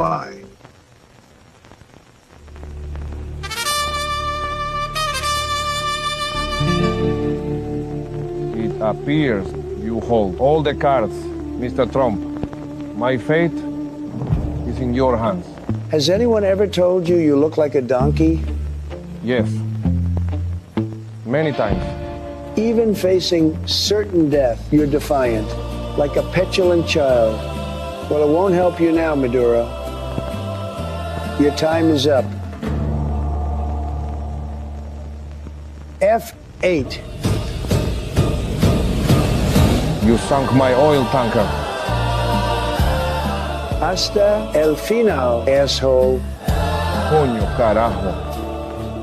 by. It appears you hold all the cards, Mr. Trump. My fate is in your hands. Has anyone ever told you you look like a donkey? Yes. Many times. Even facing certain death, you're defiant, like a petulant child. Well, it won't help you now, Maduro. Your time is up. F8. You sunk my oil tanker. Hasta el final, asshole. Coño, carajo.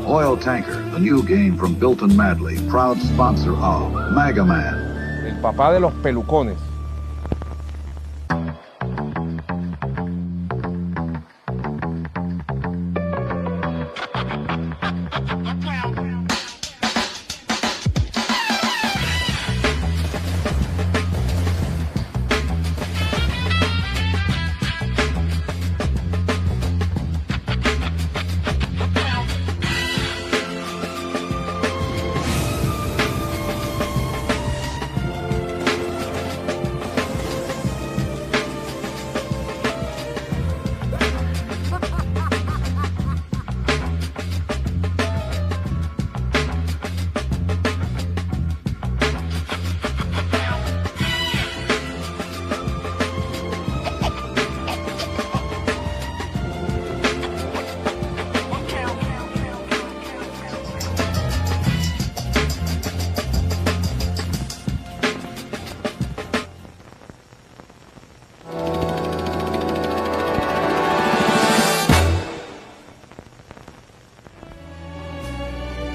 Oil Tanker, the new game from Built and Madly, proud sponsor of MAGA Man. El papá de los pelucones.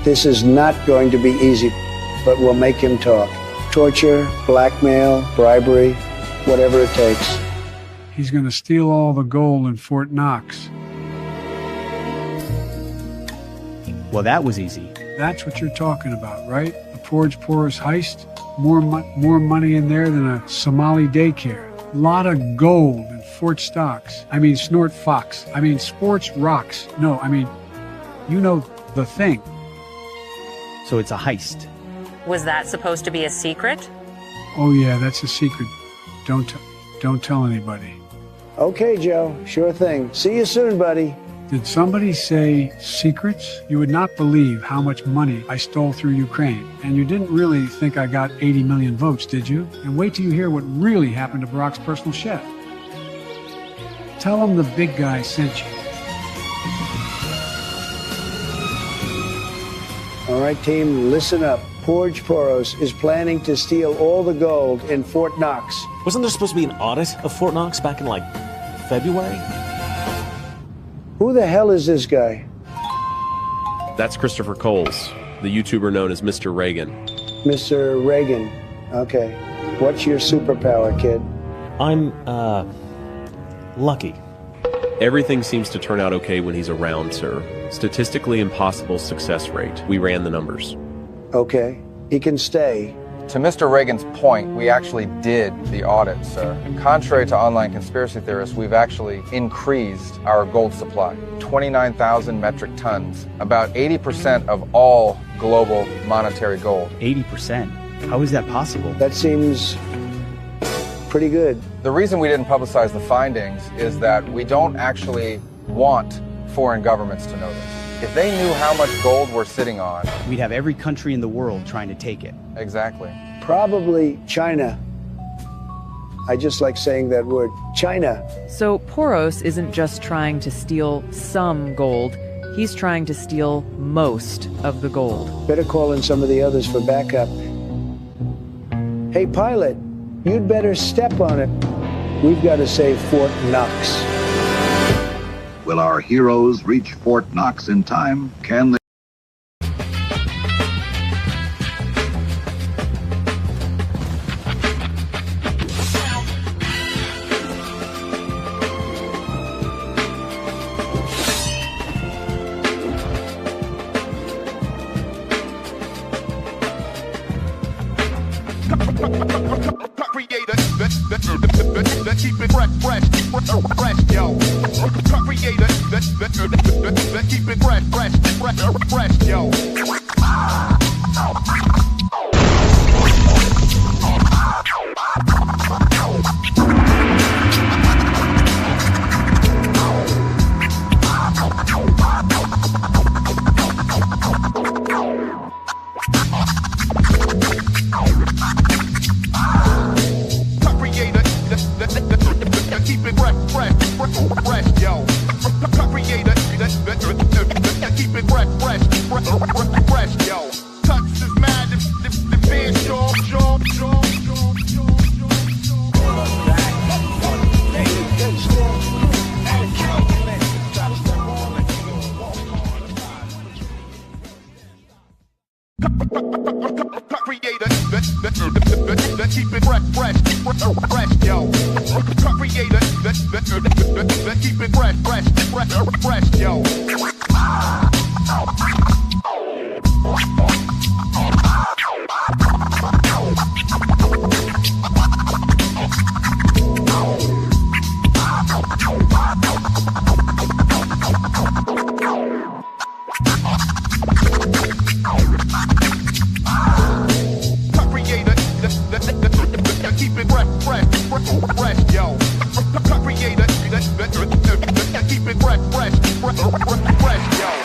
This is not going to be easy, but we'll make him talk. Torture, blackmail, bribery, whatever it takes. He's going to steal all the gold in Fort Knox. Well, that was easy. That's what you're talking about, right? The Forge Porous heist? More money in there than a Somali daycare. Lot of gold in Fort Stocks. I mean, Snort Fox. I mean, Sports Rocks. No, I mean, you know the thing. So it's a heist. Was that supposed to be a secret? Oh yeah, that's a secret. Don't tell anybody. Okay, Joe, sure thing. See you soon, buddy. Did somebody say secrets? You would not believe how much money I stole through Ukraine. And you didn't really think I got 80 million votes, did you? And wait till you hear what really happened to Barack's personal chef. Tell him the big guy sent you. All right, team, listen up. Forge Porous is planning to steal all the gold in Fort Knox. Wasn't there supposed to be an audit of Fort Knox back in, like, February? Who the hell is this guy? That's Christopher Coles, the YouTuber known as Mr. Reagan. Mr. Reagan. Okay. What's your superpower, kid? I'm, lucky. Everything seems to turn out okay when he's around, sir. Statistically impossible success rate. We ran the numbers. Okay. He can stay. To Mr. Reagan's point, we actually did the audit, sir. Contrary to online conspiracy theorists, we've actually increased our gold supply. 29,000 metric tons, about 80% of all global monetary gold. 80%? How is that possible? That seems pretty good. The reason we didn't publicize the findings is that we don't actually want foreign governments to know this. If they knew how much gold we're sitting on... We'd have every country in the world trying to take it. Exactly. Probably China. I just like saying that word, China. So Porous isn't just trying to steal some gold, he's trying to steal most of the gold. Better call in some of the others for backup. Hey, pilot, you'd better step on it. We've got to save Fort Knox. Will our heroes reach Fort Knox in time? Can they? Create a, let's keep it fresh, yo. Keep it fresh, yo. Keep it fresh, yo. Creator, keep it fresh, yo. Touch is mad, the being sure. Creator, keep it fresh, yo. Creator, keep it fresh, yo. Keep it fresh, yo. Creator, keep it fresh, yo. Keep it fresh, yo.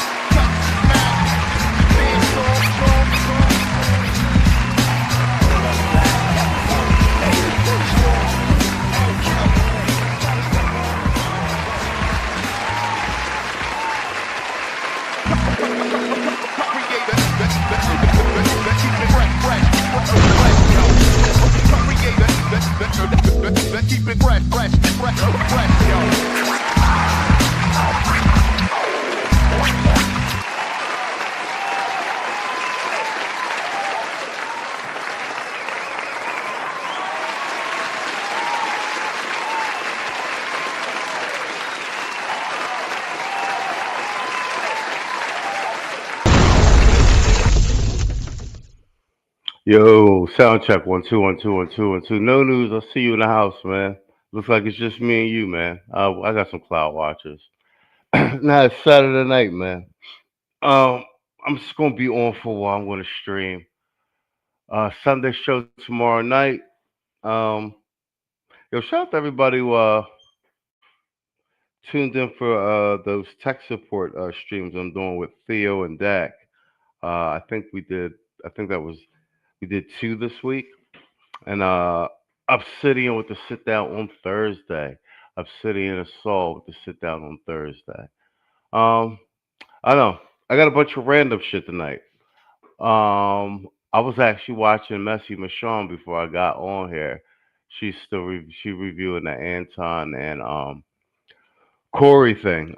Yo, sound check 1 2 1 2 1 2 1 2. No news. I'll see you in the house, man. Looks like it's just me and you, man. I got some cloud watchers. Now it's Saturday night, man. I'm just gonna be on for a while. I'm gonna stream. Sunday show tomorrow night. Yo, shout out to everybody who tuned in for those tech support streams I'm doing with Theo and Dak. I think we did. I think we did 2 this week, and Obsidian with the sit down on Thursday. Obsidian and Saul with the sit down on Thursday. I know I got a bunch of random shit tonight. I was actually watching Messy Michonne before I got on here. She's still she reviewing the Anton and Corey thing.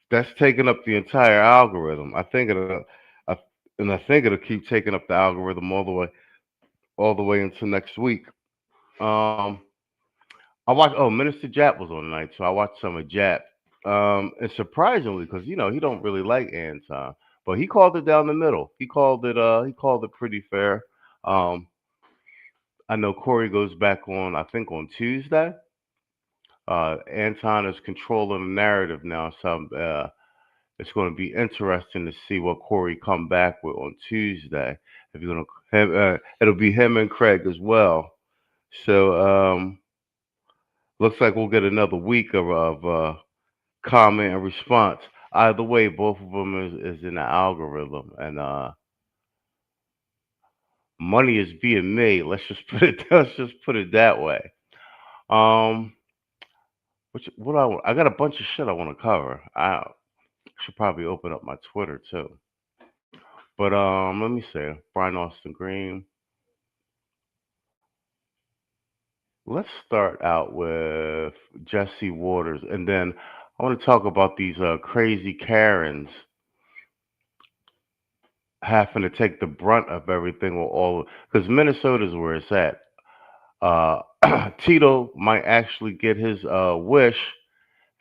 That's taking up the entire algorithm. I think it'll keep taking up the algorithm all the way into next week. I watched. Oh, Minister Jap was on tonight, so I watched some of Jap. And surprisingly, because he don't really like Anton, but he called it down the middle. He called it pretty fair. I know Corey goes back on, I think, on Tuesday. Anton is controlling the narrative now, so it's going to be interesting to see what Corey come back with on Tuesday. If you're going to have, it'll be him and Craig as well. So looks like we'll get another week of comment and response. Either way, both of them is in the algorithm, and money is being made. Let's just put it that way. I got a bunch of shit I want to cover. I should probably open up my Twitter too. But let me see. Brian Austin Green. Let's start out with Jesse Waters, and then I want to talk about these crazy Karens having to take the brunt of everything, or all, because Minnesota is where it's at. Tito might actually get his wish,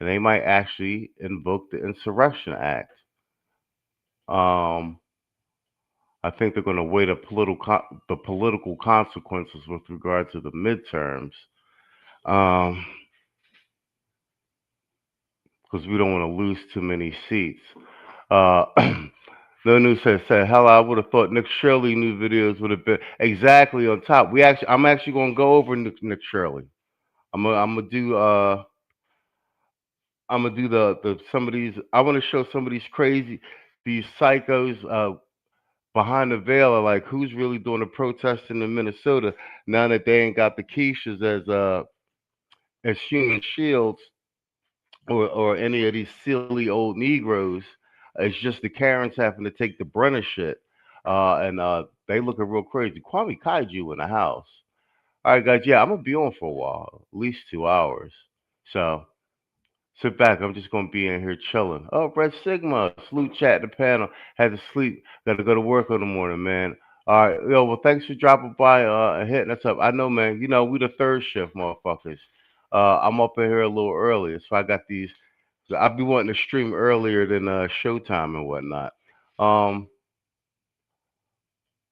and they might actually invoke the Insurrection Act. I think they're going to weigh the political consequences with regard to the midterms. because we don't want to lose too many seats. Uh, No News said, hell, I would have thought Nick Shirley new videos would have been exactly on top. I'm actually going to go over Nick Shirley. I'm gonna do the some of these. I want to show some of these psychos behind the veil are like who's really doing the protesting in Minnesota now that they ain't got the quiches as human shields or any of these silly old Negroes. It's just the Karens having to take the brunt of shit, and they looking real crazy. 𝐷𝐿𝐒 in the house. All right, guys. Yeah, I'm gonna be on for a while, at least 2 hours. So sit back. I'm just gonna be in here chilling. Oh, Red Sigma, salute chat the panel. Had to sleep. Got to go to work in the morning, man. All right, yo. Well, thanks for dropping by and hitting us up. I know, man. You know we the third shift, motherfuckers. I'm up in here a little earlier, so I got these. So I'll be wanting to stream earlier than Showtime and whatnot.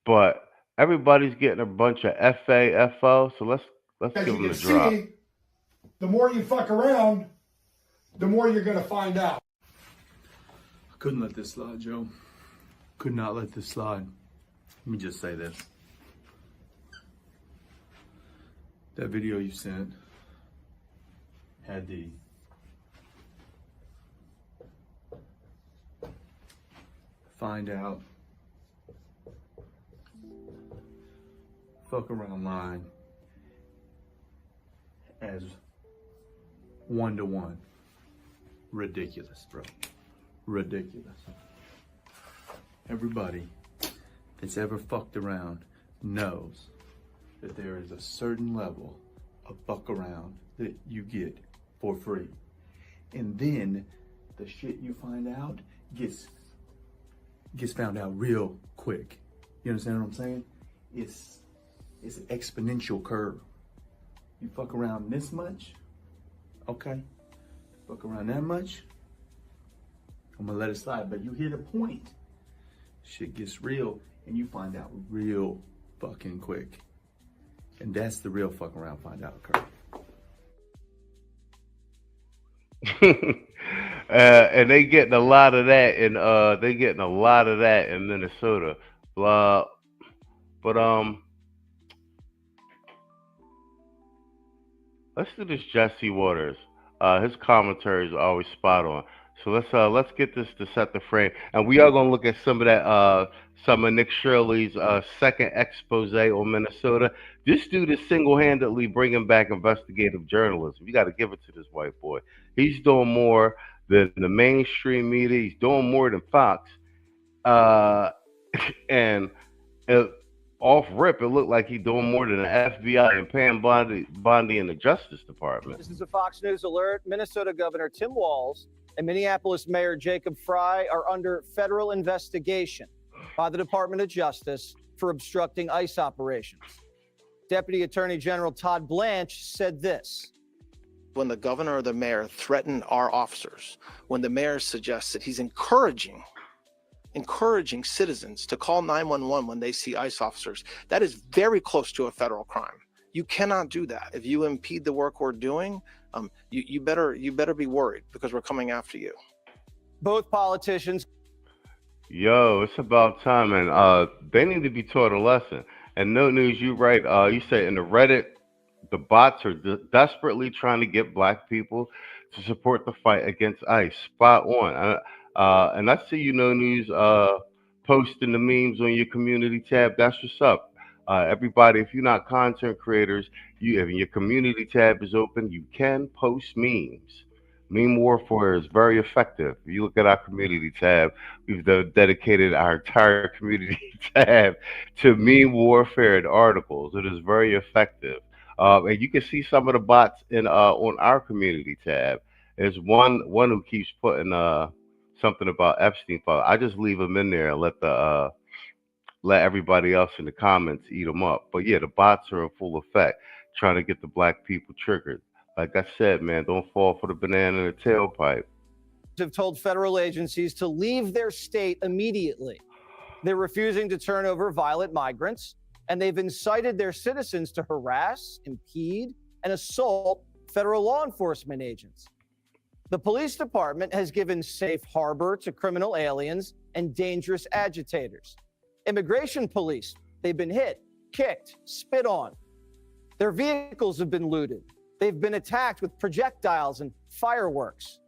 But everybody's getting a bunch of FA, FO. So let's As give you them can a drop. see, the more you fuck around, the more you're gonna find out. I couldn't let this slide, Joe. Could not let this slide. Let me just say this. That video you sent had the find out, fuck around line as 1-to-1. Ridiculous, bro. Ridiculous. Everybody that's ever fucked around knows that there is a certain level of fuck around that you get for free. And then the shit you find out gets found out real quick. You understand what I'm saying? It's an exponential curve. You fuck around this much, okay? Fuck around that much, I'm gonna let it slide. But you hit a point, shit gets real, and you find out real fucking quick. And that's the real fuck around, find out curve. And they getting a lot of that in Minnesota. But let's do this Jesse Waters. His commentary is always spot on. So let's get this to set the frame, and we are gonna look at some of Nick Shirley's second expose on Minnesota. This dude is single-handedly bringing back investigative journalism. You got to give it to this white boy. He's doing more than the mainstream media. He's doing more than Fox. And off rip, it looked like he's doing more than the FBI and Pam Bondi in the Justice Department. This is a Fox News alert. Minnesota Governor Tim Walz and Minneapolis Mayor Jacob Frey are under federal investigation by the Department of Justice for obstructing ICE operations. Deputy Attorney General Todd Blanche said this. When the governor or the mayor threaten our officers, when the mayor suggests that he's encouraging citizens to call 911 when they see ICE officers, that is very close to a federal crime. You cannot do that. If you impede the work we're doing, you better be worried, because we're coming after you. Both politicians. Yo, it's about time, and they need to be taught a lesson. And No News, you right. You say in the Reddit, the bots are desperately trying to get black people to support the fight against ICE. Spot on. And I see you, No News, posting the memes on your community tab. That's what's up. Everybody, if you're not content creators, if your community tab is open, you can post memes. Meme warfare is very effective. If you look at our community tab, we've dedicated our entire community tab to meme warfare and articles. It is very effective. And you can see some of the bots in on our community tab. There's one who keeps putting something about Epstein file. I just leave them in there and let everybody else in the comments eat them up. But yeah, the bots are in full effect, trying to get the black people triggered. Like I said, man, don't fall for the banana in the tailpipe. Have told federal agencies to leave their state immediately. They're refusing to turn over violent migrants, and they've incited their citizens to harass, impede, and assault federal law enforcement agents. The police department has given safe harbor to criminal aliens and dangerous agitators. Immigration police, they've been hit, kicked, spit on. Their vehicles have been looted. They've been attacked with projectiles and fireworks.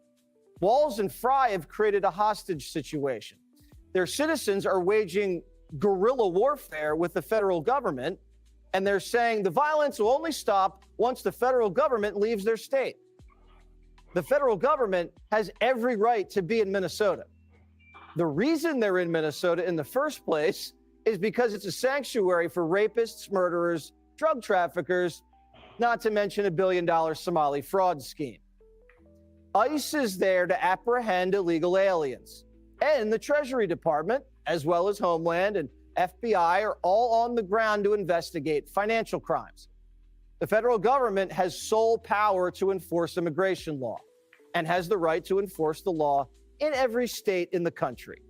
Walz and Fry have created a hostage situation. Their citizens are waging guerrilla warfare with the federal government, and they're saying the violence will only stop once the federal government leaves their state. The federal government has every right to be in Minnesota. The reason they're in Minnesota in the first place is because it's a sanctuary for rapists, murderers, drug traffickers, not to mention $1 billion Somali fraud scheme. ICE is there to apprehend illegal aliens, and the Treasury Department, as well as Homeland and FBI, are all on the ground to investigate financial crimes. The federal government has sole power to enforce immigration law and has the right to enforce the law in every state in the country.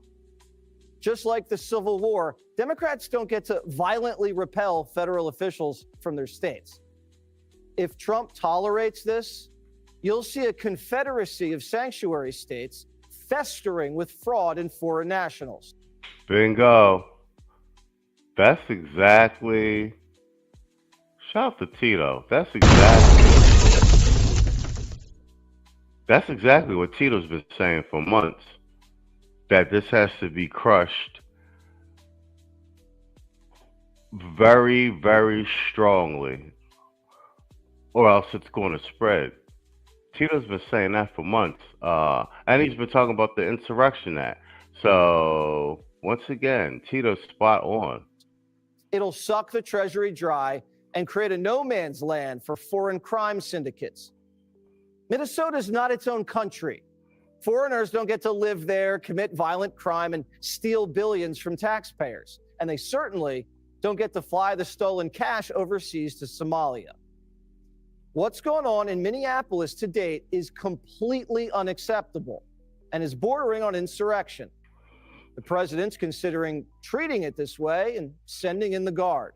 Just like the Civil War, Democrats don't get to violently repel federal officials from their states. If Trump tolerates this, you'll see a confederacy of sanctuary states festering with fraud and foreign nationals. Bingo. That's exactly. Shout out to Tito. That's exactly what Tito's been saying for months. That this has to be crushed very, very strongly, or else it's going to spread. Tito's been saying that for months, and he's been talking about the Insurrection Act. So once again, Tito's spot on. It'll suck the Treasury dry and create a no man's land for foreign crime syndicates. Minnesota is not its own country. Foreigners don't get to live there, commit violent crime, and steal billions from taxpayers. And they certainly don't get to fly the stolen cash overseas to Somalia. What's going on in Minneapolis to date is completely unacceptable and is bordering on insurrection. The president's considering treating it this way and sending in the Guard.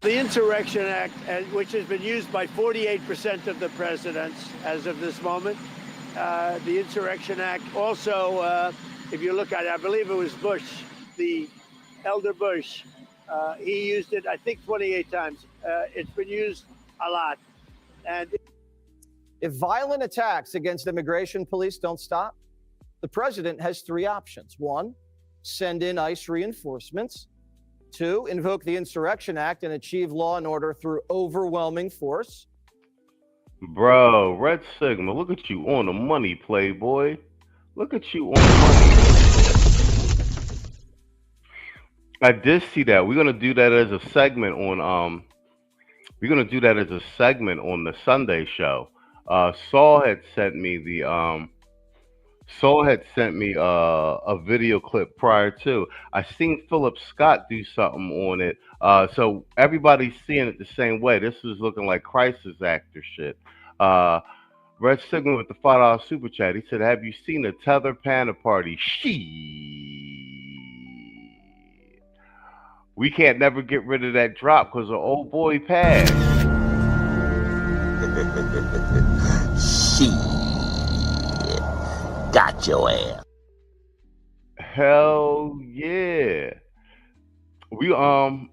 The Insurrection Act, which has been used by 48% of the presidents as of this moment, the Insurrection Act also, if you look at it, I believe it was Bush, the elder Bush, he used it, I think, 28 times. It's been used a lot. And if violent attacks against immigration police don't stop, the president has three options. One, send in ICE reinforcements. Two, invoke the Insurrection Act and achieve law and order through overwhelming force. Bro, Red Sigma, look at you on the money, Playboy. Look at you on the money. I did see that. We're gonna do that as a segment on the Sunday show. Saul had sent me a video clip prior to. I seen Philip Scott do something on it. So everybody's seeing it the same way. This is looking like crisis actor shit. Red Sigma with the $5 super chat. He said, "Have you seen the Tether Panda Party?" We can't never get rid of that drop because of old boy passed. Got your ass. Hell yeah. I'm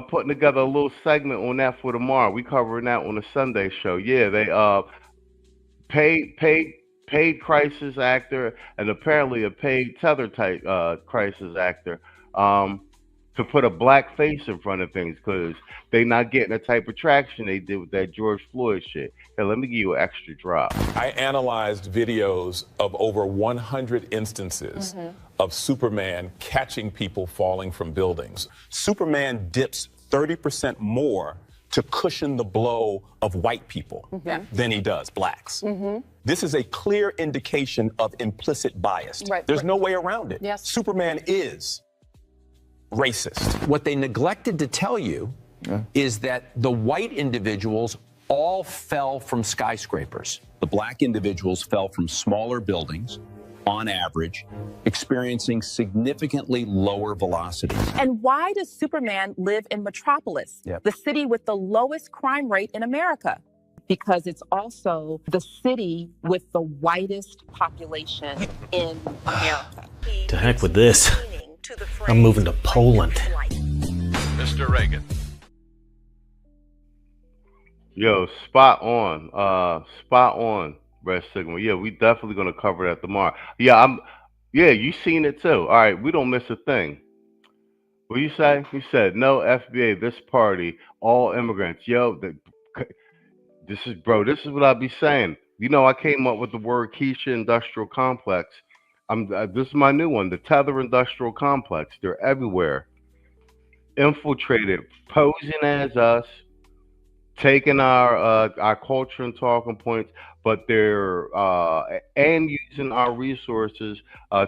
putting together a little segment on that for tomorrow. We covering that on the Sunday show. Yeah, they paid crisis actor and apparently a paid Tether type crisis actor to put a black face in front of things because they not getting the type of traction they did with that George Floyd shit. Hey, let me give you an extra drop. I analyzed videos of over 100 instances of Superman catching people falling from buildings. Superman dips 30% more to cushion the blow of white people than he does blacks. This is a clear indication of implicit bias. There's no way around it. Superman is racist. What they neglected to tell you is that the white individuals all fell from skyscrapers. The black individuals fell from smaller buildings, on average, experiencing significantly lower velocities. And why does Superman live in Metropolis, the city with the lowest crime rate in America? because it's also the city with the whitest population in America. To heck with this. I'm moving to Poland. Mr. Reagan. Yo, spot on, Red Signal. Yeah, we definitely gonna cover that tomorrow. Yeah, you seen it too. All right, we don't miss a thing. What you say? He said, no FBA, this party, all immigrants. Yo, this is what I be saying. You know, I came up with the word 𝐇𝐎 Industrial Complex. This is my new one, the Tether Industrial Complex. They're everywhere, infiltrated, posing as us, taking our culture and talking points, but they're and using our resources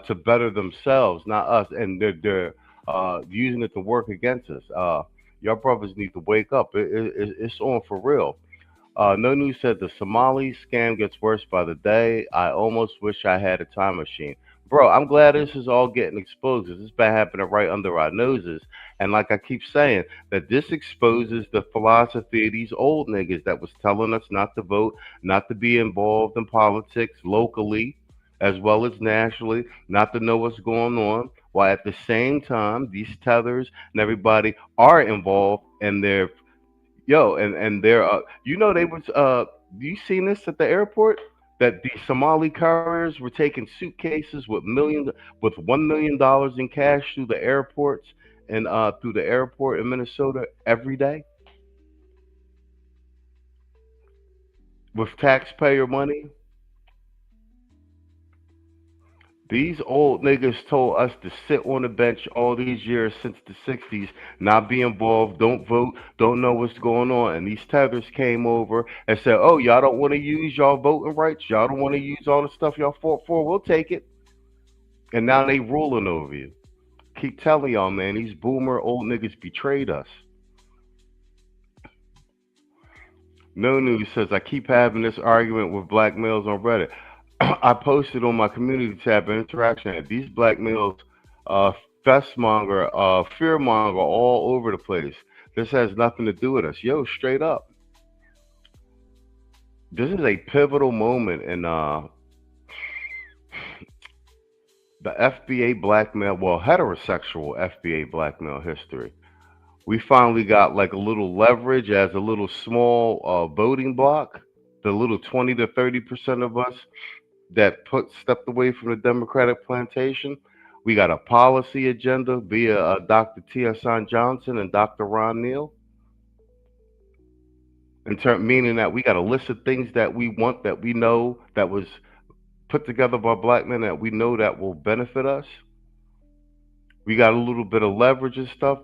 to better themselves, not us, and they're using it to work against us. Y'all brothers need to wake up. It's on for real. No News said the Somali scam gets worse by the day. I almost wish I had a time machine. Bro, I'm glad this is all getting exposed. This has been happening right under our noses. And like I keep saying, that this exposes the philosophy of these old niggas that was telling us not to vote, not to be involved in politics locally as well as nationally, not to know what's going on, while at the same time, these tethers and everybody are involved in their, and they're, they was, you seen this at the airport? That the Somali couriers were taking suitcases with $1 million in cash through the airports and through the airport in Minnesota every day with taxpayer money. These old niggas told us to sit on the bench all these years since the 60s, not be involved, don't vote, don't know what's going on. And these tethers came over and said, oh, y'all don't want to use y'all voting rights? Y'all don't want to use all the stuff y'all fought for? We'll take it. And now they ruling over you. Keep telling y'all, man, these boomer old niggas betrayed us. No News says, I keep having this argument with black males on Reddit. I posted on my community tab an interaction that these black males festmonger, fearmonger all over the place. This has nothing to do with us. Yo, straight up. This is a pivotal moment in the FBA blackmail, heterosexual FBA blackmail history. We finally got like a little leverage as a little small voting block, the little 20 to 30% of us that stepped away from the Democratic plantation. We got a policy agenda via Dr. T.S. Johnson and Dr. Ron Neal. Meaning that we got a list of things that we want, that we know that was put together by black men that we know that will benefit us. We got a little bit of leverage and stuff.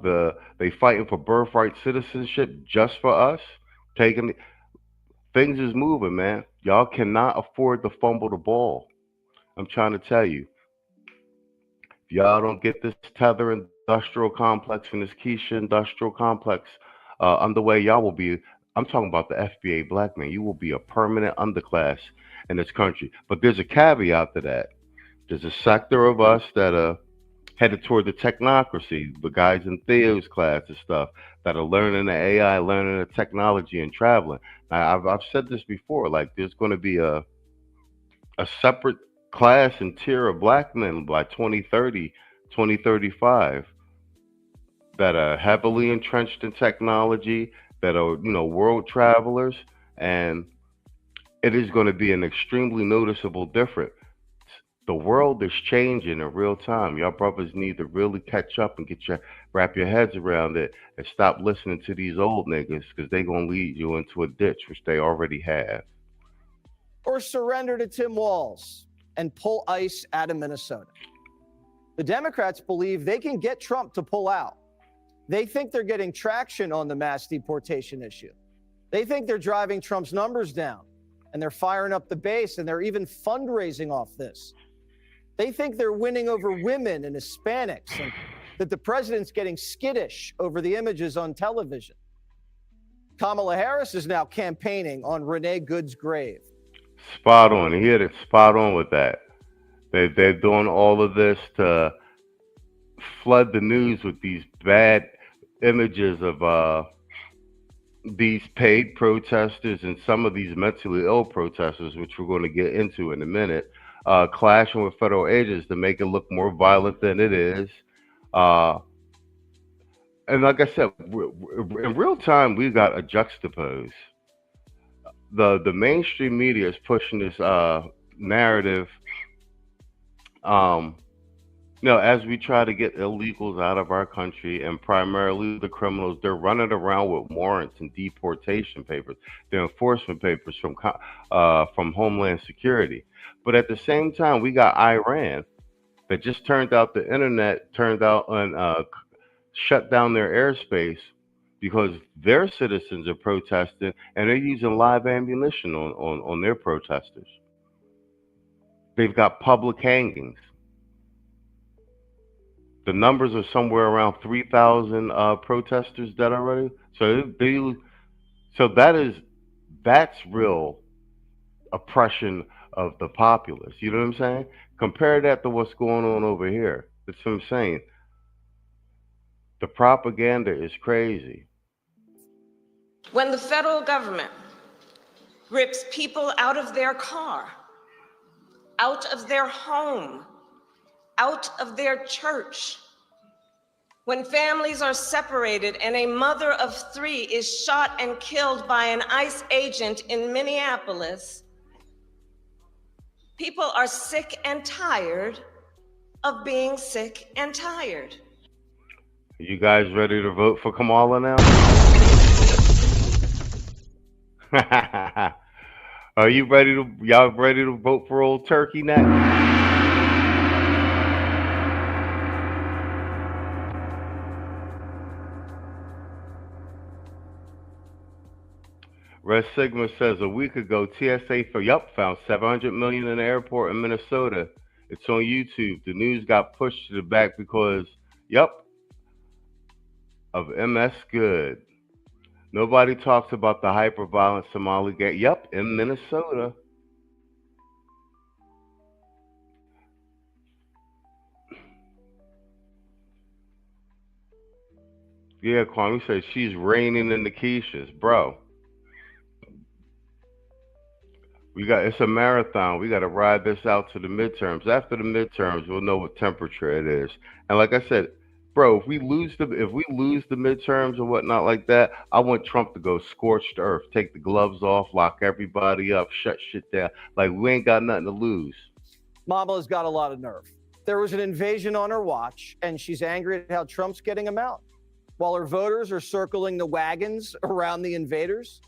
They fighting for birthright citizenship just for us. Things is moving, man. Y'all cannot afford to fumble the ball. I'm trying to tell you. If y'all don't get this Tether Industrial Complex and this 𝐇𝐎 Industrial Complex underway, y'all will be, I'm talking about the FBA black man, you will be a permanent underclass in this country. But there's a caveat to that. There's a sector of us that are headed toward the technocracy, the guys in Theo's class and stuff, that are learning the AI, learning the technology and traveling. Now, I've said this before, like there's going to be a separate class and tier of black men by 2030, 2035 that are heavily entrenched in technology, that are, world travelers, and it is going to be an extremely noticeable difference. The world is changing in real time. Y'all brothers need to really catch up and wrap your heads around it and stop listening to these old niggas, because they're going to lead you into a ditch, which they already have. Or surrender to Tim Walz and pull ICE out of Minnesota. The Democrats believe they can get Trump to pull out. They think they're getting traction on the mass deportation issue. They think they're driving Trump's numbers down, and they're firing up the base, and they're even fundraising off this. They think they're winning over women and Hispanics, and that the president's getting skittish over the images on television. Kamala Harris is now campaigning on Renee Good's grave. Spot on. He hit it spot on with that. They're doing all of this to flood the news with these bad images of these paid protesters and some of these mentally ill protesters, which we're going to get into in a minute, clashing with federal agents to make it look more violent than it is. And like I said, in real time, we got a juxtapose. The mainstream media is pushing this narrative, as we try to get illegals out of our country, and primarily the criminals, they're running around with warrants and deportation papers, the enforcement papers from Homeland Security. But at the same time, we got Iran that just turned out the internet, and shut down their airspace because their citizens are protesting, and they're using live ammunition on their protesters. They've got public hangings. The numbers are somewhere around 3,000 protesters dead already. So that's real oppression of the populace. You know what I'm saying? Compare that to what's going on over here. That's what I'm saying. The propaganda is crazy. When the federal government rips people out of their car, out of their home, out of their church, when families are separated and a mother of 3 is shot and killed by an ICE agent in Minneapolis, people are sick and tired of being sick and tired. You guys ready to vote for Kamala now? Are you ready y'all ready to vote for old Turkey next? Red Sigma says a week ago, TSA found 700 million in the airport in Minnesota. It's on YouTube. The news got pushed to the back because, of MS Good. Nobody talks about the hyper-violent Somali gang. In Minnesota. Yeah, Kwame says she's reigning in the quiches, bro. It's a marathon. We got to ride this out to the midterms. After the midterms, we'll know what temperature it is. And like I said, bro, if we lose the midterms or whatnot like that, I want Trump to go scorched earth, take the gloves off, lock everybody up, shut shit down. Like, we ain't got nothing to lose. Mama's got a lot of nerve. There was an invasion on her watch, and she's angry at how Trump's getting them out, while her voters are circling the wagons around the invaders.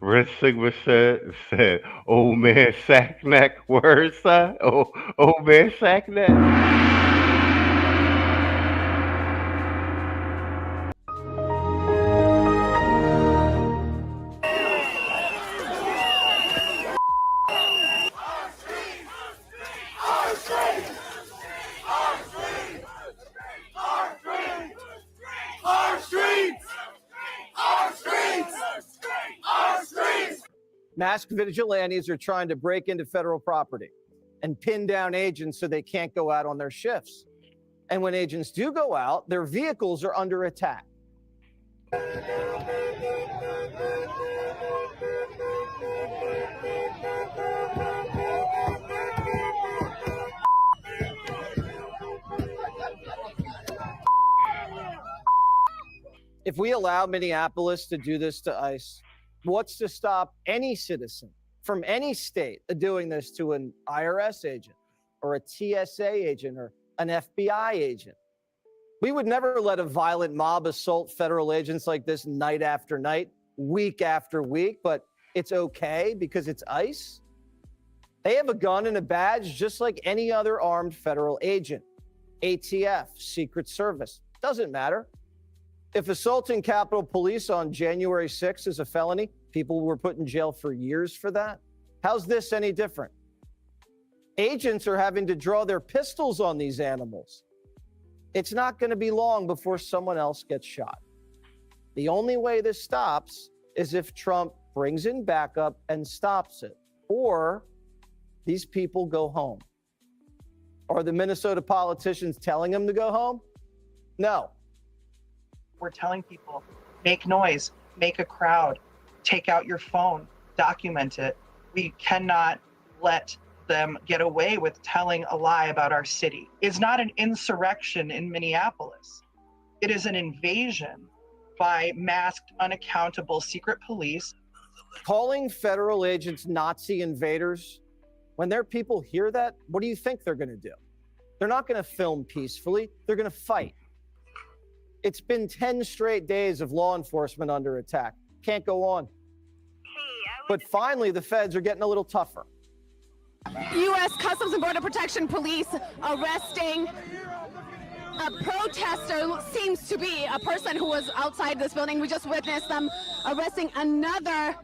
Red Sigma said, old man Sackneck, word, son? Old man Sackneck. Masked vigilantes are trying to break into federal property and pin down agents so they can't go out on their shifts. And when agents do go out, their vehicles are under attack. If we allow Minneapolis to do this to ICE, what's to stop any citizen from any state doing this to an IRS agent or a TSA agent or an FBI agent? We would never let a violent mob assault federal agents like this night after night, week after week, but it's okay because it's ICE. They have a gun and a badge just like any other armed federal agent. ATF, Secret Service, doesn't matter. If assaulting Capitol Police on January 6th is a felony, people were put in jail for years for that. How's this any different? Agents are having to draw their pistols on these animals. It's not going to be long before someone else gets shot. The only way this stops is if Trump brings in backup and stops it, or these people go home. Are the Minnesota politicians telling them to go home? No. we're telling people, make noise, make a crowd, take out your phone, document it. We cannot let them get away with telling a lie about our city. It's not an insurrection in Minneapolis. It is an invasion by masked, unaccountable secret police. Calling federal agents Nazi invaders, when their people hear that, what do you think they're going to do? They're not going to film peacefully. They're going to fight. It's been 10 straight days of law enforcement under attack. Can't go on. But finally, the feds are getting a little tougher. U.S. Customs and Border Protection Police arresting a protester, seems to be a person who was outside this building. We just witnessed them arresting another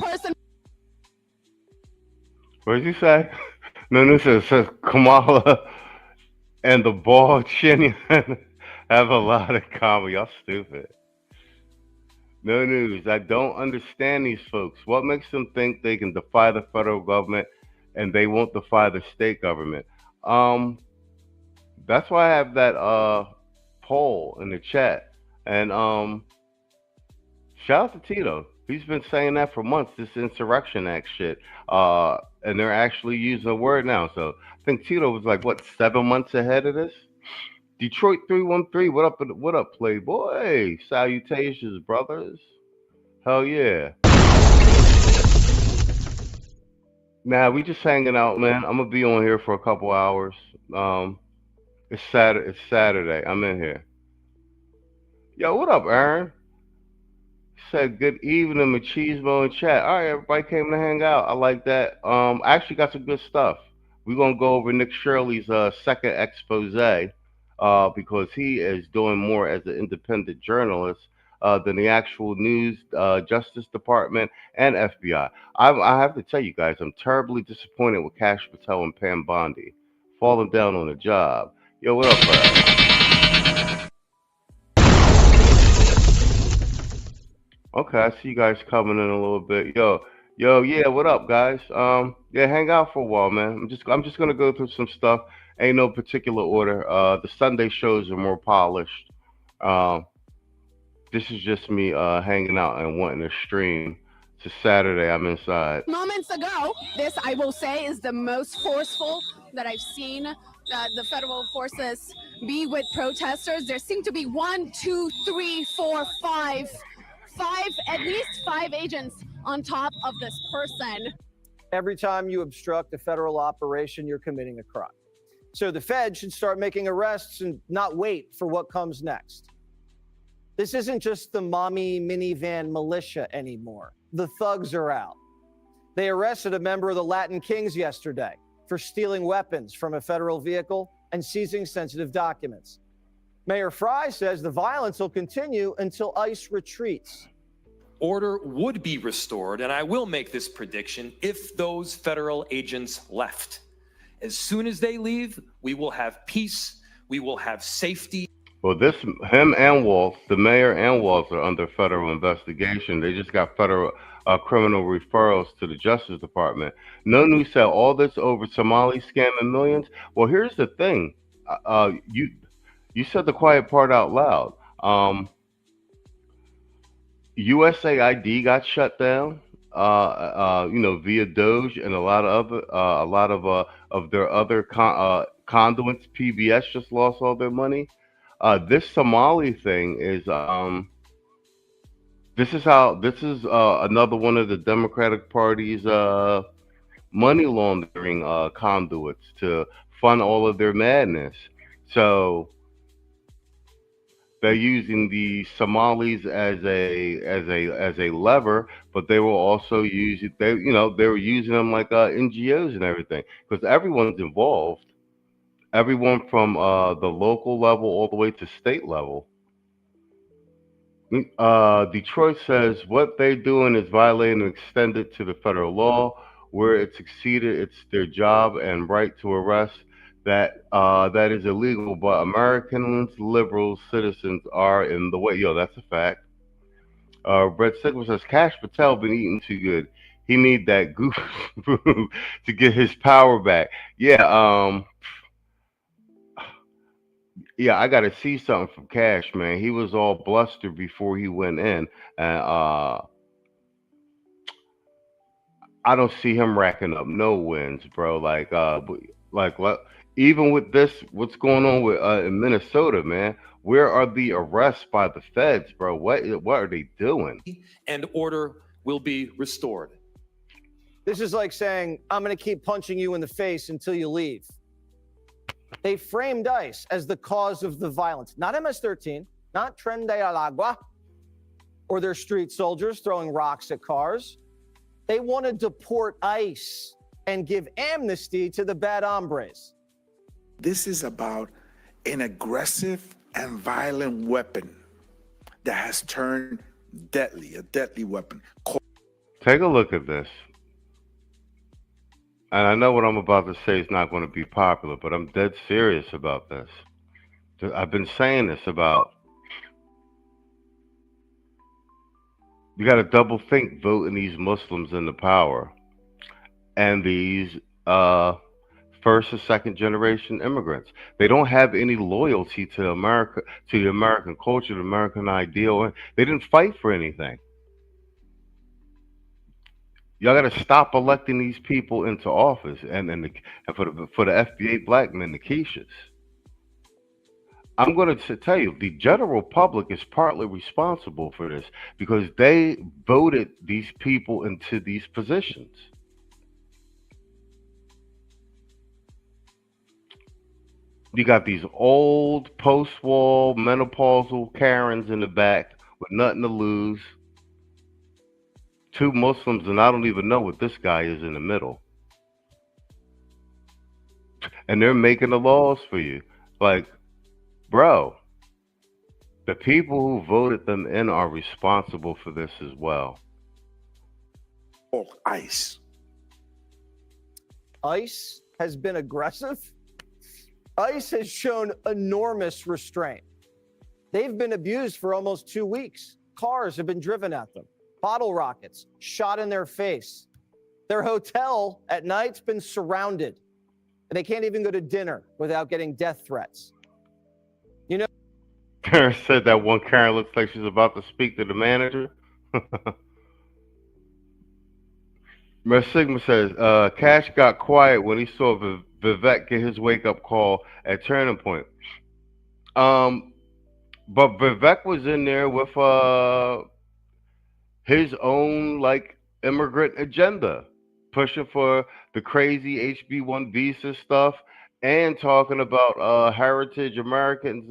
person. What did you say? No, says Kamala and the bald chin have a lot of common. Y'all stupid. No news. I don't understand these folks. What makes them think they can defy the federal government and they won't defy the state government? That's why I have that poll in the chat. And shout out to Tito. He's been saying that for months, this Insurrection Act shit. And they're actually using the word now. So I think Tito was like, what, 7 months ahead of this? Detroit 313, what up, Playboy? Salutations, brothers. Hell yeah. Nah, we just hanging out, man. I'm gonna be on here for a couple hours. It's Saturday. I'm in here. Yo, what up, Aaron? Said good evening, Machismo in chat. All right, everybody came to hang out. I like that. I actually got some good stuff. We're gonna go over Nick Shirley's second expose, because he is doing more as an independent journalist than the actual news, Justice Department, and FBI. I have to tell you guys, I'm terribly disappointed with Kash Patel and Pam Bondi falling down on the job. Yo, what up, bro? Okay, I see you guys coming in a little bit. Yo, yeah, what up, guys? Yeah, hang out for a while, man. I'm just gonna go through some stuff. Ain't no particular order. The Sunday shows are more polished. This is just me hanging out and wanting to stream. It's a Saturday. I'm inside. Moments ago, this, I will say, is the most forceful that I've seen the federal forces be with protesters. There seem to be 1, 2, 3, 4, 5, at least 5 agents on top of this person. Every time you obstruct a federal operation, you're committing a crime. So the Fed should start making arrests and not wait for what comes next. This isn't just the mommy minivan militia anymore. The thugs are out. They arrested a member of the Latin Kings yesterday for stealing weapons from a federal vehicle and seizing sensitive documents. Mayor Fry says the violence will continue until ICE retreats. Order would be restored, and I will make this prediction, if those federal agents left. As soon as they leave, we will have peace, we will have safety. Well, him and Waltz, the mayor and Waltz, are under federal investigation. They just got federal criminal referrals to the Justice Department. No news said all this over Somali scamming millions. Well, here's the thing. You said the quiet part out loud. USAID got shut down. Via Doge and a lot of their other conduits. PBS just lost all their money. This Somali thing is this is another one of the Democratic Party's money laundering conduits to fund all of their madness. So they're using the Somalis as a lever, but they will also use it. They were using them like NGOs and everything, because everyone's involved. Everyone from the local level all the way to state level. Detroit says what they're doing is violating and extended to the federal law. Where it's exceeded, it's their job and right to arrest. That is illegal, but Americans, liberal citizens are in the way. Yo, that's a fact. Brett Sigler says Kash Patel been eating too good. He need that goof to get his power back. Yeah. Yeah, I got to see something from Cash, man. He was all bluster before he went in, and I don't see him racking up no wins, bro. Even with this, what's going on with in Minnesota, man? Where are the arrests by the feds, bro? What are they doing? And order will be restored. This is like saying, I'm going to keep punching you in the face until you leave. They framed ICE as the cause of the violence, not MS-13, not Tren de Aragua, or their street soldiers throwing rocks at cars. They want to deport ICE and give amnesty to the bad hombres. This is about an aggressive and violent weapon that has turned deadly, a deadly weapon. Take a look at this. And I know what I'm about to say is not going to be popular, but I'm dead serious about this. I've been saying this about, you got to double think voting these Muslims into power and these first and second generation immigrants. They don't have any loyalty to America, to the American culture, the American ideal. They didn't fight for anything. Y'all got to stop electing these people into office, and for the FBA black men, the quiches. I'm going to tell you, the general public is partly responsible for this because they voted these people into these positions. You got these old post-war menopausal Karens in the back with nothing to lose. Two Muslims, and I don't even know what this guy is in the middle. And they're making the laws for you. Like, bro, the people who voted them in are responsible for this as well. ICE. ICE has been aggressive. ICE has shown enormous restraint. They've been abused for almost 2 weeks. Cars have been driven at them. Bottle rockets shot in their face. Their hotel at night's been surrounded. And they can't even go to dinner without getting death threats. You know, Karen said that one Karen looks like she's about to speak to the manager. Mer Sigma says, Cash got quiet when he saw Vivek get his wake-up call at Turning Point. But Vivek was in there with his own like immigrant agenda, pushing for the crazy HB1 visa stuff and talking about heritage Americans,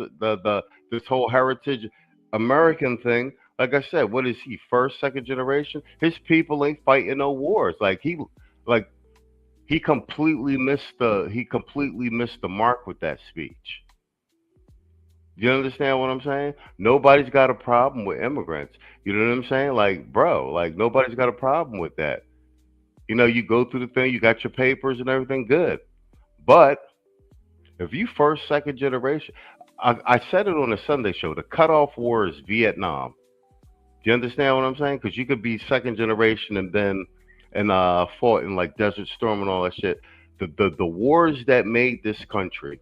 this whole heritage American thing. Like I said, what is he, first, second generation? His people ain't fighting no wars. He completely missed the mark with that speech. You understand what I'm saying? Nobody's got a problem with immigrants. You know what I'm saying? Like, bro, like nobody's got a problem with that. You know, you go through the thing, you got your papers and everything, good. But if you first, second generation, I said it on the Sunday show, the cutoff war is Vietnam. Do you understand what I'm saying? Because you could be second generation and then fought in like Desert Storm and all that shit. The wars that made this country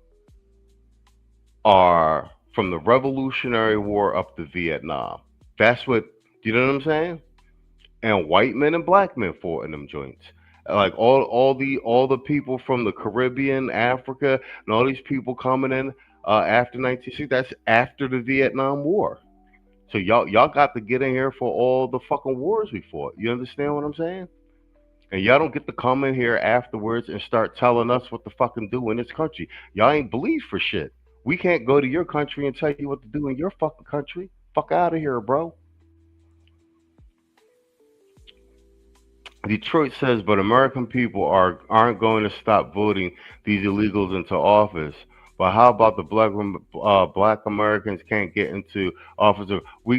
are from the Revolutionary War up to Vietnam. That's what, you know what I'm saying? And white men and black men fought in them joints. Like all the people from the Caribbean, Africa, and all these people coming in after 1960, that's after the Vietnam War. So y'all got to get in here for all the fucking wars we fought. You understand what I'm saying? And y'all don't get to come in here afterwards and start telling us what to fucking do in this country. Y'all ain't believe for shit. We can't go to your country and tell you what to do in your fucking country. Fuck out of here, bro. Detroit says, but American people aren't going to stop voting these illegals into office. But how about the black Americans can't get into office? But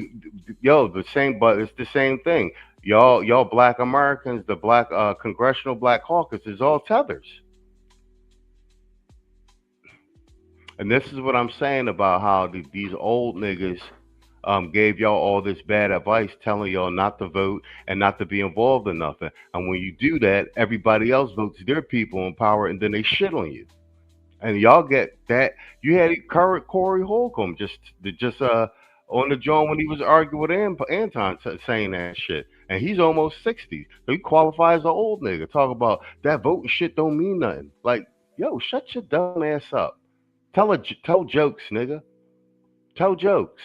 it's the same thing. Y'all black Americans, the black Congressional Black Caucus is all tethers. And this is what I'm saying about how these old niggas gave y'all all this bad advice, telling y'all not to vote and not to be involved in nothing. And when you do that, everybody else votes their people in power, and then they shit on you. And y'all get that. You had current Corey Holcomb just on the joint when he was arguing with Anton saying that shit. And he's almost 60. So he qualifies as an old nigga. Talk about that voting shit don't mean nothing. Like, yo, shut your dumb ass up. Tell jokes, nigga. Tell jokes.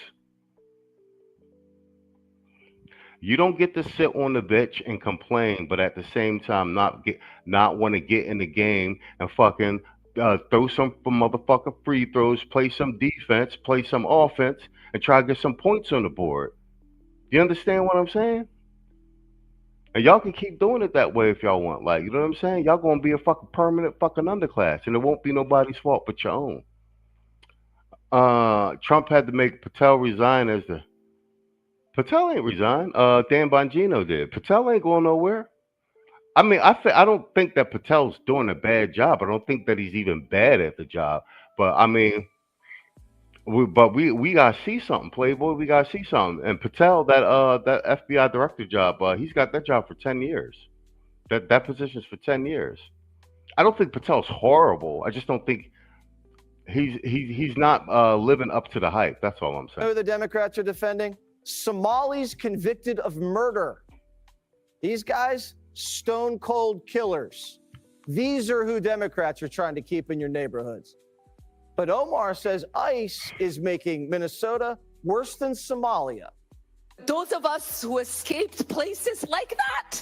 You don't get to sit on the bitch and complain, but at the same time not want to get in the game and fucking throw some motherfucking free throws, play some defense, play some offense, and try to get some points on the board. You understand what I'm saying? And y'all can keep doing it that way if y'all want. Like, you know what I'm saying? Y'all gonna be a fucking permanent fucking underclass, and it won't be nobody's fault but your own. Trump had to make Patel resign as the... Patel ain't resigned. Dan Bongino did. Patel ain't going nowhere. I mean, I don't think that Patel's doing a bad job. I don't think that he's even bad at the job. But I mean, we gotta see something, Playboy. We gotta see something. And Patel, that FBI director job, he's got that job for 10 years. That position's for 10 years. I don't think Patel's horrible. I just don't think he's not living up to the hype. That's all I'm saying. Who the Democrats are defending? Somalis convicted of murder. These guys, stone cold killers. These are who Democrats are trying to keep in your neighborhoods. But Omar says ICE is making Minnesota worse than Somalia. Those of us who escaped places like that,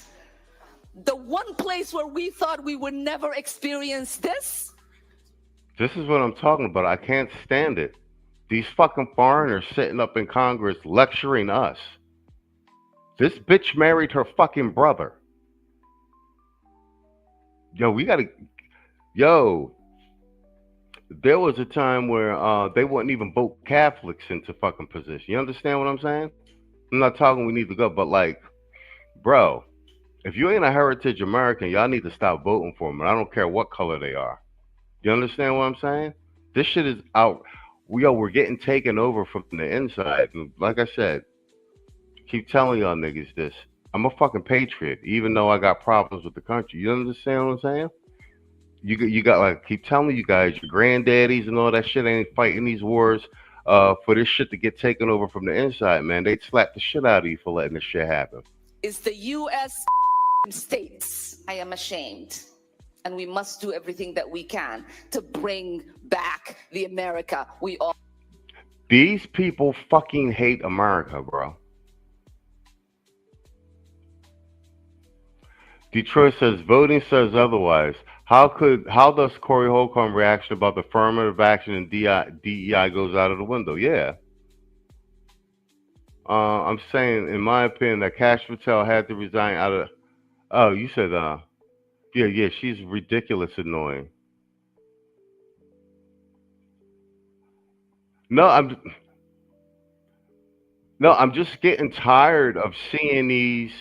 the one place where we thought we would never experience this. This is what I'm talking about. I can't stand it. These fucking foreigners sitting up in Congress lecturing us. This bitch married her fucking brother. Yo, there was a time where they wouldn't even vote Catholics into fucking position. You understand what I'm saying? I'm not talking we need to go, but like, bro, if you ain't a heritage American, y'all need to stop voting for them. And I don't care what color they are. You understand what I'm saying? This shit is out. We're getting taken over from the inside. And like I said, keep telling y'all niggas this. I'm a fucking patriot, even though I got problems with the country. You understand what I'm saying? You got, like, keep telling you guys, your granddaddies and all that shit ain't fighting these wars for this shit to get taken over from the inside, man. They'd slap the shit out of you for letting this shit happen. Is the U.S. states. I am ashamed. And we must do everything that we can to bring back the America we all... These people fucking hate America, bro. Detroit says, voting says otherwise. How does Corey Holcomb reaction about the affirmative action and DEI goes out of the window? Yeah. I'm saying, in my opinion, that Kash Patel had to resign out of... Oh, you said, yeah, she's ridiculous annoying. No, I'm just getting tired of seeing these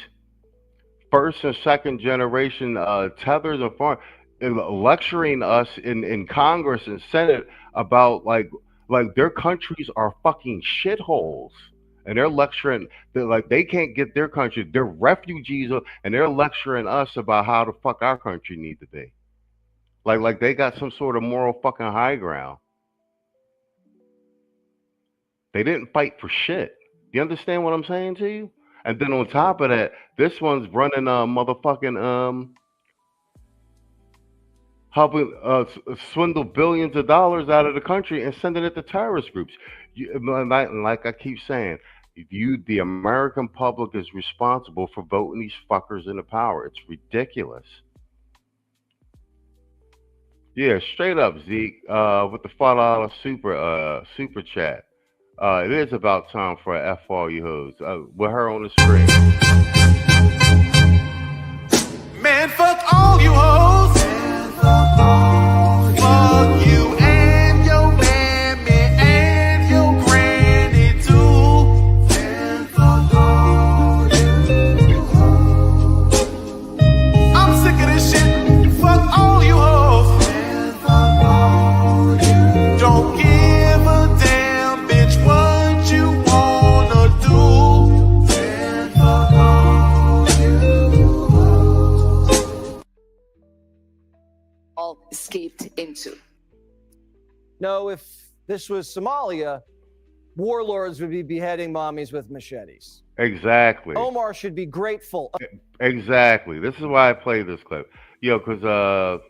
first and second generation tethers and foreign lecturing us in Congress and Senate about like their countries are fucking shitholes. And they're lecturing, they can't get their country, they're refugees, and they're lecturing us about how the fuck our country need to be. Like they got some sort of moral fucking high ground. They didn't fight for shit. You understand what I'm saying to you? And then on top of that, this one's running motherfucking helping swindle billions of dollars out of the country and sending it to terrorist groups. Like I keep saying, the American public is responsible for voting these fuckers into power. It's ridiculous. Yeah, straight up, Zeke, with the $5 super chat. It is about time for a F all you hoes. With her on the screen. Man, fuck all you hoes. Fuck you and your mammy and your granny too. Man, fuck all you hoes. I'm sick of this shit. Fuck all you hoes. Man, fuck all you. Don't give a damn, bitch, what you wanna do. Man, fuck all you hoes. All escaped into. No, if this was Somalia, warlords would be beheading mommies with machetes. Exactly. Omar should be grateful. Exactly. This is why I play this clip. Yo, because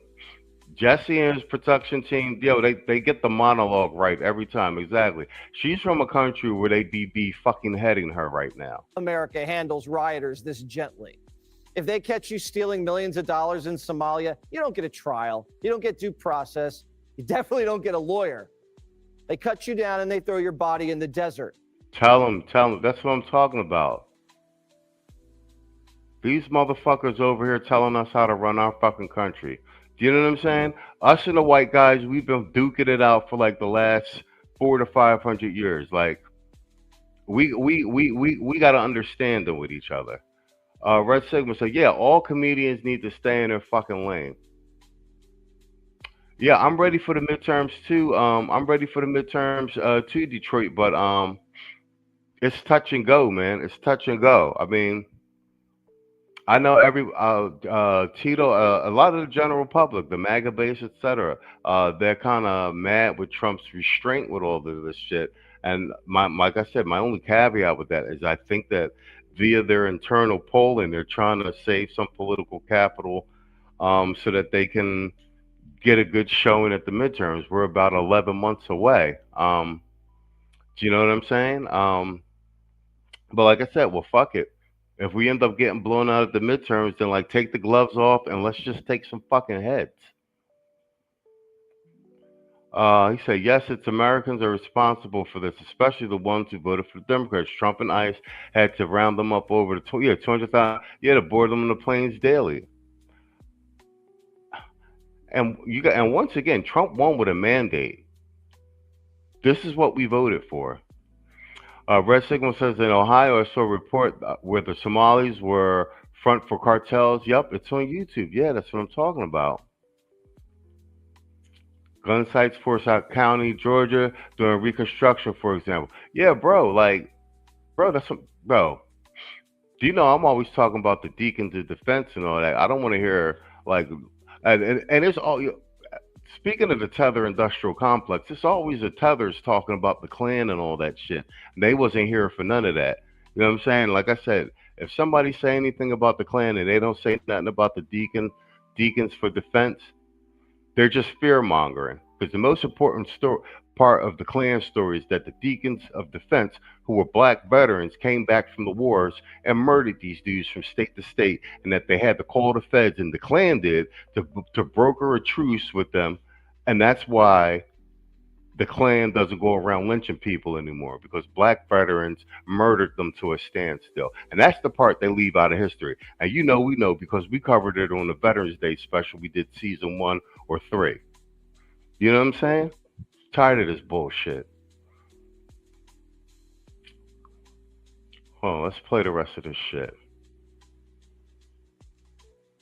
Jesse and his production team, yo, they get the monologue right every time. Exactly. She's from a country where they be fucking heading her right now. America handles rioters this gently. If they catch you stealing millions of dollars in Somalia, you don't get a trial. You don't get due process. You definitely don't get a lawyer. They cut you down and they throw your body in the desert. Tell them. That's what I'm talking about. These motherfuckers over here telling us how to run our fucking country. Do you know what I'm saying? Us and the white guys, we've been duking it out for like the last 400 to 500 years. Like, we got to understand them with each other. Red Sigma said, yeah, all comedians need to stay in their fucking lane. Yeah, I'm ready for the midterms too. I'm ready for the midterms to Detroit, but it's touch and go, man. It's touch and go. I mean, I know Tito, a lot of the general public, the MAGA base, etc. They're kind of mad with Trump's restraint with all of this shit. And like I said, my only caveat with that is I think that via their internal polling, they're trying to save some political capital so that they can get a good showing at the midterms. We're about 11 months away. Do you know what I'm saying? But like I said, well, fuck it. If we end up getting blown out at the midterms, then like take the gloves off and let's just take some fucking heads. He said, yes, it's Americans are responsible for this, especially the ones who voted for the Democrats. Trump and ICE had to round them up over the 200,000. Yeah, to board them on the planes daily. And once again, Trump won with a mandate. This is what we voted for. Red Signal says in Ohio, I saw a report where the Somalis were front for cartels. Yep, it's on YouTube. Yeah, that's what I'm talking about. Gun sites, Forsyth County, Georgia, doing reconstruction, for example. Yeah, bro, that's what, bro. Do you know I'm always talking about the deacons of defense and all that? I don't want to hear and it's all. Speaking of the Tether industrial complex, it's always the Tethers talking about the Klan and all that shit. They wasn't here for none of that. You know what I'm saying? Like I said, if somebody say anything about the Klan and they don't say nothing about the deacons for defense, they're just fear mongering. Because the most important part of the Klan story is that the deacons of defense, who were black veterans, came back from the wars and murdered these dudes from state to state, and that they had to call the feds, and the Klan did, to broker a truce with them. And that's why the Klan doesn't go around lynching people anymore, because black veterans murdered them to a standstill. And that's the part they leave out of history. And we know because we covered it on the Veterans Day special. We did season 1 or 3. You know what I'm saying? Tired of this bullshit. Hold on, let's play the rest of this shit.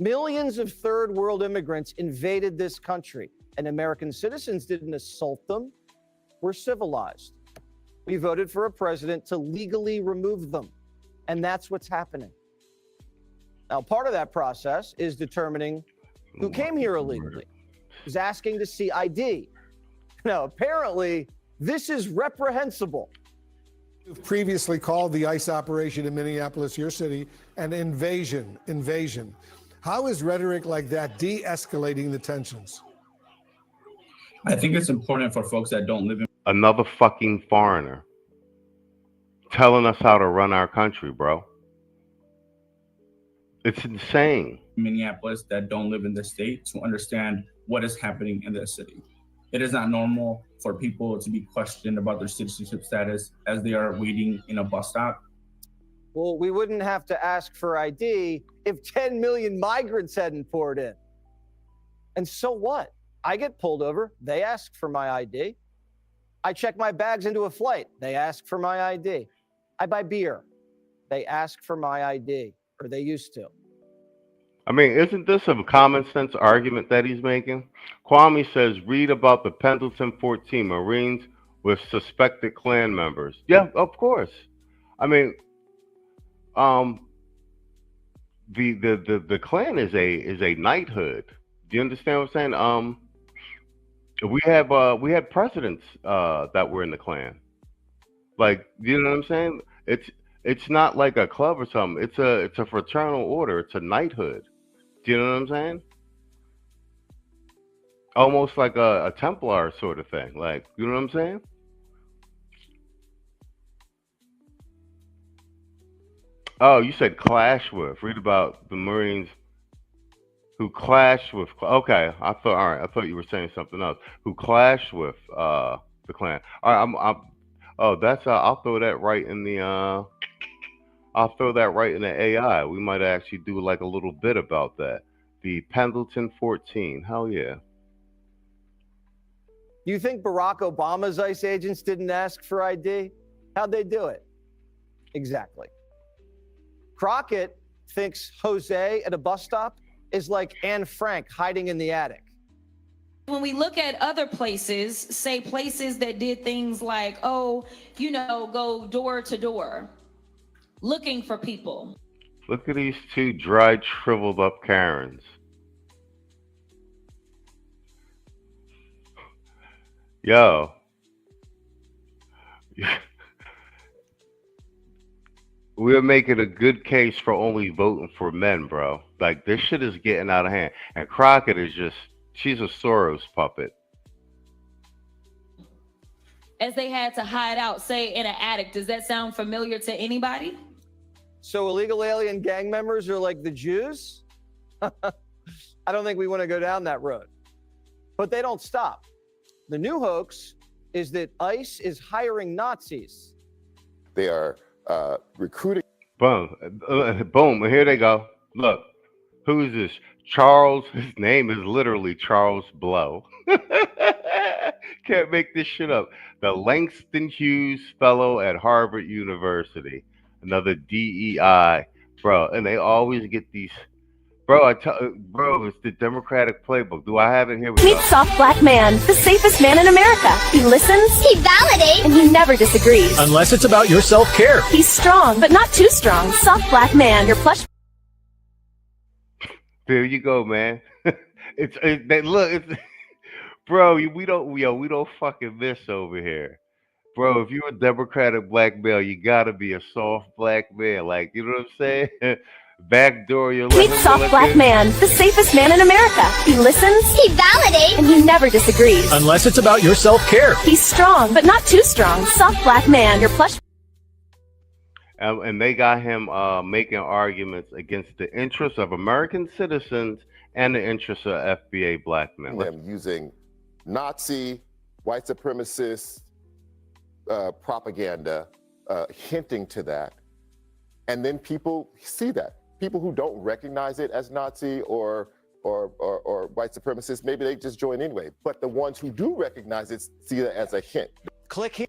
Millions of third world immigrants invaded this country, and American citizens didn't assault them. We're civilized. We voted for a president to legally remove them, and that's what's happening. Now, part of that process is determining who came here illegally, who's asking to see ID. Now, apparently, this is reprehensible. You've previously called the ICE operation in Minneapolis, your city, an invasion. How is rhetoric like that de-escalating the tensions? I think it's important for folks that don't live in another fucking foreigner telling us how to run our country, bro. It's insane. Minneapolis that don't live in the state to understand what is happening in their city. It is not normal for people to be questioned about their citizenship status as they are waiting in a bus stop. Well, we wouldn't have to ask for ID if 10 million migrants hadn't poured in. And so what? I get pulled over. They ask for my ID. I check my bags into a flight. They ask for my ID. I buy beer. They ask for my ID, or they used to. I mean, isn't this a common sense argument that he's making? Kwame says, read about the Pendleton 14 Marines with suspected Klan members. Yeah, of course. I mean, the Klan is a knighthood. Do you understand what I'm saying? We had presidents that were in the Klan. Like, you know what I'm saying? It's not like a club or something. It's a fraternal order. It's a knighthood. Do you know what I'm saying? Almost like a Templar sort of thing. Like, you know what I'm saying? Oh, you said clash with. Read about the Marines who clashed with. Okay, I thought. All right, I thought you were saying something else. Who clashed with the Klan? All right, oh, that's. I'll throw that right in the. I'll throw that right in the AI. We might actually do like a little bit about that. The Pendleton 14. Hell yeah. You think Barack Obama's ICE agents didn't ask for ID? How'd they do it? Exactly. Crockett thinks Jose at a bus stop is like Anne Frank hiding in the attic. When we look at other places, say places that did things like, oh, you know, go door to door, looking for people. Look at these two dried, shriveled up Karens. Yo. We're making a good case for only voting for men, bro. Like, this shit is getting out of hand. And Crockett is just, she's a Soros puppet. As they had to hide out, say, in an attic. Does that sound familiar to anybody? So illegal alien gang members are like the Jews? I don't think we want to go down that road. But they don't stop. The new hoax is that ICE is hiring Nazis. They are recruiting. Boom. Boom. Here they go. Look. Who is this? Charles. His name is literally Charles Blow. Can't make this shit up. The Langston Hughes Fellow at Harvard University. Another DEI. Bro. And they always get these. Bro, bro, it's the Democratic playbook. Do I have it here? Meet Soft Black Man, the safest man in America. He listens, he validates, and he never disagrees. Unless it's about your self-care. He's strong, but not too strong. Soft Black Man, your plush. There you go, man. Look, bro, we don't fucking miss over here. Bro, if you're a Democratic black male, you gotta be a soft black man. Like, you know what I'm saying? Backdoor your Meet Soft Black Man, the safest man in America. He listens, he validates, and he never disagrees. Unless it's about your self-care. He's strong, but not too strong. Soft Black Man, your plush. And they got him making arguments against the interests of American citizens and the interests of FBA black men. Them using Nazi, white supremacist propaganda, hinting to that. And then people see that. People who don't recognize it as Nazi or white supremacist, maybe they just join anyway. But the ones who do recognize it see it as a hint. Click here.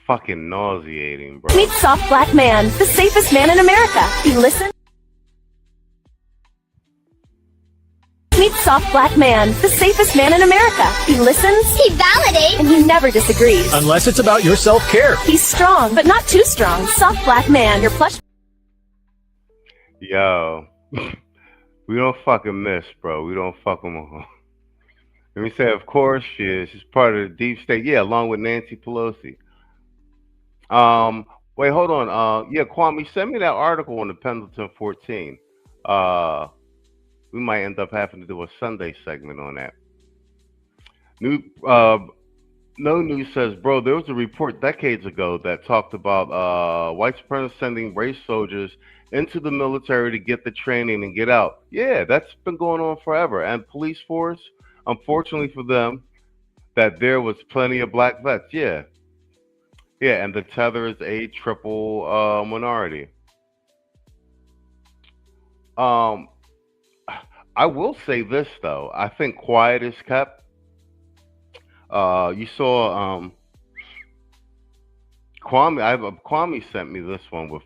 Fucking nauseating, bro. Meet Soft Black Man, the safest man in America. He listens. Meet Soft Black Man, the safest man in America. He listens, he validates, and he never disagrees. Unless it's about your self-care. He's strong, but not too strong. Soft Black Man, your plush. Yo, we don't fucking miss, bro. We don't fucking. Let me say, of course she is. She's part of the deep state. Yeah, along with Nancy Pelosi. Wait, hold on. Yeah, Kwame, send me that article on the Pendleton 14. We might end up having to do a Sunday segment on that. No News says, bro, there was a report decades ago that talked about white supremacists sending race soldiers into the military to get the training and get out. Yeah, that's been going on forever. And police force, unfortunately for them, that there was plenty of black vets. Yeah. Yeah, and the tether is a triple minority. I will say this, though. I think quiet is kept. You saw Kwame sent me this one with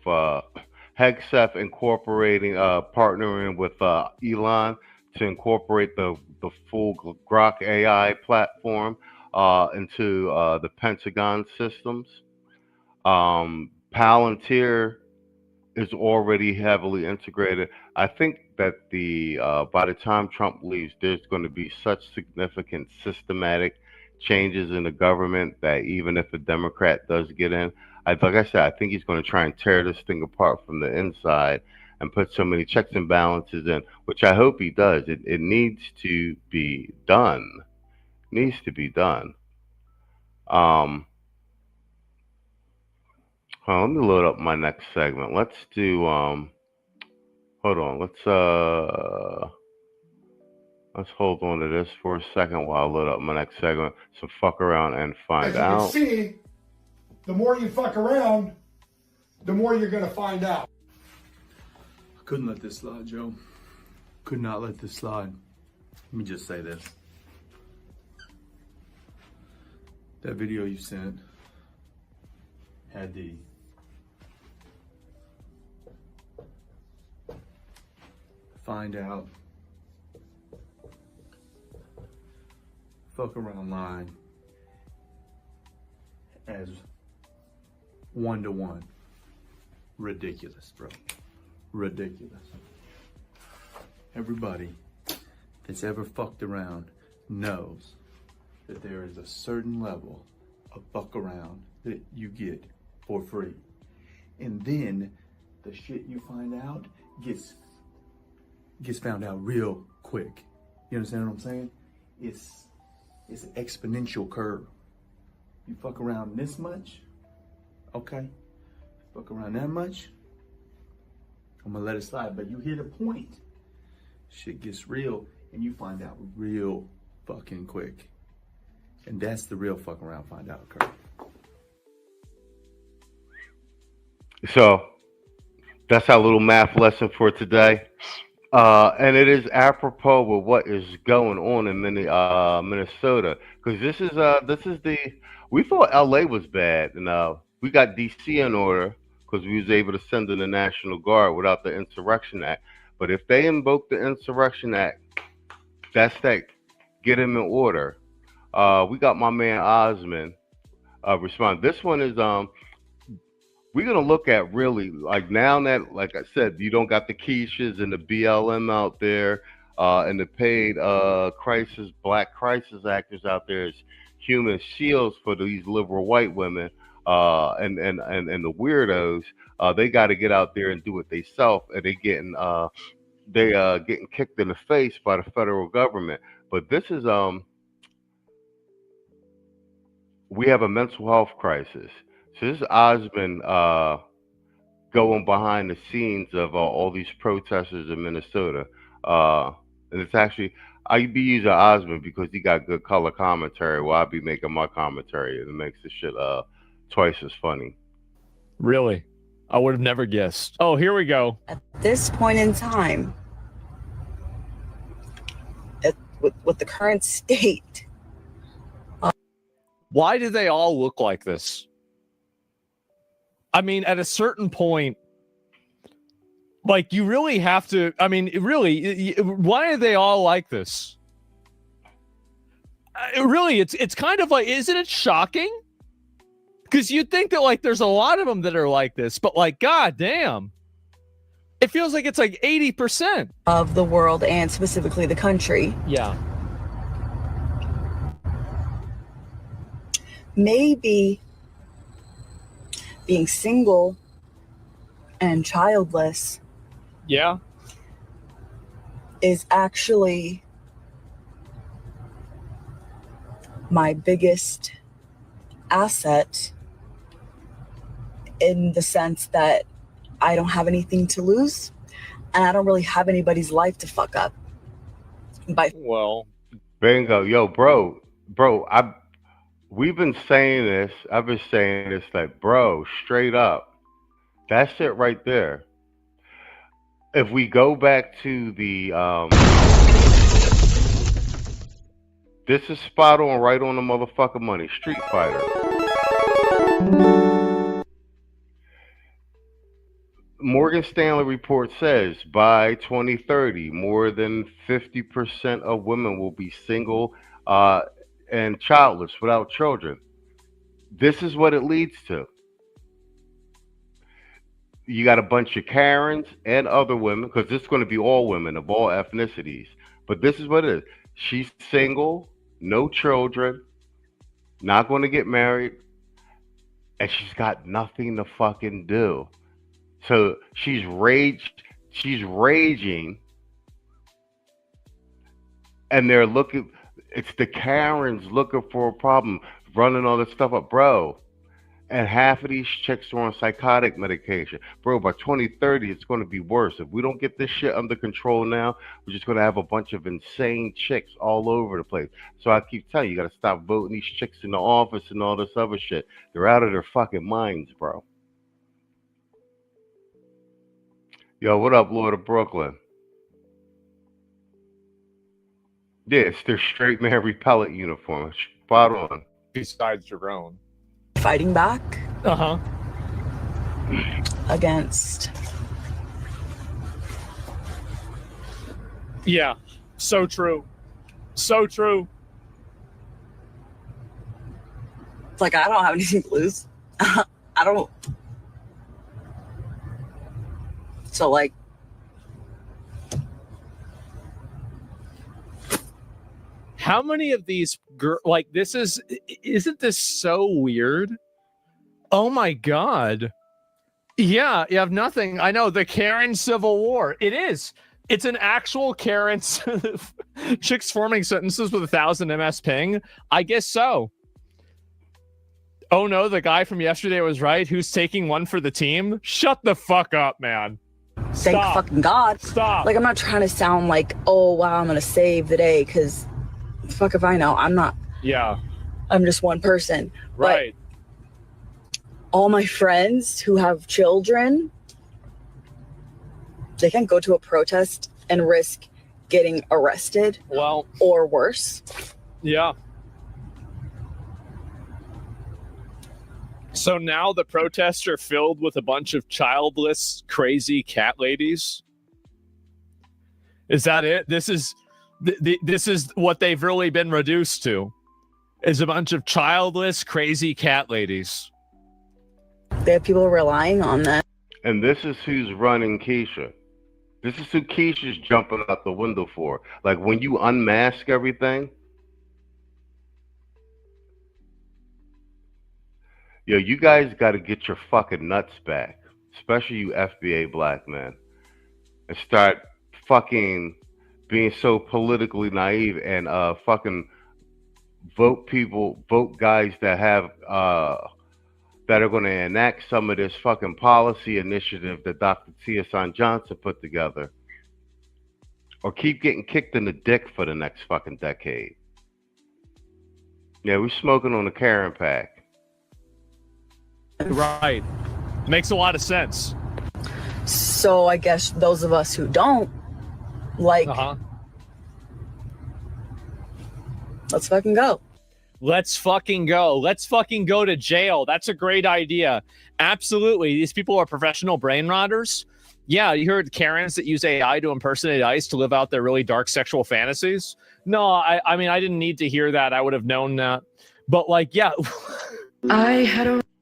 HEGSEF incorporating, partnering with Elon to incorporate the full Grok AI platform into the Pentagon systems. Palantir is already heavily integrated. I think that by the time Trump leaves, there's going to be such significant systematic changes in the government that even if a Democrat does get in, like I said, I think he's going to try and tear this thing apart from the inside and put so many checks and balances in, which I hope he does. It needs to be done. Needs to be done. Let me load up my next segment. Let's do hold on. Let's hold on to this for a second while I load up my next segment. So fuck around and find out. As you can see, the more you fuck around, the more you're gonna find out. I couldn't let this slide, Joe. Could not let this slide. Let me just say this. That video you sent had the find out, fuck around line as 1-to-1. Ridiculous, bro. Ridiculous. Everybody that's ever fucked around knows that there is a certain level of fuck around that you get for free. And then the shit you find out gets found out real quick. You understand what I'm saying? It's an exponential curve. You fuck around this much, okay? Fuck around that much, I'm gonna let it slide. But you hit a point, shit gets real, and you find out real fucking quick. And that's the real fuck around, find out curve. So that's our little math lesson for today. And it is apropos with what is going on in Minnesota, because this is we thought LA was bad, and we got DC in order because we was able to send in the National Guard without the Insurrection Act. But if they invoke the Insurrection Act, that's that get him in order. We got my man Osmond respond. This one is we're gonna look at really like now that, like I said, you don't got the quiches and the BLM out there, and the paid black crisis actors out there as human shields for these liberal white women, and the weirdos. They got to get out there and do it themselves, and they getting kicked in the face by the federal government. But this is we have a mental health crisis. So this is Osmond going behind the scenes of all these protesters in Minnesota. And it's actually, I be using Osmond because he got good color commentary while I be making my commentary. And it makes the shit twice as funny. Really? I would have never guessed. Oh, here we go. At this point in time, with the current state. Why do they all look like this? I mean, at a certain point, like, you really have to, I mean, really, why are they all like this? Really, it's kind of like, isn't it shocking? Because you'd think that, like, there's a lot of them that are like this, but, like, god damn. It feels like it's like 80% of the world, and specifically the country. Yeah. Maybe being single and childless, yeah, is actually my biggest asset, in the sense that I don't have anything to lose, and I don't really have anybody's life to fuck up. Well, bingo. Yo, bro, we've been saying this. I've been saying this, like, bro, straight up. That's it right there. If we go back to the, this is spot on, right on the motherfucking money. Street Fighter. Morgan Stanley report says by 2030, more than 50% of women will be single and childless, without children. This is what it leads to. You got a bunch of Karens and other women, because this is going to be all women of all ethnicities. But this is what it is. She's single, no children, not going to get married, and she's got nothing to fucking do. So she's raging, and they're looking, it's the Karens looking for a problem, running all this stuff up, bro. And half of these chicks are on psychotic medication. Bro, by 2030, it's going to be worse. If we don't get this shit under control now, we're just going to have a bunch of insane chicks all over the place. So I keep telling you, you got to stop voting these chicks in the office and all this other shit. They're out of their fucking minds, bro. Yo, what up, Lord of Brooklyn? Yeah, it's their straight man repellent uniform. Spot on. Besides your own. Fighting back against. Yeah, so true. So true. It's like, I don't have anything to lose. I don't. So, like, how many of these like, isn't this so weird? Oh my God. Yeah, you have nothing. I know, the Karen Civil War. It is. It's an actual Karen chicks forming sentences with 1,000 MS ping. I guess so. Oh no, the guy from yesterday was right. Who's taking one for the team? Shut the fuck up, man. Thank fucking God. Stop. Like, I'm not trying to sound like, oh wow, I'm gonna save the day, because fuck if I know. I'm not. Yeah. I'm just one person. Right. But all my friends who have children, they can't go to a protest and risk getting arrested. Well, or worse. Yeah. So now the protests are filled with a bunch of childless, crazy cat ladies. Is that it? This is what they've really been reduced to, is a bunch of childless, crazy cat ladies. They have people relying on that. And this is who's running Keisha. This is who Keisha's jumping out the window for. Like, when you unmask everything, yo, you guys got to get your fucking nuts back, especially you FBA black men, and start fucking being so politically naive and fucking vote guys that have that are going to enact some of this fucking policy initiative that Dr. 𝐇𝐎 Johnson put together, or keep getting kicked in the dick for the next fucking decade. Yeah, we're smoking on the Karen pack. Right. Makes a lot of sense. So I guess those of us who don't, like, let's fucking go. Let's fucking go. Let's fucking go to jail. That's a great idea. Absolutely. These people are professional brain rotters. Yeah, you heard Karens that use AI to impersonate ICE to live out their really dark sexual fantasies. No, I mean, I didn't need to hear that. I would have known that. But, like, yeah.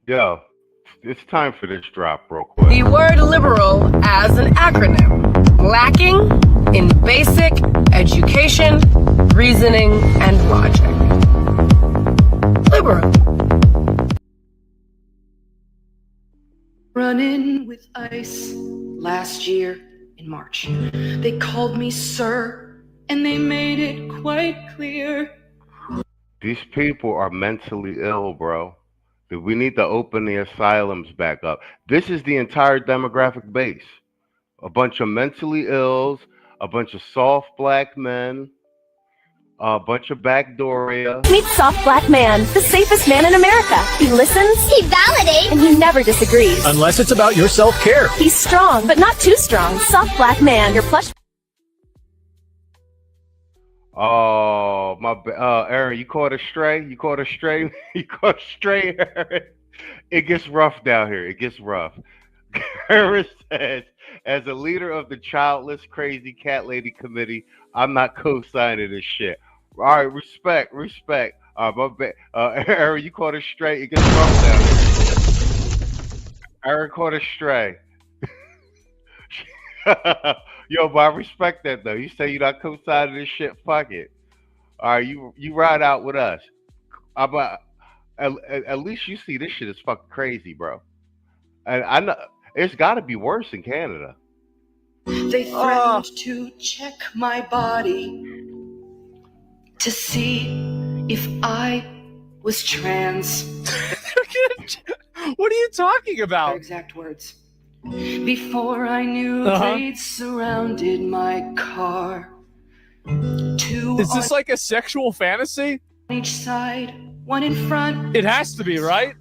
Yo, it's time for this drop real quick. The word liberal as an acronym, lacking in basic education, reasoning, and logic. Liberal. Running with ICE last year in March. They called me sir, and they made it quite clear. These people are mentally ill, bro. We need to open the asylums back up. This is the entire demographic base. A bunch of mentally ills, a bunch of soft black men, a bunch of backdooria. Meet Soft Black Man, the safest man in America. He listens, he validates, and he never disagrees. Unless it's about your self-care. He's strong, but not too strong. Soft Black Man, your plush. Oh, my Aaron, you caught a stray? You caught a stray? You caught a stray, Aaron? It gets rough down here. It gets rough. Aaron says, as a leader of the Childless Crazy Cat Lady Committee, I'm not co-signing this shit. All right, respect. Aaron, you caught a stray. It gets rough down here. Aaron caught a stray. Yo, but I respect that though. You say you're not co-signing this shit. Fuck it. All right, you ride out with us. But at least you see this shit is fucking crazy, bro. And I know it's got to be worse in Canada. They threatened to check my body to see if I was trans. What are you talking about? Exact words. Before I knew, they'd surrounded my car. Two Is this like a sexual fantasy? on each side, one in front. It has to be, right?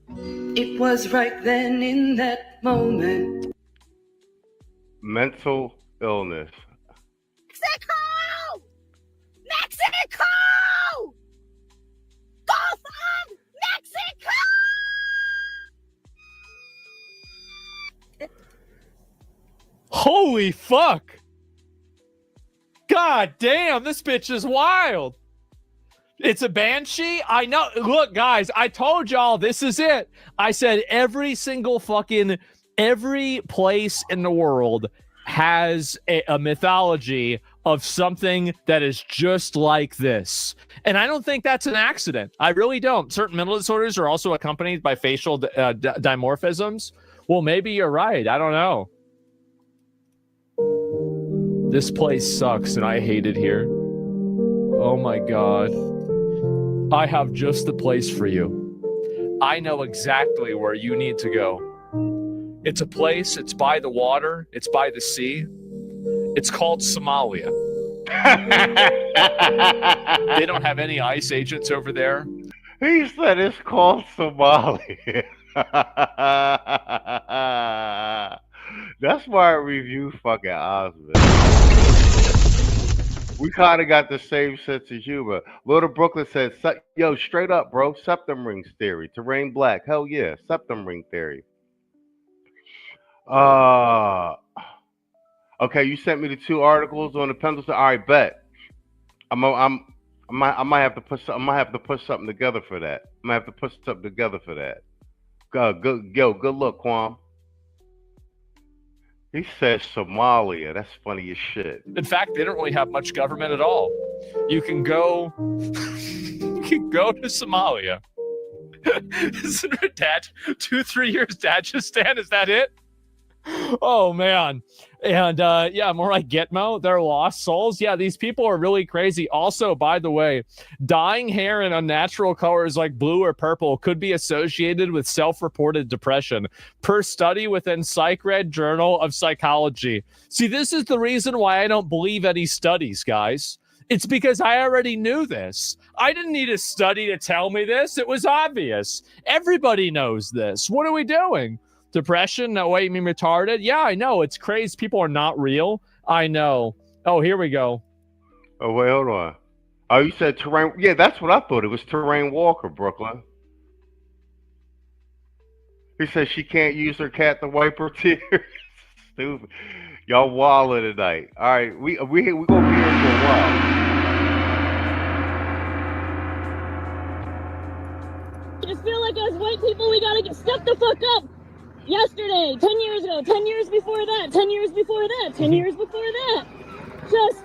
It was right then in that moment. Mental illness. Mexico! Mexico! Go fund Mexico! Holy fuck! God damn, this bitch is wild. It's a banshee? I know. Look, guys, I told y'all this is it. I said every place in the world has a mythology of something that is just like this. And I don't think that's an accident. I really don't. Certain mental disorders are also accompanied by facial dimorphisms. Well, maybe you're right. I don't know. This place sucks and I hate it here. Oh my God. I have just the place for you. I know exactly where you need to go. It's a place, it's by the water, it's by the sea. It's called Somalia. They don't have any ICE agents over there. He said it's called Somalia. That's why I review fucking Osmond. We kind of got the same sense of humor. Little Brooklyn said, yo, straight up, bro, septum rings theory. Terrain black, hell yeah, septum ring theory. Okay, you sent me the 2 articles on the Pendleton. All right, bet. I might have to put something together for that. Good look, Quam. He says Somalia. That's funny as shit. In fact, they don't really have much government at all. You can go to Somalia. Isn't her dad 2-3 years Dajistan? Is that it? Oh man. And yeah, more like Gitmo. They're lost souls. Yeah, these people are really crazy. Also, by the way, dyeing hair in unnatural colors like blue or purple could be associated with self-reported depression, per study within PsychRed Journal of Psychology. See, this is the reason why I don't believe any studies, guys. It's because I already knew this. I didn't need a study to tell me this. It was obvious. Everybody knows this. What are we doing? Depression? No, wait, you mean retarded? Yeah, I know. It's crazy. People are not real. I know. Oh, here we go. Oh, wait, hold on. Oh, you said Terrain. Yeah, that's what I thought. It was Terrain Walker, Brooklyn. He said she can't use her cat to wipe her tears. Stupid. Y'all wildin' tonight. All right, we gonna be here for a while. I just feel like as white people, we gotta step the fuck up. Yesterday, 10 years ago, 10 years before that, 10 years before that, 10 years before that. Just,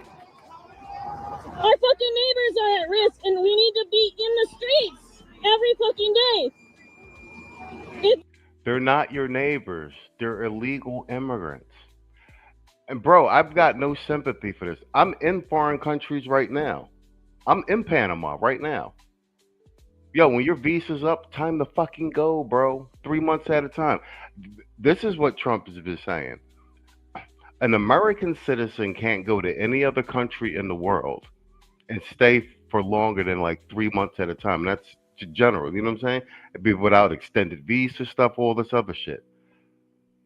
our fucking neighbors are at risk and we need to be in the streets every fucking day. They're not your neighbors. They're illegal immigrants. And bro, I've got no sympathy for this. I'm in foreign countries right now. I'm in Panama right now. Yo, when your visa's up, time to fucking go, bro. 3 months at a time. This is what Trump has been saying. An American citizen can't go to any other country in the world and stay for longer than like 3 months at a time. That's general, you know what I'm saying? It'd be without extended visa stuff, all this other shit.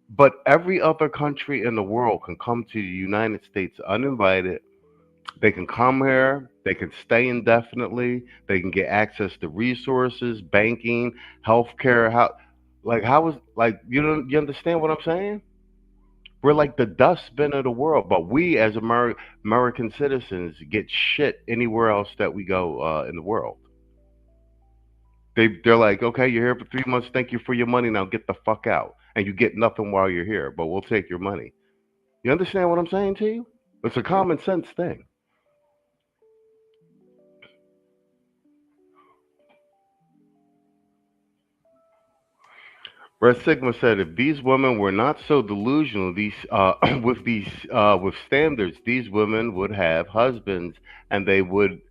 But every other country in the world can come to the United States uninvited. They can come here, they can stay indefinitely, they can get access to resources, banking, healthcare. You understand what I'm saying? We're like the dustbin of the world, but we as American citizens get shit anywhere else that we go in the world. They're like, okay, you're here for 3 months, thank you for your money, now get the fuck out. And you get nothing while you're here, but we'll take your money. You understand what I'm saying to you? It's a common sense thing. Red Sigma said, if these women were not so delusional, with standards, these women would have husbands and they would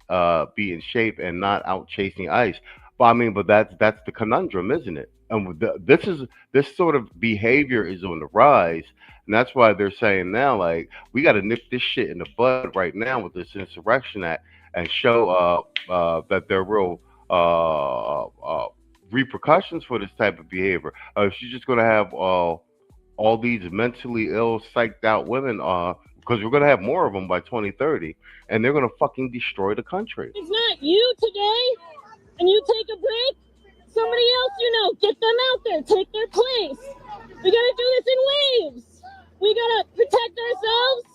be in shape and not out chasing ICE. But I mean, but that's the conundrum, isn't it? And this sort of behavior is on the rise, and that's why they're saying now, like, we got to nip this shit in the bud right now with this Insurrection Act and show that there are real repercussions for this type of behavior. If you're just going to have all these mentally ill, psyched out women, because we're going to have more of them by 2030, and they're going to fucking destroy the country. It's not you today, and you take a break. Somebody else, get them out there, take their place. We gotta do this in waves. We gotta protect ourselves.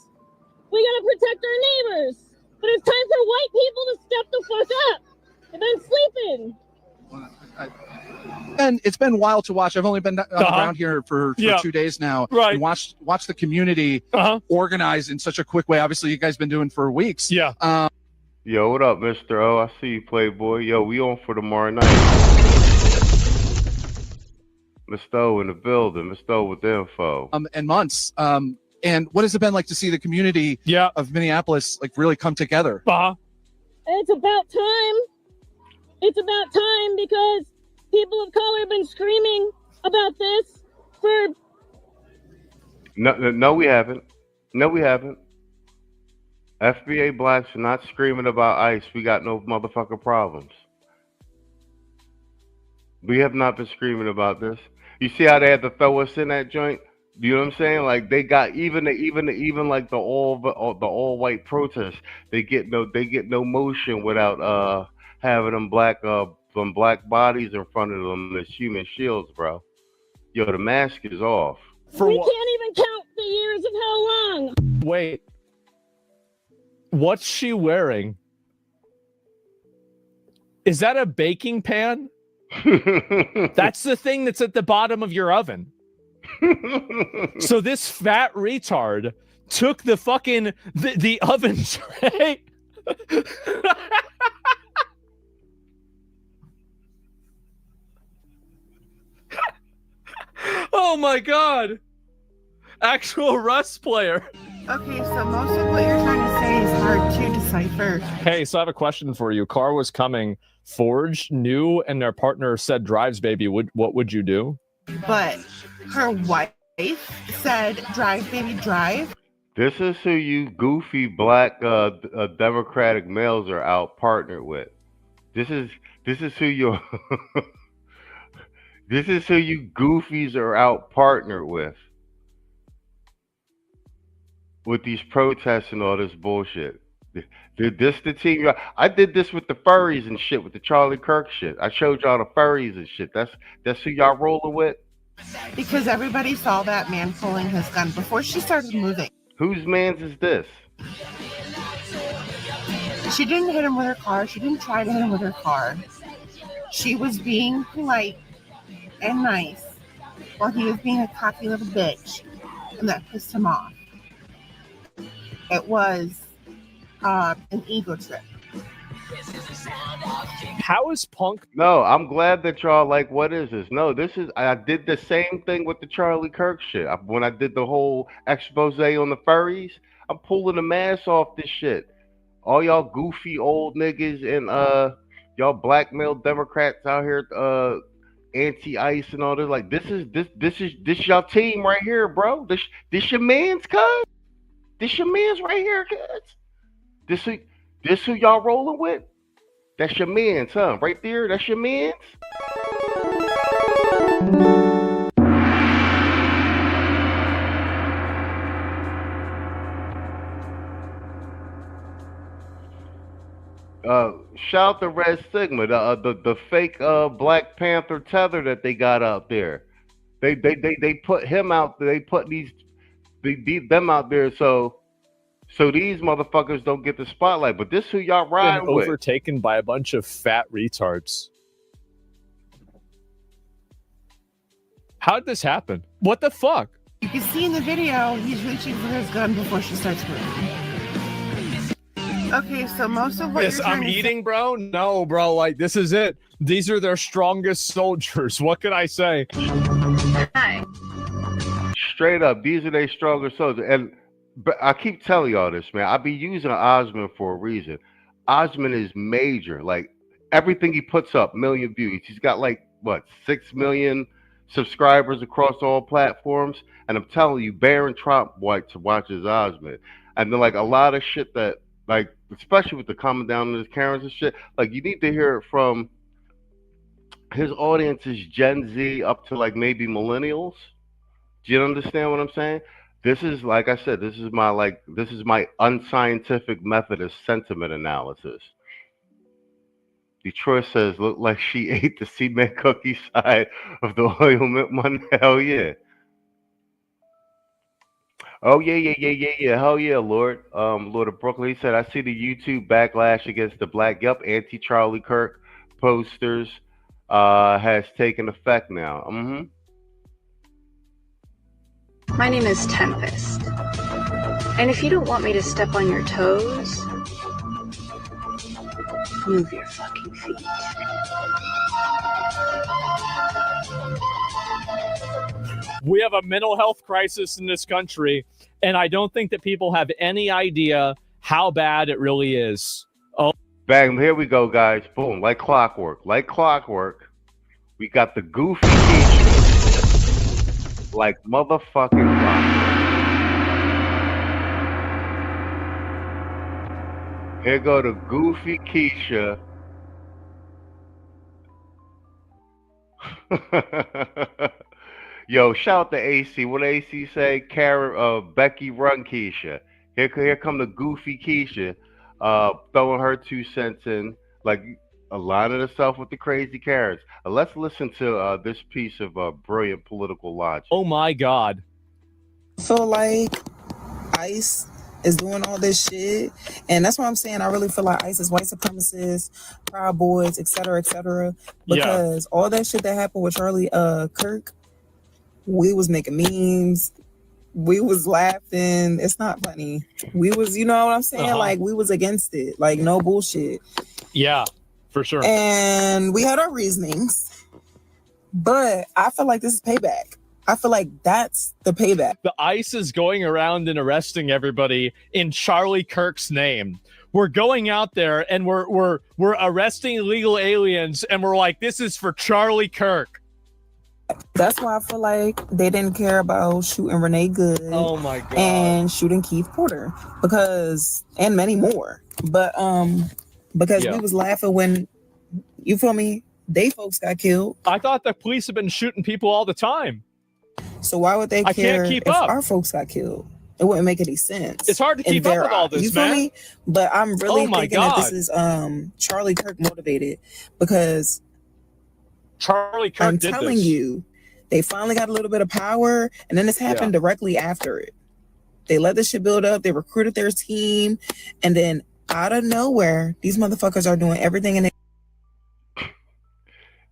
We gotta protect our neighbors. But it's time for white people to step the fuck up. They've been sleeping. And it's been wild to watch. I've only been on the ground here for 2 days now. Right. And watch the community organize in such a quick way. Obviously, you guys been doing for weeks. Yeah. Yo, what up, Mr. O? I see you, Playboy. Yo, we on for tomorrow night. Mr. O in the building. Mr. O with the info. And months. And what has it been like to see the community of Minneapolis like really come together? It's about time. It's about time because people of color have been screaming about this for... No, we haven't. No, we haven't. FBA blacks are not screaming about ICE. We got no motherfucking problems. We have not been screaming about this. You see how they had to throw us in that joint? You know what I'm saying? Like they got even like the all white protests. They get no motion without having them black bodies in front of them as human shields, bro. Yo, the mask is off. We can't even count the years of how long. Wait. What's she wearing? Is that a baking pan? That's the thing that's at the bottom of your oven. So this fat retard took the fucking the oven tray. Oh my god. Actual Rust player. Okay, so most of what you're trying to say is hard to decipher. Hey, so I have a question for you. Car was coming, forged, new, and their partner said drives, baby. What would you do? But her wife said, drive, baby, drive. This is who you goofy black Democratic males are out partnered with. This is who you this is who you goofies are out partnered with these protests and all this bullshit. This the team. I did this with the furries and shit, with the Charlie Kirk shit. I showed y'all the furries and shit. That's who y'all rolling with. Because everybody saw that man pulling his gun before she started moving. Whose man's is this? She didn't hit him with her car. She didn't try to hit him with her car. She was being polite and nice while he was being a cocky little bitch, and that pissed him off. It was an ego trip. How is Punk? No, I'm glad that y'all like, what is this? No, I did the same thing with the Charlie Kirk shit. When I did the whole expose on the furries, I'm pulling the mask off this shit. All y'all goofy old niggas and y'all black male Democrats out here anti-ICE and all this, like this is y'all team right here, bro. This your man's, cuz. This your man's right here, cuz. This who y'all rolling with? That's your man's, huh? Right there, that's your man's. Shout out to Red Sigma, the fake Black Panther tether that they got out there. They put him out there. They put them out there so these motherfuckers don't get the spotlight. But this who y'all riding with. Overtaken by a bunch of fat retards. How did this happen? What the fuck? You can see in the video, he's reaching for his gun before she starts moving. Okay, so most of what Yes, you're trying I'm to eating, bro. No, bro. Like, this is it. These are their strongest soldiers. What can I say? Hi. Straight up, these are their stronger soldiers. And but I keep telling y'all this, man. I be using Osmond for a reason. Osmond is major. Like everything he puts up, million views. He's got like what 6 million subscribers across all platforms. And I'm telling you, Baron Trump watches Osmond. And then like a lot of shit that like, especially with the coming down to the Karens and shit, like you need to hear it from his audience is Gen Z up to like maybe millennials. Do you understand what I'm saying? This is, like I said, this is my unscientific method of sentiment analysis. Detroit says, look like she ate the cement cookie side of the oil milk one. Hell yeah. Oh yeah. Hell yeah, Lord. Lord of Brooklyn. He said, I see the YouTube backlash against the black, anti-Charlie Kirk posters has taken effect now. Mm-hmm. My name is Tempest. And if you don't want me to step on your toes, move your fucking feet. We have a mental health crisis in this country, and I don't think that people have any idea how bad it really is. Oh, bang, here we go, guys. Boom, like clockwork. Like clockwork. We got the goofy feature. Like motherfucking clockwork. Here go the goofy Keisha. Yo, shout out to AC. What AC say? Becky run Keisha. Here come the goofy Keisha, throwing her 2 cents in, like aligning herself with the crazy Karens. Let's listen to this piece of brilliant political logic. Oh my God. I feel like ICE is doing all this shit, and that's why I'm saying I really feel like ICE is white supremacists, Proud Boys, etc., because all that shit that happened with Charlie Kirk, we was making memes, we was laughing. It's not funny. We was, you know what I'm saying? Like we was against it, like no bullshit. Yeah, for sure. And we had our reasonings, but I feel like this is payback. I feel like that's the payback. The ICE is going around and arresting everybody in Charlie Kirk's name. We're going out there and we're arresting illegal aliens, and we're like, this is for Charlie Kirk. That's why I feel like they didn't care about shooting Renee Good. Oh my God. And shooting Keith Porter, because, and many more. But because we was laughing when, you feel me, they folks got killed. I thought the police have been shooting people all the time. So why would they care if our folks got killed? It wouldn't make any sense. It's hard to keep up with all this, you feel man. me? But I'm really thinking that this God. is Charlie Kirk motivated, because Charlie Kirk I'm did telling this. you, they finally got a little bit of power, and then this happened directly after it. They let this shit build up. They recruited their team, and then out of nowhere, these motherfuckers are doing everything in their...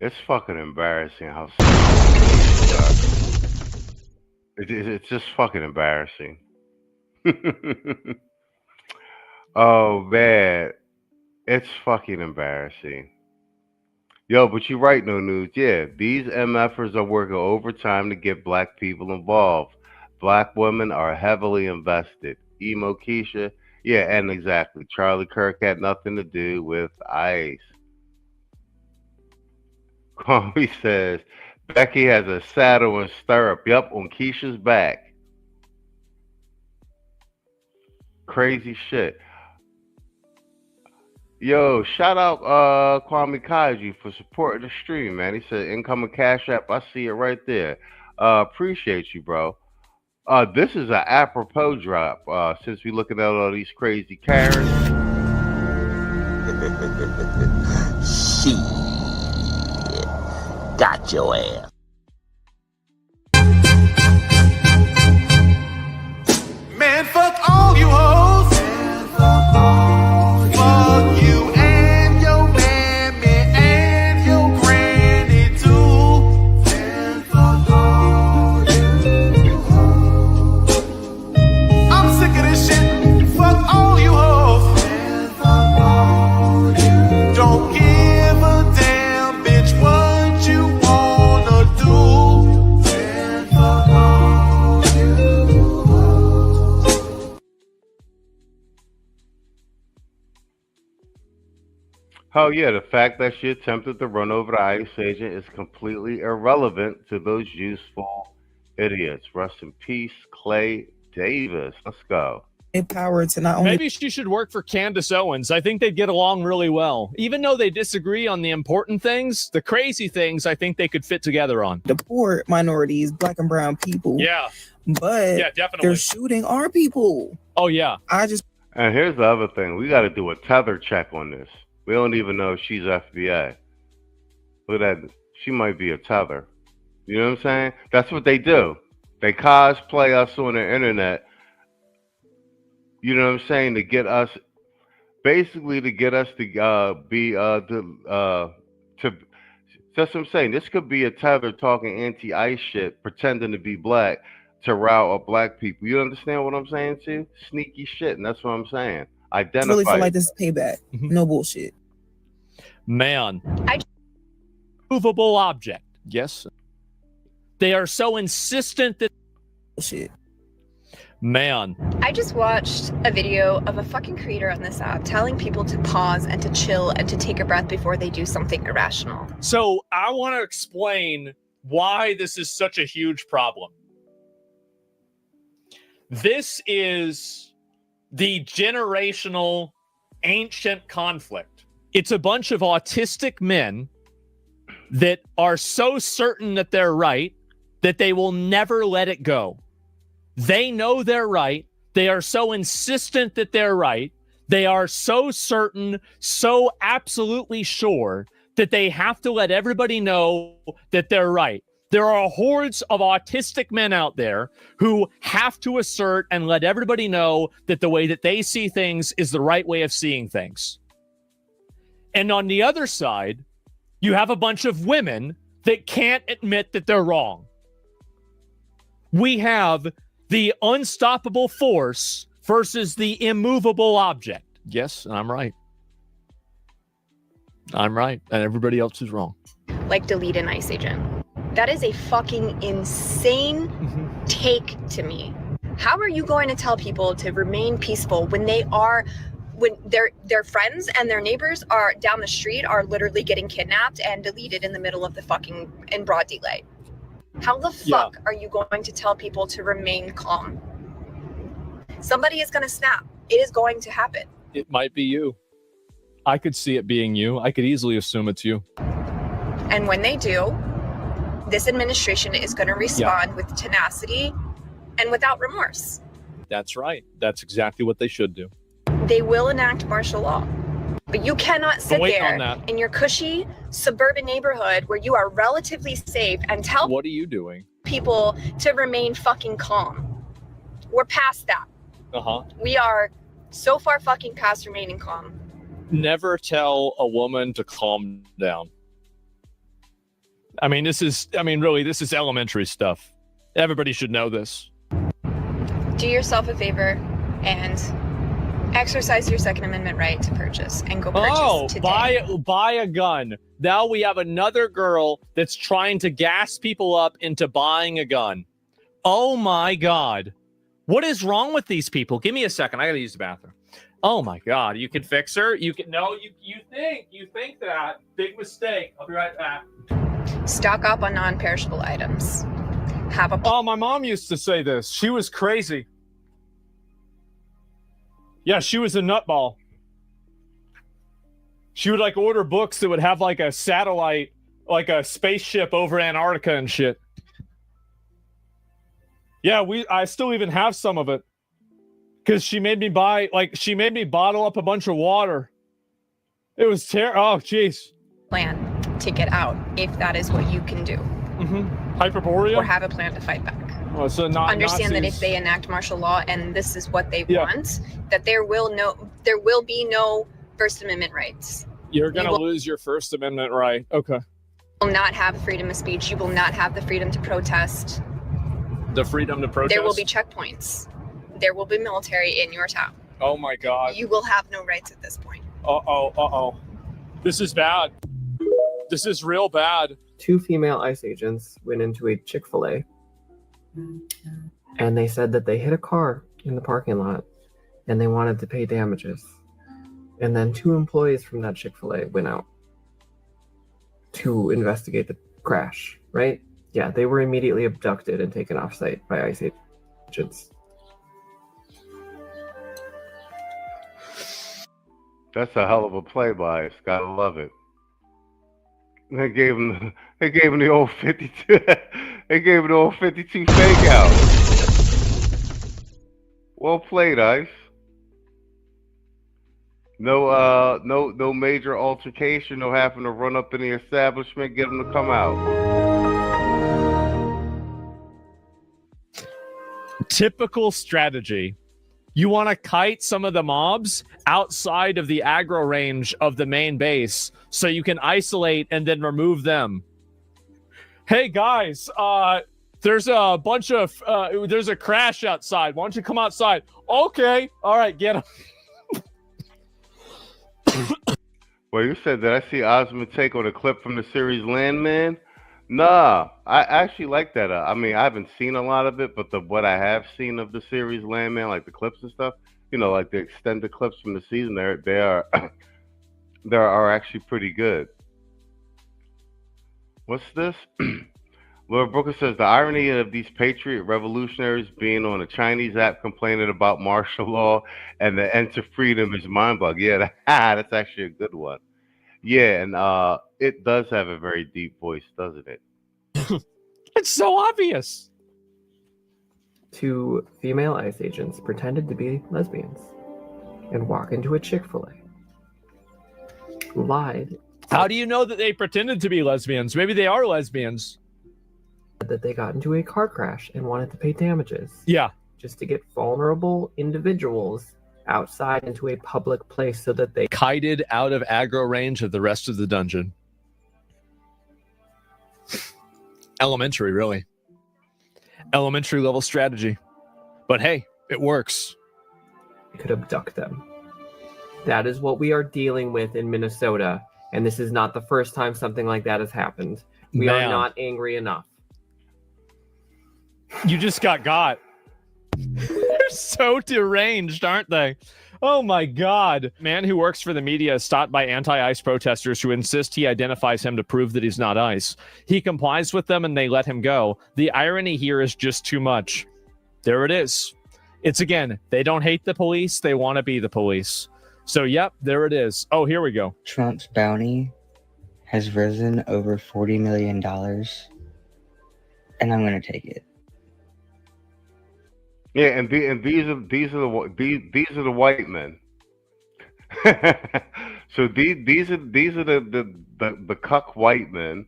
It's fucking embarrassing how it's just fucking embarrassing. Oh man, it's fucking embarrassing. Yo, but you're right, no news. Yeah, these MFers are working overtime to get black people involved. Black women are heavily invested. Emo Keisha, yeah, and exactly. Charlie Kirk had nothing to do with ICE. Kwame says, Becky has a saddle and stirrup. Yup, on Keisha's back. Crazy shit. Yo, shout out Kwame Kaiju for supporting the stream, man. He said, incoming Cash App. I see it right there. Appreciate you, bro. This is an apropos drop since we're looking at all these crazy Karens. She got your ass. Man, fuck all you hoes. Fuck you and your mammy and your granny too. And fuck all you hoes. Oh yeah, the fact that she attempted to run over the ICE agent is completely irrelevant to those useful idiots. Rest in peace, Clay Davis. Let's go. Power to not only Maybe she should work for Candace Owens. I think they'd get along really well. Even though they disagree on the important things, the crazy things, I think they could fit together on. deport minorities, black and brown people. Yeah. But Yeah, definitely. they're shooting our people. Oh, yeah. And here's the other thing. We got to do a tether check on this. We don't even know if she's FBA. Look at that. She might be a tether. You know what I'm saying? That's what they do. They cosplay us on the internet. You know what I'm saying? To get us, basically to get us to that's what I'm saying. This could be a tether talking anti-ICE shit, pretending to be black to rile up black people. You understand what I'm saying, too? Sneaky shit, and that's what I'm saying. I Identify. really feel like this is payback. No bullshit. Man. Movable object. Yes. They are so insistent that... Shit. Man. I just watched a video of a fucking creator on this app telling people to pause and to chill and to take a breath before they do something irrational. So I want to explain why this is such a huge problem. This is the generational ancient conflict. It's a bunch of autistic men that are so certain that they're right that they will never let it go. They know they're right. They are so insistent that they're right. They are so certain, so absolutely sure that they have to let everybody know that they're right. There are hordes of autistic men out there who have to assert and let everybody know that the way that they see things is the right way of seeing things. And on the other side, you have a bunch of women that can't admit that they're wrong. We have the unstoppable force versus the immovable object. Yes, I'm right. I'm right, and everybody else is wrong. Like delete an ICE agent. That is a fucking insane take to me. How are you going to tell people to remain peaceful when their friends and their neighbors are down the street are literally getting kidnapped and deleted in the middle of the fucking in broad daylight? How the fuck are you going to tell people to remain calm? Somebody is going to snap. It is going to happen. It might be you. I could see it being you. I could easily assume it's you. And when they do, this administration is going to respond with tenacity and without remorse. That's right. That's exactly what they should do. They will enact martial law. But you cannot sit there in your cushy suburban neighborhood where you are relatively safe and tell what are you doing? People to remain fucking calm. We're past that. We are so far fucking past remaining calm. Never tell a woman to calm down. I mean, this is elementary stuff. Everybody should know this. Do yourself a favor and exercise your Second Amendment right to purchase and go purchase today. Buy a gun. Now we have another girl that's trying to gas people up into buying a gun. Oh my God. What is wrong with these people? Give me a second. I gotta use the bathroom. Oh my God. You can fix her? You think that. Big mistake. I'll be right back. Stock up on non-perishable items. Oh, my mom used to say this. She was crazy. Yeah, she was a nutball. She would like order books that would have like a satellite, like a spaceship over Antarctica and shit. Yeah, I still even have some of it. Because she made me bottle up a bunch of water. It was terrible. Oh, jeez. Plan to get out if that is what you can do. Hyperborea? Or have a plan to fight back. Well, so Understand Nazis. that if they enact martial law and this is what they want, that there will be no First Amendment rights. You're going to lose your First Amendment right. Okay. You will not have freedom of speech. You will not have the freedom to protest. The freedom to protest? There will be checkpoints. There will be military in your town. Oh my God. You will have no rights at this point. Uh-oh. This is bad. This is real bad. 2 female ICE agents went into a Chick-fil-A and they said that they hit a car in the parking lot and they wanted to pay damages. And then 2 employees from that Chick-fil-A went out to investigate the crash, right? Yeah, they were immediately abducted and taken off-site by ICE agents. That's a hell of a play by us. Gotta love it. They gave him the old 52. They gave him the old 52 fake out. Well played, Ice. No major altercation, no having to run up in the establishment, get them to come out. Typical strategy. You want to kite some of the mobs outside of the aggro range of the main base so you can isolate and then remove them. Hey guys, there's a bunch of there's a crash outside. Why don't you come outside? Okay, all right, get him. Well, you said that I see Osmond take on a clip from the series Landman. Nah, I actually like that. I mean, I haven't seen a lot of it, but what I have seen of the series Landman, like the clips and stuff, you know, like the extended clips from the season, they are actually pretty good. What's this? Lord Brooker says the irony of these patriot revolutionaries being on a Chinese app complaining about martial law and the end to freedom is mind-boggling. Yeah, that's actually a good one. Yeah, and it does have a very deep voice, doesn't it? It's so obvious. 2 female ICE agents pretended to be lesbians and walk into a Chick-fil-A. Lied. How do you know that they pretended to be lesbians? Maybe they are lesbians. That they got into a car crash and wanted to pay damages. Yeah. Just to get vulnerable individuals outside into a public place so that they kited out of aggro range of the rest of the dungeon. Elementary, really. Elementary level strategy. But hey, it works. could abduct them. That is what we are dealing with in Minnesota, and this is not the first time something like that has happened. We are not angry enough. You just got. They're so deranged, aren't they? Oh my God. Man who works for the media is stopped by anti-ICE protesters who insist he identifies him to prove that he's not ICE. He complies with them and they let him go. The irony here is just too much. There it is. It's again, they don't hate the police, they want to be the police. So yep, there it is. Oh, here we go. Trump's bounty has risen over $40 million, and I'm going to take it. Yeah, and these are the white men. So these are the cuck white men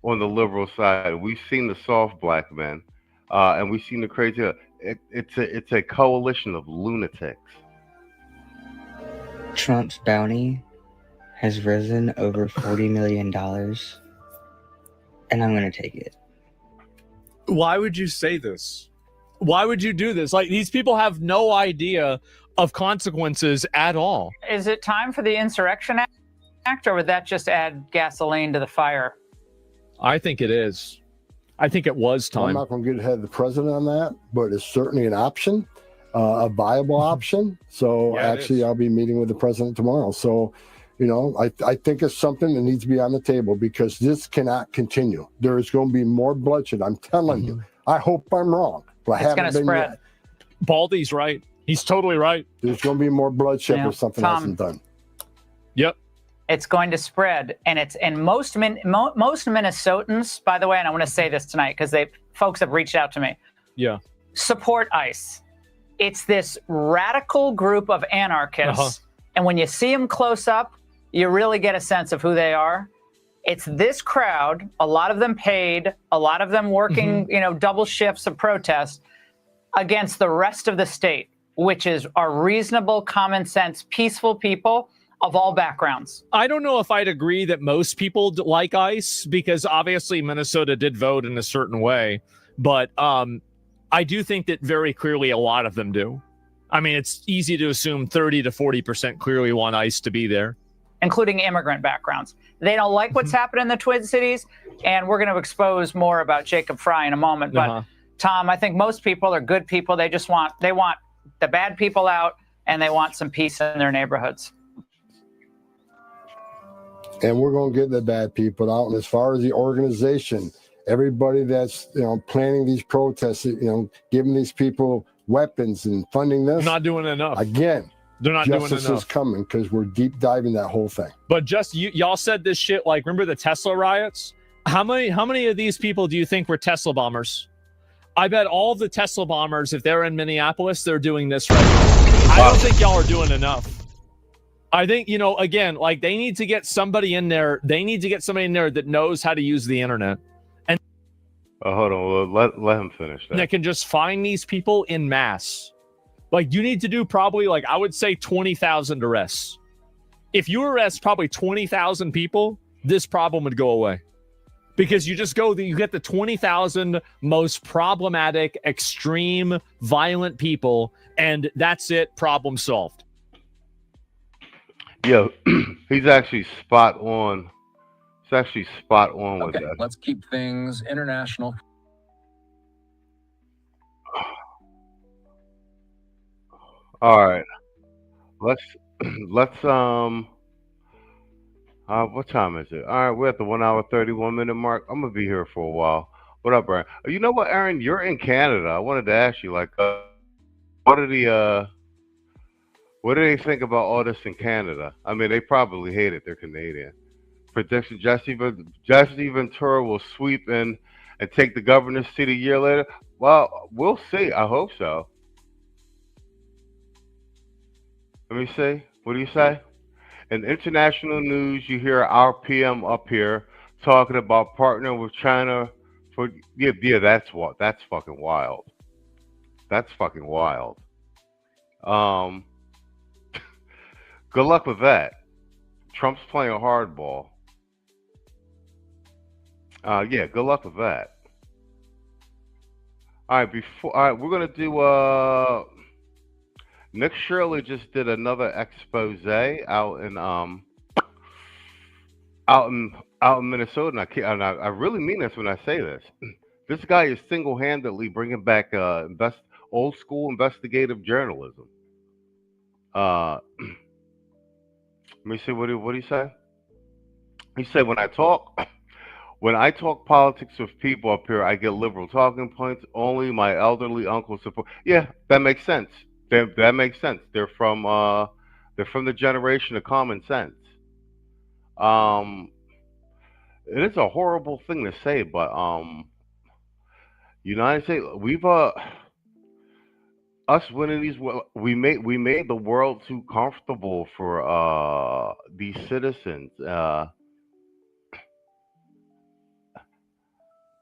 on the liberal side. We've seen the soft black men, and we've seen the crazy. It's a coalition of lunatics. Trump's bounty has risen over $40 million, and I'm going to take it. Why would you say this? Why would you do this? Like, these people have no idea of consequences at all. Is it time for the Insurrection Act, or would that just add gasoline to the fire? I think it is. I think it was time. I'm not going to get ahead of the president on that, but it's certainly an option, a viable option. So Yeah, actually, I'll be meeting with the president tomorrow. So, you know, I think it's something that needs to be on the table because this cannot continue. There is going to be more bloodshed. I'm telling you. I hope I'm wrong. But It's going to spread. Yet. Baldy's right. He's totally right. There's going to be more bloodshed Yeah. if something Tom, hasn't done. Yep. It's going to spread, and most Minnesotans, by the way, and I want to say this tonight because folks have reached out to me. Yeah. Support ICE. It's this radical group of anarchists, and when you see them close up, you really get a sense of who they are. It's this crowd, a lot of them paid, a lot of them working, double shifts of protest against the rest of the state, which are reasonable, common sense, peaceful people of all backgrounds. I don't know if I'd agree that most people like ICE because obviously Minnesota did vote in a certain way, but I do think that very clearly a lot of them do. I mean, it's easy to assume 30 to 40% clearly want ICE to be there. Including immigrant backgrounds. They don't like what's happened in the Twin Cities, and we're going to expose more about Jacob Fry in a moment. But Tom, I think most people are good people. They want the bad people out, and they want some peace in their neighborhoods. and we're going to get the bad people out. And as far as the organization, everybody that's planning these protests, giving these people weapons and funding this, not doing enough. Again, they're not doing enough. Justice is coming because we're deep diving that whole thing. But just y'all said this shit. Like, remember the Tesla riots? How many of these people do you think were Tesla bombers? I bet all the Tesla bombers, if they're in Minneapolis, they're doing this right now. I don't think y'all are doing enough. I think, again, like they need to get somebody in there. They need to get somebody in there that knows how to use the internet. And hold on. Let him finish that. That can just find these people in mass. Like, you need to do probably, like, I would say 20,000 arrests. If you arrest probably 20,000 people, this problem would go away. Because you get the 20,000 most problematic, extreme, violent people, and that's it, problem solved. Yeah, he's actually spot on. It's actually spot on with that. Let's keep things international. All right. Let's what time is it? All right, we're at the 1 hour 31 minute mark. I'm gonna be here for a while. What up, Aaron? You know what, Aaron? You're in Canada. I wanted to ask you, like, what do they think about all this in Canada? I mean, they probably hate it. They're Canadian. Prediction: Jesse Ventura will sweep in and take the governor's seat a year later. Well, we'll see. I hope so. Let me see. What do you say? In international news, you hear our PM up here talking about partnering with China for that's fucking wild. That's fucking wild. Good luck with that. Trump's playing hardball. Good luck with that. All right, we're gonna do Nick Shirley just did another expose out in Minnesota, and I really mean this when I say this. This guy is single-handedly bringing back old school investigative journalism. Let me see what he say. He said, when I talk politics with people up here, I get liberal talking points. Only my elderly uncle support. Yeah, that makes sense. That makes sense. They're from the generation of common sense. It is a horrible thing to say, but United States, we've us winning these, we made the world too comfortable for these citizens,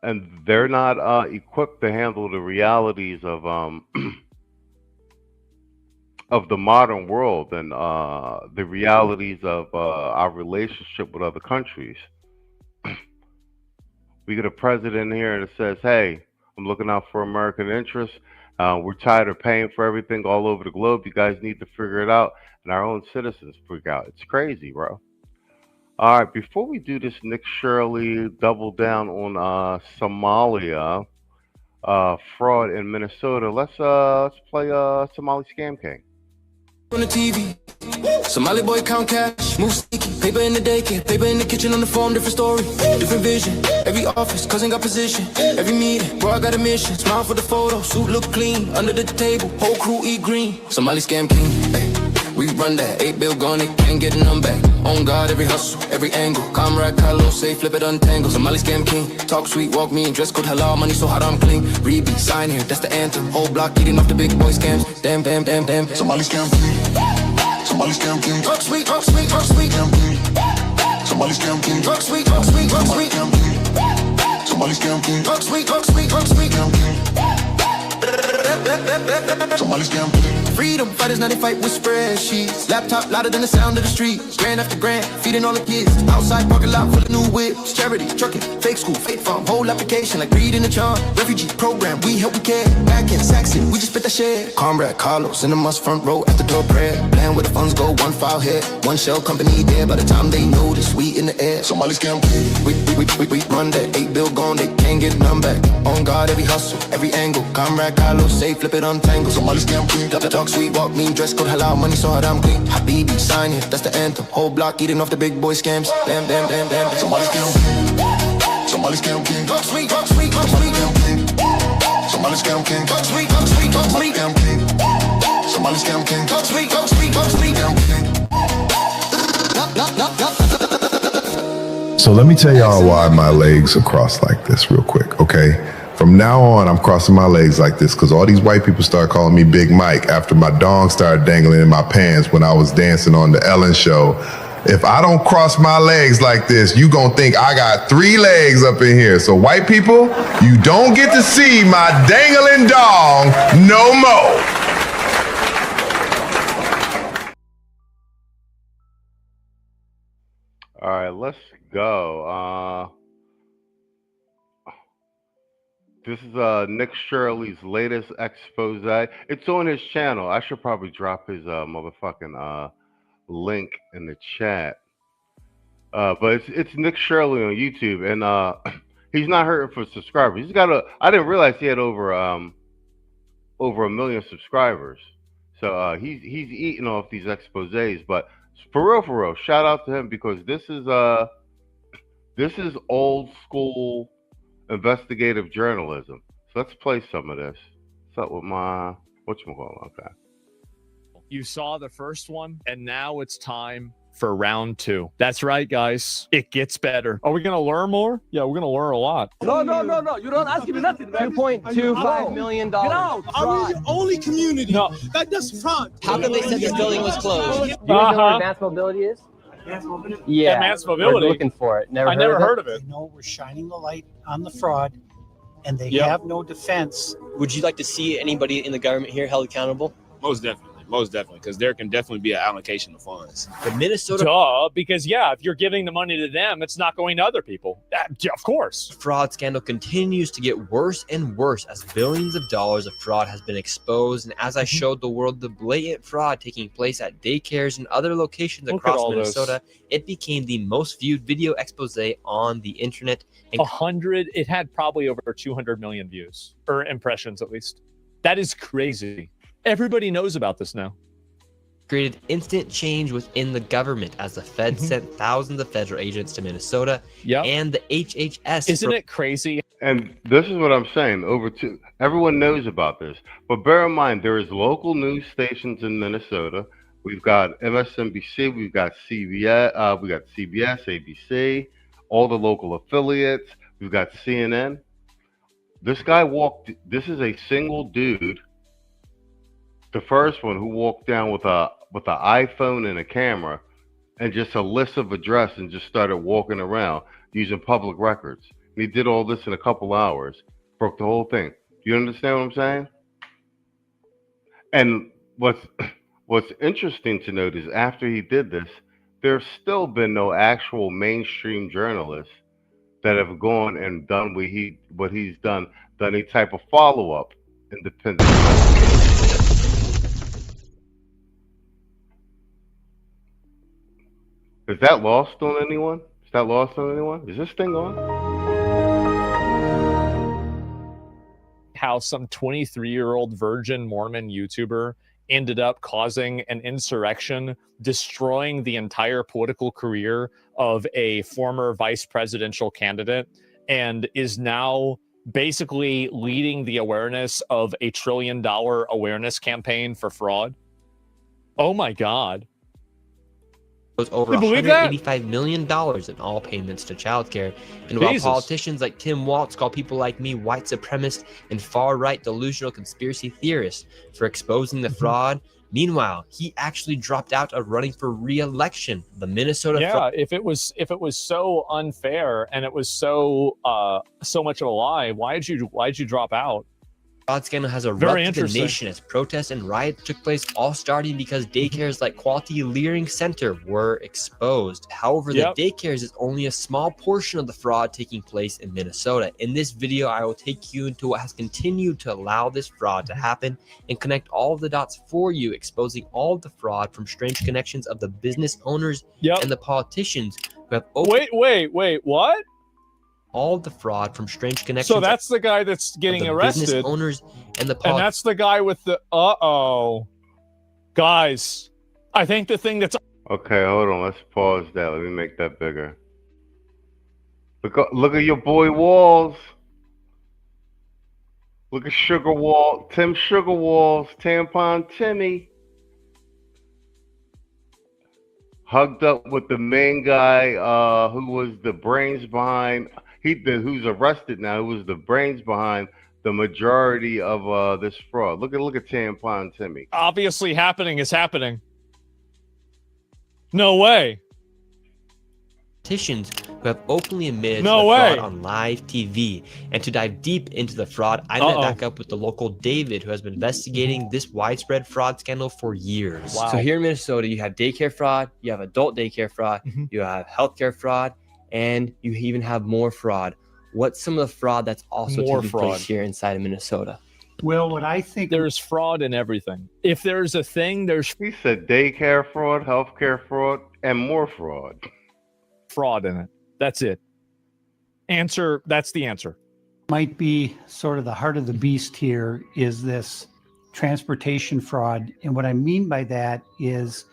and they're not equipped to handle the realities of the modern world and the realities of our relationship with other countries. We get a president here that says, hey, I'm looking out for American interests. We're tired of paying for everything all over the globe. You guys need to figure it out. And our own citizens freak out. It's crazy, bro. All right, before we do this, Nick Shirley double down on Somalia fraud in Minnesota. Let's play Somali Scam King. On the TV, Somali boy count cash, move sneaky, paper in the daycare, paper in the kitchen on the phone, different story, different vision. Every office, cousin got position. Every meeting, bro, I got a mission. Smile for the photo, suit look clean. Under the table, whole crew eat green. Somali Scam King, hey, we run that. 8 bill gone, it can't get none back. On God, every hustle, every angle. Comrade, Kylo, say, flip it, untangle. Somali Scam King, talk sweet, walk me in dress code halal, money so hot I'm clean. Rebeat, sign here, that's the anthem. Whole block eating off the big boy scams. Damn, damn, damn, damn. Somali Scam King. Somali Scam King. Talk sweet, talk sweet, talk sweet. Somali Scam King. Talk sweet, talk sweet, talk sweet. Somali Scam King. Talk sweet, talk sweet, talk sweet. Somali Scam King. Freedom fighters, now they fight with spreadsheets. Laptop louder than the sound of the streets. Grand after grand, feeding all the kids. Outside parking lot full of new whips. Charity, trucking, fake school, fake farm. Whole application like reading the charm. Refugee program, we help, we care. Back in Saxon, we just spit that shit. Comrade Carlos in the must front row at the door prayer. Plan where the funds go, one file here. One shell company there. By the time they notice, we in the air. Somali Scam King. We run that. 8 bill gone, they can't get none back. On God, every hustle, every angle. Comrade Carlos, say, flip it, untangle. Somali Scam King. talk sweet, walk mean, dress code halal, money so hard I'm clean. Habibi, sign it, that's the anthem. Whole block eating off the big boy scams. Damn, damn, damn, damn. Somebody's king. Somebody's king. Talk sweet, talk sweet, talk sweet. Somebody's king. Talk sweet, talk sweet, talk sweet. Somebody's king. Talk sweet, talk sweet, talk sweet. So let me tell y'all why my legs are crossed like this real quick, okay? From now on, I'm crossing my legs like this because all these white people start calling me Big Mike after my dong started dangling in my pants when I was dancing on the Ellen show. If I don't cross my legs like this, you gonna think I got 3 legs up in here. So white people, you don't get to see my dangling dong no more. All right, let's go. This is Nick Shirley's latest expose. It's on his channel. I should probably drop his motherfucking link in the chat. But it's Nick Shirley on YouTube, and he's not hurting for subscribers. He's got I didn't realize he had over 1 million subscribers. So he's eating off these exposés. But for real, shout out to him because this is old school investigative journalism. So let's play some of this. What's up with my whatchamacallit? Okay. You saw the first one, and now it's time for round 2. That's right, guys. It gets better. Are we gonna learn more? Yeah, we're gonna learn a lot. No. You don't ask me nothing, man. $2.25 million. Get out. Are we the only community that does fraud? How come they said this building was closed? Do you know where advanced mobility is? Advanced mobility? Yeah. Advanced mobility? We're looking for it. I never heard of it. They know we're shining the light on the fraud, and they have no defense. Would you like to see anybody in the government here held accountable? Most definitely, because there can definitely be an allocation of funds. The Minnesota... Duh, because if you're giving the money to them, it's not going to other people. Of course. Fraud scandal continues to get worse and worse as billions of dollars of fraud has been exposed. And as I showed the world the blatant fraud taking place at daycares and other locations across Minnesota, it became the most viewed video expose on the internet. It had probably over 200 million views, or impressions at least. That is crazy. Everybody knows about this now. Created instant change within the government as the Fed sent thousands of federal agents to Minnesota and the HHS. Isn't it crazy? And this is what I'm saying. Everyone knows about this, but bear in mind there is local news stations in Minnesota. We've got MSNBC, we've got CBS, we got CBS, ABC, all the local affiliates. We've got CNN. This guy this is a single dude. The first one who walked down with an iPhone and a camera and just a list of address and just started walking around using public records. And he did all this in a couple hours, broke the whole thing. You understand what I'm saying? And what's interesting to note is after he did this, there's still been no actual mainstream journalists that have gone and done what he's done any type of follow-up independent. Is that lost on anyone? Is this thing on? How some 23-year-old virgin Mormon YouTuber ended up causing an insurrection, destroying the entire political career of a former vice presidential candidate, and is now basically leading the awareness of a $1 trillion awareness campaign for fraud. Oh my God. Was over $185 million in all payments to childcare. And while politicians like Tim Walz call people like me white supremacist and far-right delusional conspiracy theorists for exposing the fraud, meanwhile, he actually dropped out of running for re-election. The Minnesota if it was so unfair and it was so much of a lie, why'd you drop out? Fraud scandal has erupted the nation as protests and riots took place, all starting because daycares like Quality Learning Center were exposed. However, the daycares is only a small portion of the fraud taking place in Minnesota. In this video, I will take you into what has continued to allow this fraud to happen and connect all of the dots for you, exposing all of the fraud from strange connections of the business owners and the politicians who have Wait, what? All the fraud from strange connections. So that's the guy that's getting arrested. Business owners and the and that's the guy with the Guys, I think the thing that's Okay, hold on. Let's pause that. Let me make that bigger. Look at your boy Walls. Look at Tim Sugar Walls, Tampon Timmy. Hugged up with the main guy who was the brains behind, who's arrested now, who was the brains behind the majority of this fraud. Look at Tampon Timmy. obviously happening is happening. No way. Politicians who have openly admitted No to the way. fraud on live TV. And to dive deep into the fraud, I met back up with the local David, who has been investigating this widespread fraud scandal for years. Wow. So here in Minnesota, you have daycare fraud, you have adult daycare fraud, you have healthcare fraud, and you even have more fraud. What's some of the fraud that's also More taking fraud. place here inside of Minnesota? Well, what I think There's fraud in everything. If there's a thing, there's He said daycare fraud, healthcare fraud, and more fraud. fraud in it. That's it. That's the answer. might be sort of the heart of the beast here is this transportation fraud. And what I mean by that is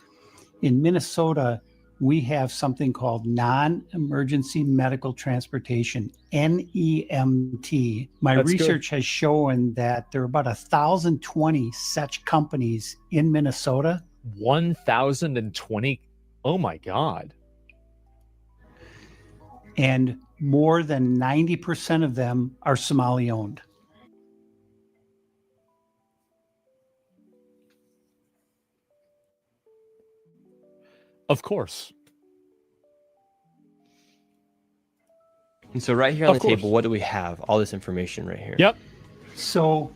in Minnesota, we have something called non-emergency medical transportation, NEMT. My That's research has shown that there are about 1,020 such companies in Minnesota. 1,020. Oh my God. And more than 90% of them are Somali owned. Of course. And so right here on Of the course. table, what do we have? All this information right here. Yep. So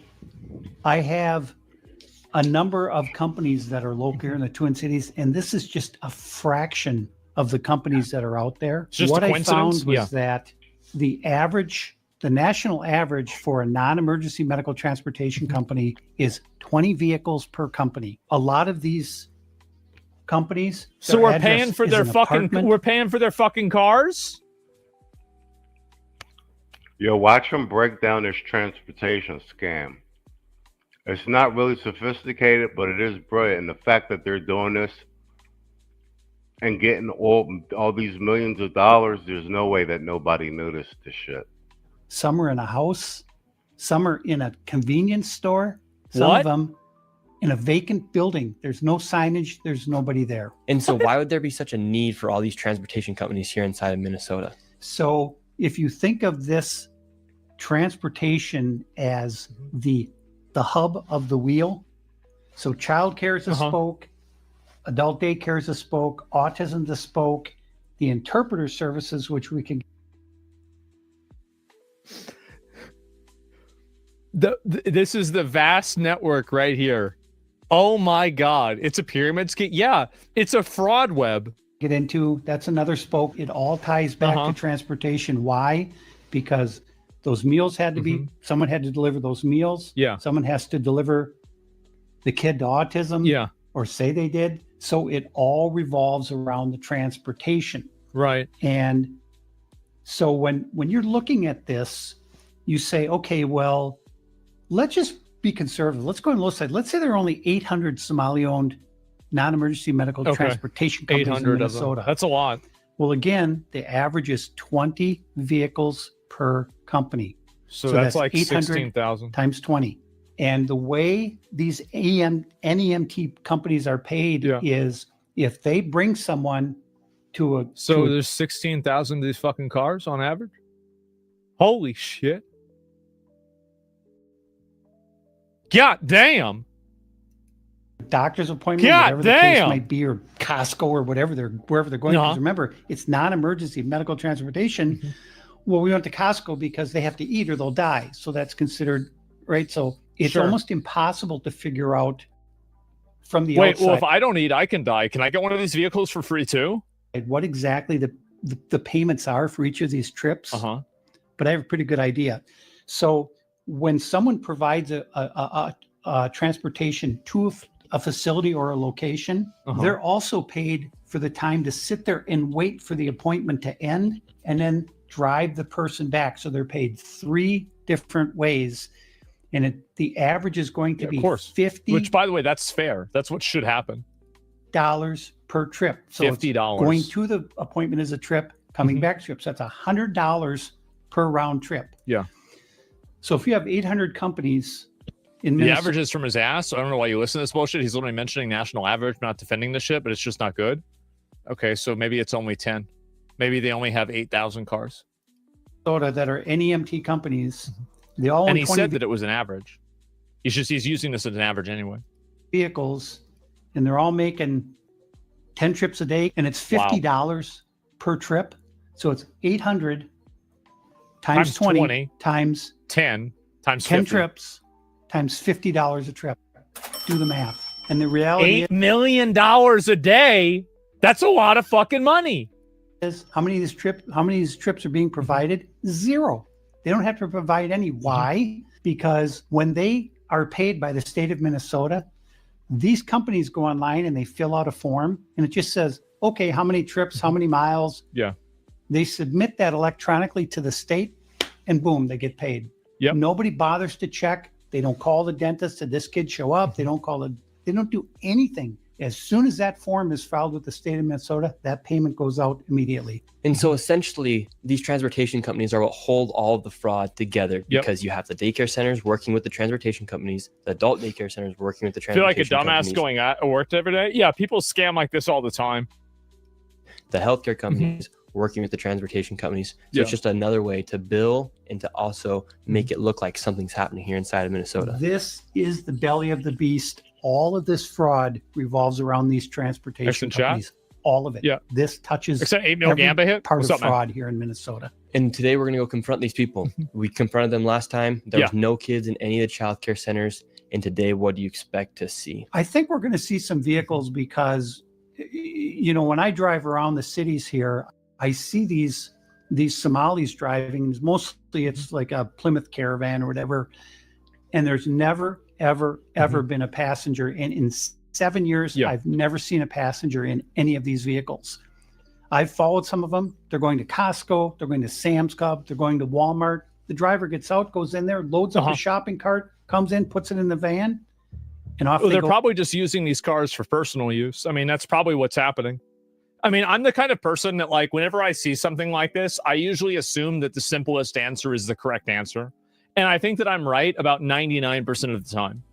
I have a number of companies that are local here in the Twin Cities, and this is just a fraction of the companies that are out there. It's just what a I found coincidence? was Yeah. that the national average for a non-emergency medical transportation company is 20 vehicles per company. A lot of these companies, So their we're address paying for is their an fucking apartment. we're paying for their fucking cars? Yo, watch them break down this transportation scam. It's not really sophisticated, but it is brilliant. And the fact that they're doing this and getting all these millions of dollars, there's no way that nobody noticed this shit. Some are in a house, some are in a convenience store, some What? of them in a vacant building. There's no signage, there's nobody there. And so why would there be such a need for all these transportation companies here inside of Minnesota? So if you think of this transportation as the hub of the wheel, so childcare is a spoke, adult daycare is a spoke, autism is a spoke, the interpreter services, which we can This is the vast network right here. Oh my God. It's a pyramid scheme. Yeah, it's a fraud web. get into. That's another spoke. It all ties back to transportation. Why? Because those meals had to be, someone had to deliver those meals. Yeah. Someone has to deliver the kid to autism. Yeah. Or say they did. So it all revolves around the transportation. Right. And so when you're looking at this, you say, okay, well, let's just be conservative. Let's go on the low side. Let's say there are only 800 Somali-owned non-emergency medical transportation companies in 800 of them. Minnesota. That's a lot. Well, again, the average is 20 vehicles per company. So that's like 800 16,000. times 20. And the way these NEMT companies are paid is if they bring someone to a... So there's 16,000 of these fucking cars on average? Holy shit. God damn. doctor's appointment, whatever the case might be, or Costco or wherever they're going. Because remember, it's non-emergency medical transportation. Well, we went to Costco because they have to eat or they'll die. So that's considered, right? So it's almost impossible to figure out from the outside. Well, if I don't eat, I can die. Can I get one of these vehicles for free too? What exactly the payments are for each of these trips. But I have a pretty good idea. So when someone provides a transportation to a facility or a location, they're also paid for the time to sit there and wait for the appointment to end and then drive the person back. So they're paid 3 different ways. and the average is going to be of course. $50. Which, by the way, that's fair. That's what should happen. Per trip. So it's $50. going to the appointment is a trip, coming back trips. That's $100 per round trip. Yeah. So if you have 800 companies in The Minnesota, average is from his ass. I don't know why you listen to this bullshit. He's literally mentioning national average, not defending the shit, but it's just not good. Okay, so maybe it's only 10. Maybe they only have 8,000 cars. that are NEMT companies, they all And own he 20 said that it was an average. He's using this as an average anyway. vehicles, and they're all making 10 trips a day, and it's $50 per trip. So it's 800 times 20 times 10 times 10 50. trips times $50 a trip. Do the math. And the reality $8 million a day. That's a lot of fucking money. Is how many of these trips are being provided? Zero. They don't have to provide any. Why? Because when they are paid by the state of Minnesota, these companies go online and they fill out a form, and it just says, okay, how many trips, how many miles. Yeah. They submit that electronically to the state, and boom, they get paid. Yep. Nobody bothers to check. They don't call the dentist. Did this kid show up? They don't do anything. As soon as that form is filed with the state of Minnesota, that payment goes out immediately. And so essentially, these transportation companies are what hold all of the fraud together, because you have the daycare centers working with the transportation companies, the adult daycare centers working with the Feel like transportation a dumbass companies, going at work every day? Yeah, people scam like this all the time. the healthcare companies working with the transportation companies. So it's just another way to bill and to also make it look like something's happening here inside of Minnesota. This is the belly of the beast. All of this fraud revolves around these transportation companies. All of it. Yeah. This touches Except 8 mil every Gamba hit? part What's of up, man? fraud here in Minnesota. And today we're going to go confront these people. We confronted them last time. There was no kids in any of the child care centers. And today, what do you expect to see? I think we're going to see some vehicles because, you know, when I drive around the cities here, I see these Somalis driving. Mostly it's like a Plymouth Caravan or whatever. And there's never, ever been a passenger. And in 7 years, I've never seen a passenger in any of these vehicles. I've followed some of them. They're going to Costco. They're going to Sam's Club. They're going to Walmart. The driver gets out, goes in there, loads up a shopping cart, comes in, puts it in the van, and off they They're go. probably just using these cars for personal use. I mean, that's probably what's happening. I mean, I'm the kind of person that, like, whenever I see something like this, I usually assume that the simplest answer is the correct answer. And I think that I'm right about 99% of the time.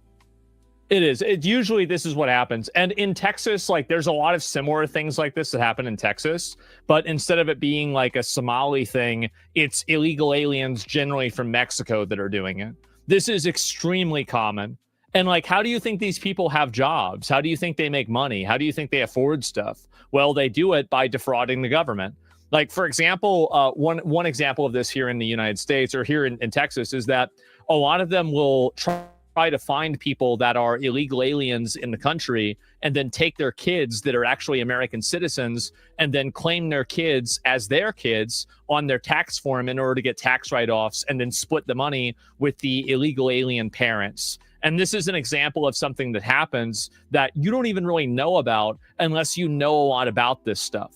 It is. Usually this is what happens. And in Texas, like, there's a lot of similar things like this that happen in Texas. But instead of it being like a Somali thing, it's illegal aliens generally from Mexico that are doing it. This is extremely common. And, like, how do you think these people have jobs? How do you think they make money? How do you think they afford stuff? Well, they do it by defrauding the government. Like, for example, one example of this here in the United States or here in Texas is that a lot of them will try to find people that are illegal aliens in the country and then take their kids that are actually American citizens and then claim their kids as their kids on their tax form in order to get tax write-offs and then split the money with the illegal alien parents. And this is an example of something that happens that you don't even really know about unless you know a lot about this stuff.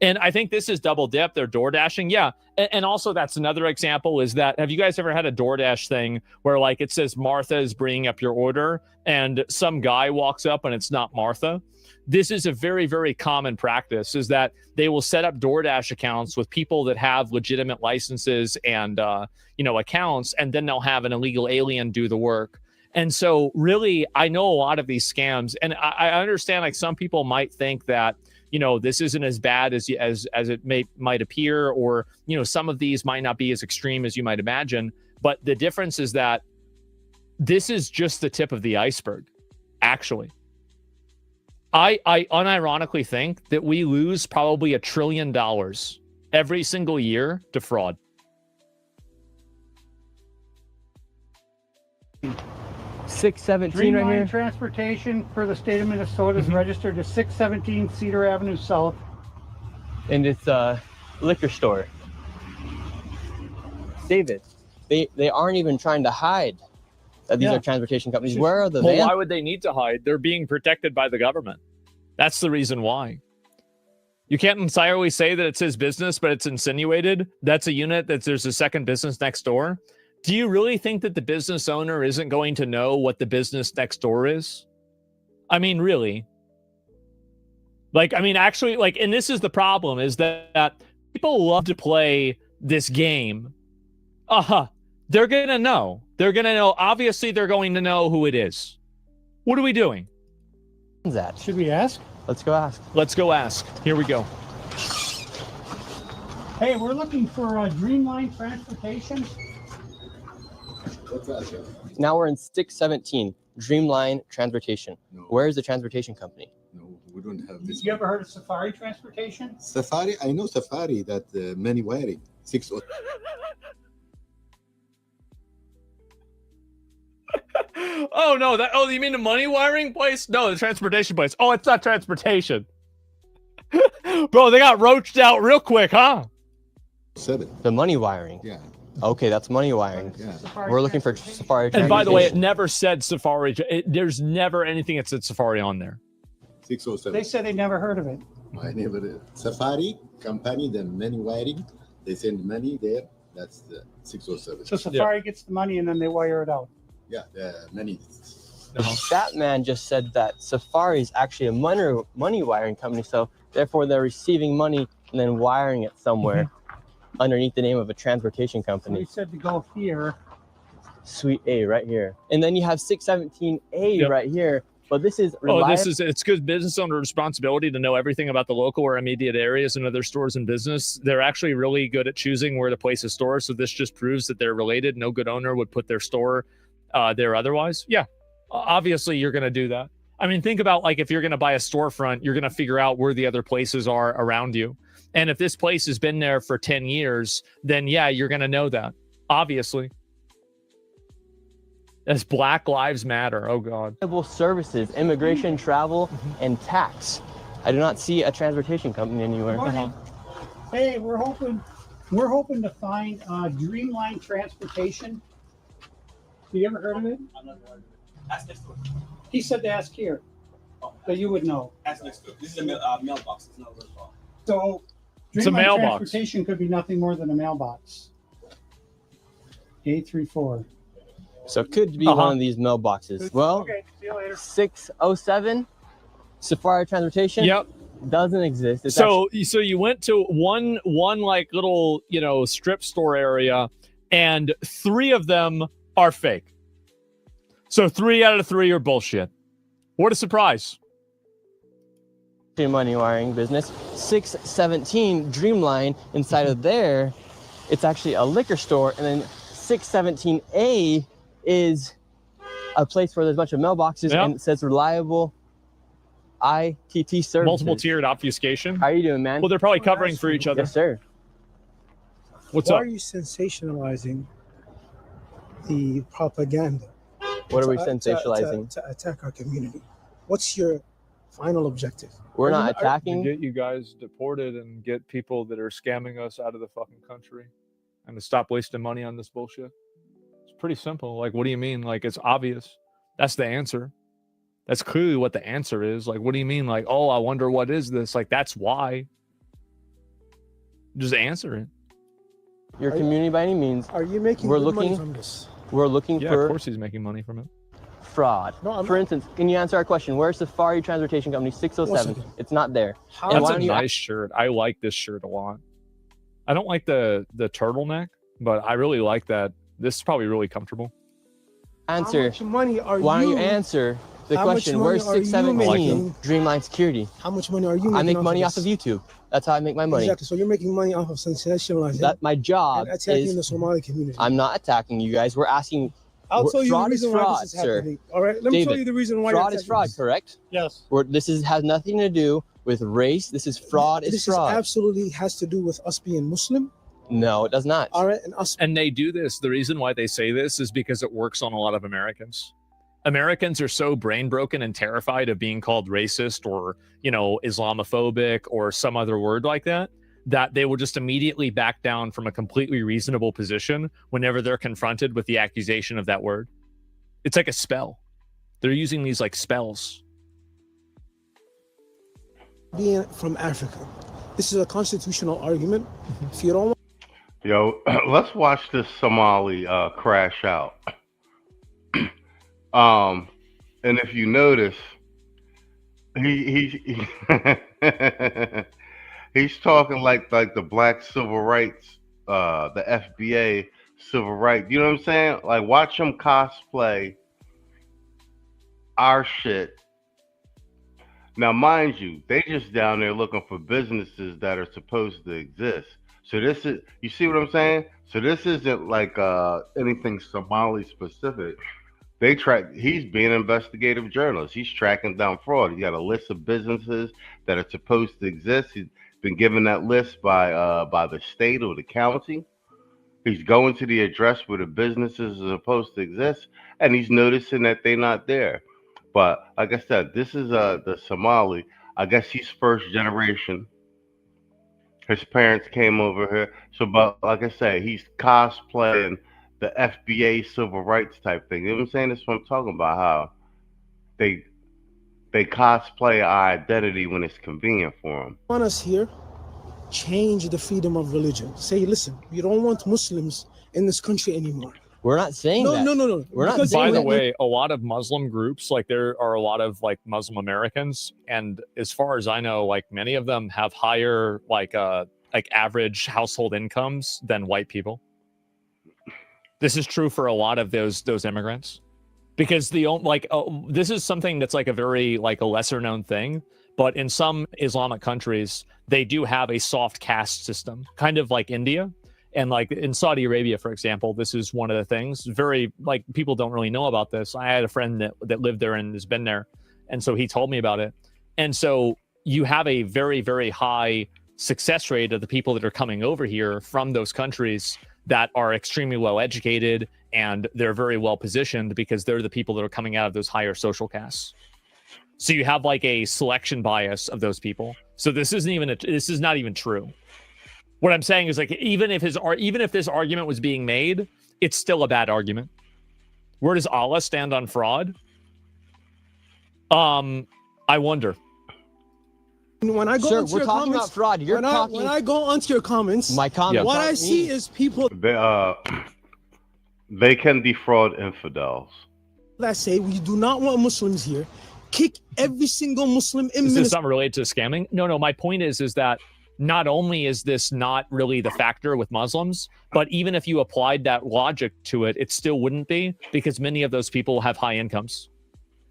And I think this is double dip. They're door dashing. Yeah. And also that's another example is that, have you guys ever had a DoorDash thing where, like, it says Martha is bringing up your order and some guy walks up and it's not Martha? This is a very, very common practice, is that they will set up DoorDash accounts with people that have legitimate licenses and, accounts, and then they'll have an illegal alien do the work. And so really, I know a lot of these scams, and I understand, like, some people might think that, you know, this isn't as bad as it might appear, or, you know, some of these might not be as extreme as you might imagine. But the difference is that this is just the tip of the iceberg, actually. I unironically think that we lose probably $1 trillion every single year to fraud. 617 right here. Transportation for the state of Minnesota is registered to 617 Cedar Avenue South. And it's a liquor store. David, they aren't even trying to hide that these are transportation companies. Where are the vans? Well, why would they need to hide? They're being protected by the government. That's the reason why. You can't entirely say that it's his business, but it's insinuated. That's a unit that there's a second business next door. Do you really think that the business owner isn't going to know what the business next door is? I mean, really? Like, I mean, actually, like, and this is the problem, is that people love to play this game. They're going to know. They're going to know. Obviously, they're going to know who it is. What are we doing? That. Should we ask? Let's go ask. Let's go ask. Here we go. Hey, we're looking for Dreamline Transportation. What's that? Now we're in 617, Dreamline Transportation. No. Where is the transportation company? No, we don't have this. You ever heard of Safari Transportation? Safari, I know Safari, that many wiring. 6. Oh, no. Oh, you mean the money wiring place? No, the transportation place. Oh, it's not transportation. Bro, they got roached out real quick, huh? 7. The money wiring. Yeah. Okay, that's money wiring. Yeah. We're looking for Safari. And by the way, it never said Safari. There's never anything that said Safari on there. 607. They said they never heard of it. I never did. Safari company, the money wiring. They send money there. That's the 607. So Safari gets the money and then they wire it out. Yeah, the money. That man just said that Safari is actually a money wiring company, so therefore they're receiving money and then wiring it somewhere underneath the name of a transportation So company. they said to go here. Suite A right here. And then you have 617A right here. But this is it's good business owner responsibility to know everything about the local or immediate areas and other stores and business. They're actually really good at choosing where to place a store. So this just proves that they're related. No good owner would put their store there otherwise. Yeah, obviously you're going to do that. I mean, think about like if you're going to buy a storefront, you're going to figure out where the other places are around you. And if this place has been there for 10 years, then yeah, you're going to know that. Obviously. As Black Lives Matter. Oh, God. Services, immigration, travel, and tax. I do not see a transportation company anywhere. Hey, we're hoping to find Dreamline Transportation. Have you ever heard of it? I'm not heard of it. Ask next door. He said to ask here, but you would know. Ask next door. This is a mailbox. It's not a word call. So It's a Dreamline mailbox. Transportation could be nothing more than a mailbox. 834. So it could be one of these mailboxes. Well, Okay, see you later. 607 Safari Transportation. Yep. Doesn't exist. It's So you went to one like little, strip store area, and 3 of them are fake. So 3 out of 3 are bullshit. What a surprise. money wiring business. 617 Dreamline. Inside of there, it's actually a liquor store. And then 617A is a place where there's a bunch of mailboxes and it says reliable ITT services. Multiple tiered obfuscation. How are you doing, man? Well, they're probably covering for each other. Yes, sir. What's Why up? are you sensationalizing the propaganda? What are we sensationalizing? To attack our community. What's your final objective? We're not attacking. To get you guys deported and get people that are scamming us out of the fucking country and to stop wasting money on this bullshit. It's pretty simple. Like, what do you mean? Like, it's obvious. That's the answer. That's clearly what the answer is. Like, what do you mean? Like, oh, I wonder what is this? Like, that's why. Just answer it. Your community by any means. Are you making We're good looking. money from this? We're looking Yeah, for of course he's making money from it. fraud. No, I'm For not. instance, can you answer our question? Where's Safari Transportation Company 607? It's not there. How- And That's why a don't you nice shirt. I like this shirt a lot. I don't like the turtleneck, but I really like that. This is probably really comfortable. answer? How much money are Why don't you you? answer the How much question? money Where's are you 617 making? Dreamline Security? How much money are you making? I make money off of this? YouTube. That's how I make my money. Exactly. So you're making money off of sensationalizing That my job and attacking is. the Somali community. I'm not attacking you guys. We're asking. I'll tell you the fraud is reason why fraud, this is sir. happening. All right. Let me tell David, you the reason why. fraud you're is fraud, attacking correct? Yes. This has nothing to do with race. This is fraud. this. Is This fraud. absolutely has to do with us being Muslim. No, it does not. All right, and us. And they do this. The reason why they say this is because it works on a lot of Americans. Americans are so brain broken and terrified of being called racist or, Islamophobic or some other word like that, that they will just immediately back down from a completely reasonable position whenever they're confronted with the accusation of that word. It's like a spell. They're using these like spells. Being from Africa, this is a constitutional argument. If you don't Yo, let's watch this Somali crash out. And if you notice, he he's talking like the black civil rights, the FBA civil rights. You know what I'm saying? Like, watch him cosplay our shit. Now, mind you, they just down there looking for businesses that are supposed to exist. So this is, you see what I'm saying? So this isn't like anything Somali specific. He's being an investigative journalist. He's tracking down fraud. He got a list of businesses that are supposed to exist. He's been given that list by the state or the county. He's going to the address where the businesses are supposed to exist, and he's noticing that they're not there. But like I said, this is the Somali. I guess he's first generation. His parents came over here. So, but like I said, he's cosplaying the FBA civil rights type thing. You know what I'm saying? That's what I'm talking about, how they cosplay our identity when it's convenient for them. Want us here, change the freedom of religion. Say, listen, we don't want Muslims in this country anymore. We're not saying that. No. We're not Because saying By the that. way, a lot of Muslim groups, like there are a lot of like Muslim Americans, and as far as I know, like many of them have higher like average household incomes than white people. This is true for a lot of those immigrants, because this is something that's like a very like a lesser known thing, but in some Islamic countries they do have a soft caste system, kind of like India. And like in Saudi Arabia, for example, this is one of the things. Very like people don't really know about this. I had a friend that lived there and has been there, and so he told me about it. And so you have a very, very high success rate of the people that are coming over here from those countries that are extremely well educated, and they're very well positioned because they're the people that are coming out of those higher social castes. So you have like a selection bias of those people. So this is not even true. What I'm saying is, like, even if this argument was being made, it's still a bad argument. Where does Allah stand on fraud? I wonder. When I go Sir, onto we're your talking comments, about fraud. When I go onto your comments, my comments. what I see is people They can defraud infidels. that say we do not want Muslims here. Kick every single Muslim in Is this Minnesota. something related to scamming? No. My point is that not only is this not really the factor with Muslims, but even if you applied that logic to it, it still wouldn't be, because many of those people have high incomes.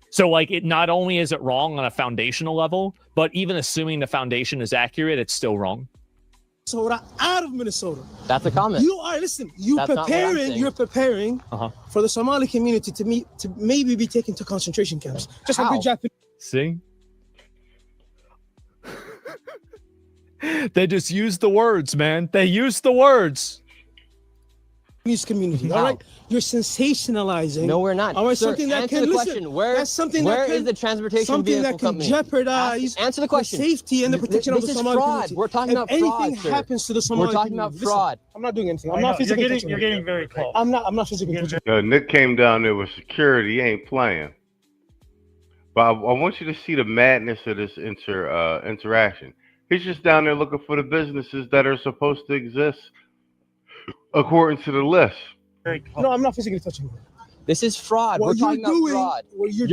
So like, it not only is it wrong on a foundational level, but even assuming the foundation is accurate, it's still wrong. Out of Minnesota. That's a comment. You're preparing for the Somali community to maybe be taken to concentration camps. Just like the Japanese. See? They just use the words, man. They use the words. Community. All right, you're sensationalizing. No, we're not. All right, Sir, something that answer can the listen. question. Where is the transportation something vehicle that can company? jeopardize Answer the question. safety and the protection of the Somali community. We're talking about fraud. If anything sir. happens to the Somali We're talking community, about fraud. I'm not doing anything. I'm not physically touching You're getting very close. I'm not physically touching. Nick came down there with security. He ain't playing. But I want you to see the madness of this interaction. He's just down there looking for the businesses that are supposed to exist according to the list. No, I'm not physically touching her. This is fraud. What We're talking you're doing, about fraud. What you're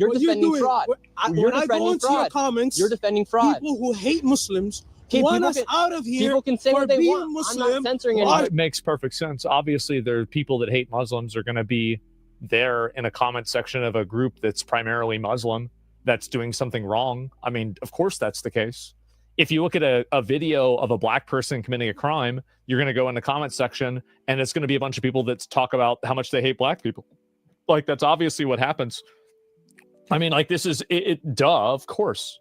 defending fraud. When I go into your comments, you're defending fraud. People who hate Muslims Okay, want people us out of here people can say for what they being want. Muslim. I'm not censoring Well, anyone. it makes perfect sense. Obviously, there are people that hate Muslims are going to be there in a comment section of a group that's primarily Muslim that's doing something wrong. I mean, of course that's the case. If you look at a video of a black person committing a crime, you're going to go in the comment section and it's going to be a bunch of people that talk about how much they hate black people. Like, that's obviously what happens. I mean, like, this is duh, of course.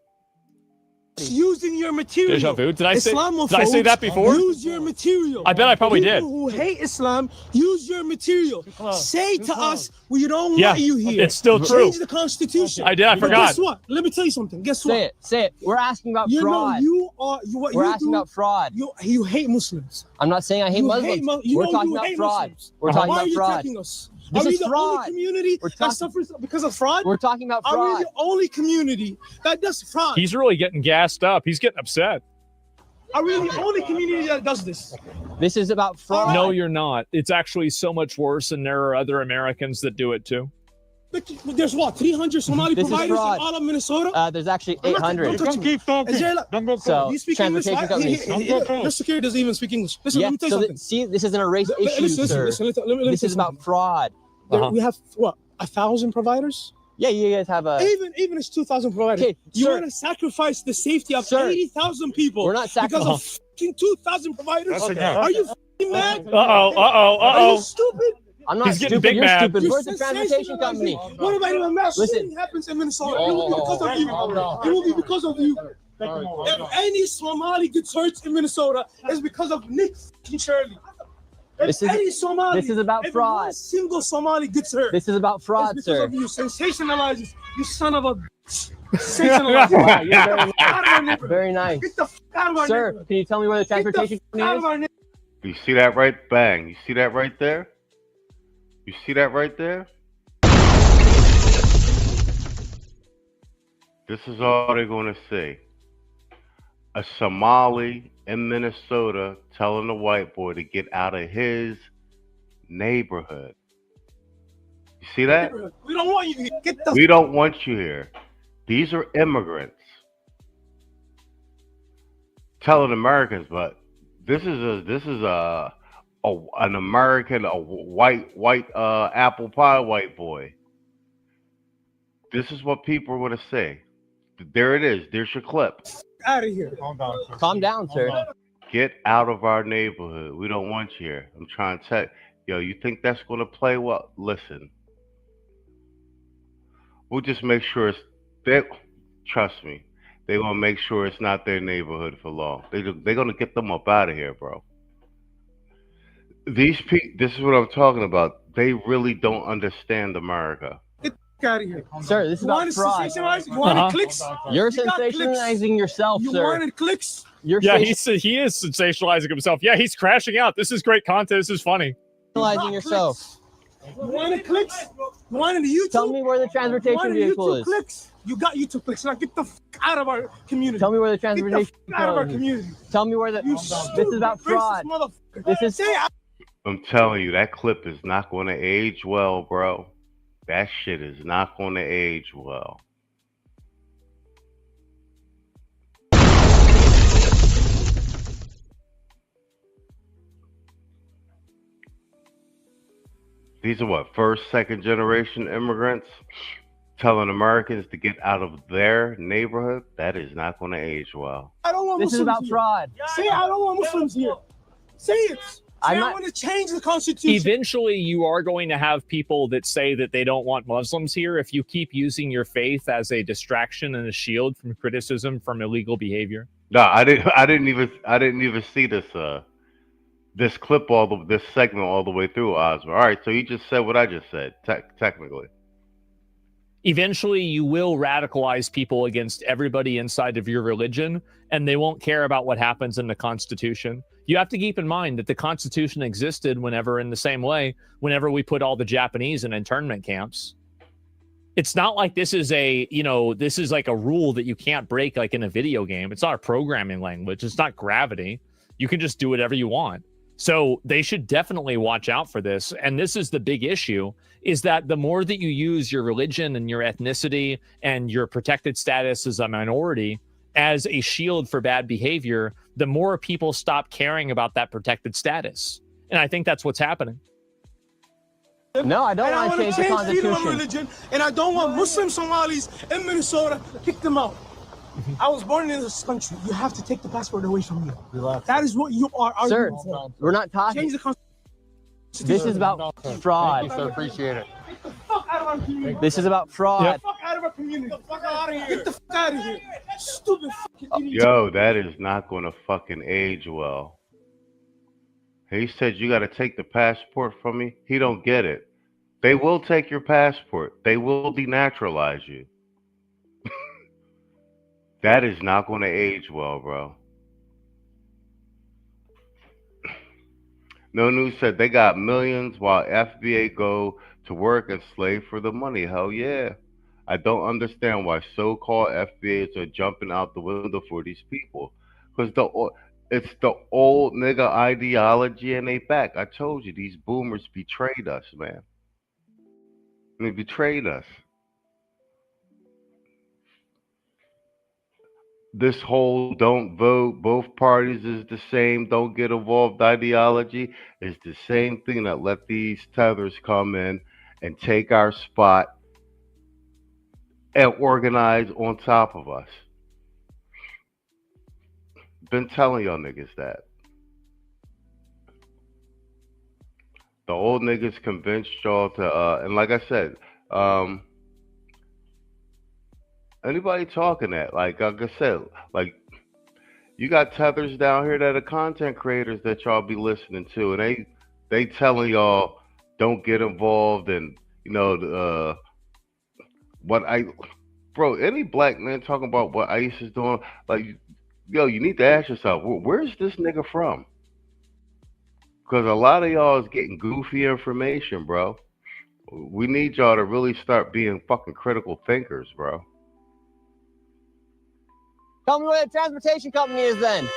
Using your material. Deja vu. Did I say Islamophobes that before? Use your material. I bet I probably did. People who hate Islam, use your material. Say to us, we don't want you here. It's still true. Change the Constitution. I did. I But forgot. Guess what? Let me tell you something. Guess what? Say it. We're asking about fraud. We're asking about fraud. You hate Muslims. I'm not saying I hate Muslims. We're talking about fraud. We're talking about fraud. Why are you attacking us? This Are we is the fraud. only community that suffers because of fraud? We're talking about Are we fraud. the only community that does fraud? He's really getting gassed up. He's getting upset. Are we the only community that does this? This is about fraud. No, you're not. It's actually so much worse, and there are other Americans that do it too. There's what, 300 Somali This is providers in fraud. all of Minnesota? There's actually 800. Don't touch me. So, Do you speak English? transportation companies. Mr. Security doesn't even speak English. Listen, Yeah, let me tell you so something. see, this isn't a race issue, sir. Let me This tell is you about fraud. We have, what, 1,000 providers? Yeah, you guys have a... Even it's 2,000 providers. Okay, You sir. want to sacrifice the safety of Sir. 80,000 people We're not because of fucking 2,000 providers? That's okay. Are you fucking mad? Uh-oh. Are you stupid? I'm not He's getting stupid. big You're mad. stupid. You're Where's the transportation company? What about if a mass Listen. shooting happens in Minnesota? It will be because of you. It will be because of you. If any Somali gets hurt in Minnesota, it's because of Nick fucking Shirley. If This is- any Somali, this is about if fraud. one single Somali gets hurt, This is about fraud, it's because sir. of you. Sensationalizes, you son of a bitch. Sensationalizes. Wow, you're very Get the fuck out of our neighborhood. Very nice. Get the fuck out of our Sir, neighborhood. can you tell me where the Get the transportation fuck out of company our is? neighborhood. You see that right? Bang. You see that right there? You see that right there? This is all they're going to see. A Somali in Minnesota telling a white boy to get out of his neighborhood. You see that? We don't want you here. Get the We don't want you here. These are immigrants telling Americans, but this is an American, a white apple pie white boy. This is what people are going to say. There it is. There's your clip. out of here. Calm down, sir. Get out of our neighborhood. We don't want you here. I'm trying to tell yo, you think that's going to play well? Listen. We'll just make sure it's they. Trust me, they're gonna make sure it's not their neighborhood for long. They're gonna get them up out of here, bro. These people. This is what I'm talking about. They really don't understand America. Get out of here, sir. This is you not wanted fraud. sensationalize? You wanted clicks? You're You got clicks. sensationalizing yourself, You sir. wanted clicks? You're Yeah, he is sensationalizing himself. Yeah, he's crashing out. This is great content. This is funny. sensationalizing yourself. You wanted clicks? You wanted the YouTube? Tell me where the You transportation wanted vehicle YouTube is. clicks? You got YouTube clicks. Now get the fuck out of our community. Tell me where the Get the transportation fuck out of our vehicle community. is. Tell me where the. You This stupid, is about racist fraud. motherfucker. This is. Say I'm telling you, that clip is not going to age well, bro. That shit is not going to age well. These are what, first, second generation immigrants telling Americans to get out of their neighborhood? That is not going to age well. I don't want This is Muslims about here. fraud. Say I don't want Muslims here. Say it. Say I'm I not- want to change the Constitution. Eventually, you are going to have people that say that they don't want Muslims here if you keep using your faith as a distraction and a shield from criticism from illegal behavior. No, I didn't even see this this clip this segment all the way through, Osmer. All right, so you just said what I just said, technically. Eventually, you will radicalize people against everybody inside of your religion, and they won't care about what happens in the Constitution. You have to keep in mind that the Constitution existed in the same way, whenever we put all the Japanese in internment camps. It's not like this is this is like a rule that you can't break like in a video game. It's not a programming language. It's not gravity. You can just do whatever you want. So they should definitely watch out for this. And this is the big issue, is that the more that you use your religion and your ethnicity and your protected status as a minority as a shield for bad behavior, the more people stop caring about that protected status. And I think that's what's happening. No, I don't And I want to change the freedom of Constitution. religion, and I don't want Muslim Somalis in Minnesota. Kick them out. I was born in this country. You have to take the passport away from me. That is what you are Sir, arguing for. we're not talking. Change the Constitution. This is about fraud. Thank you, sir. Appreciate it. Get the fuck out of our community. This is about fraud. Get the fuck out of our community. Get the fuck out of here. Get the fuck out of here. Stupid fucking idiot. Yo, that is not going to fucking age well. He said you got to take the passport from me. He don't get it. They will take your passport. They will denaturalize you. That is not going to age well, bro. No News said they got millions while FBA go to work and slave for the money. Hell yeah. I don't understand why so-called FBAs are jumping out the window for these people. Because It's the old nigga ideology and they back. I told you, these boomers betrayed us, man. They betrayed us. This whole don't vote, both parties is the same, don't get involved ideology is the same thing that let these tethers come in and take our spot and organize on top of us. Been telling y'all niggas that. The old niggas convinced y'all to, and like I said, anybody talking that, like I said, like you got tethers down here that are content creators that y'all be listening to, and they telling y'all don't get involved, and you know bro, any black man talking about what ICE is doing, like, yo, you need to ask yourself, where's this nigga from? Because a lot of y'all is getting goofy information, bro. We need y'all to really start being fucking critical thinkers, bro. Tell me what a transportation company is then.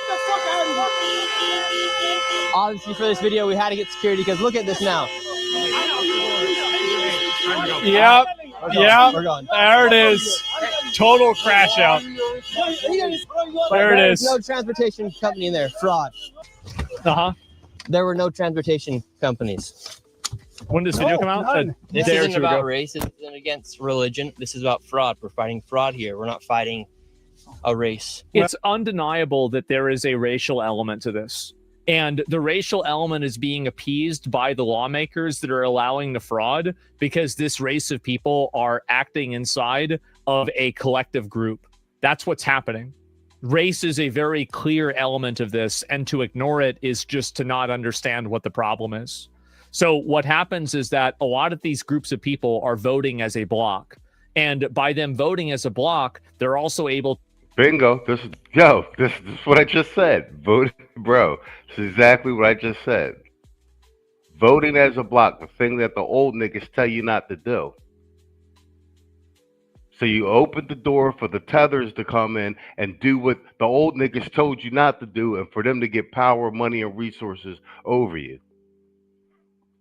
Obviously, for this video, we had to get security because look at this now. Yep. Yeah, We're going. there it is. Total crash out. There it is. No transportation company in there. Fraud. Uh-huh. There were no transportation companies. When did this video come out? This isn't about race. This isn't against religion. This is about fraud. We're fighting fraud here. We're not fighting a race. It's undeniable that there is a racial element to this. And the racial element is being appeased by the lawmakers that are allowing the fraud because this race of people are acting inside of a collective group. That's what's happening. Race is a very clear element of this, and to ignore it is just to not understand what the problem is. So what happens is that a lot of these groups of people are voting as a block. And by them voting as a block, they're also able. Bingo. This is what I just said. Vote, bro. This is exactly what I just said. Voting as a block, the thing that the old niggas tell you not to do. So you open the door for the tethers to come in and do what the old niggas told you not to do, and for them to get power, money, and resources over you.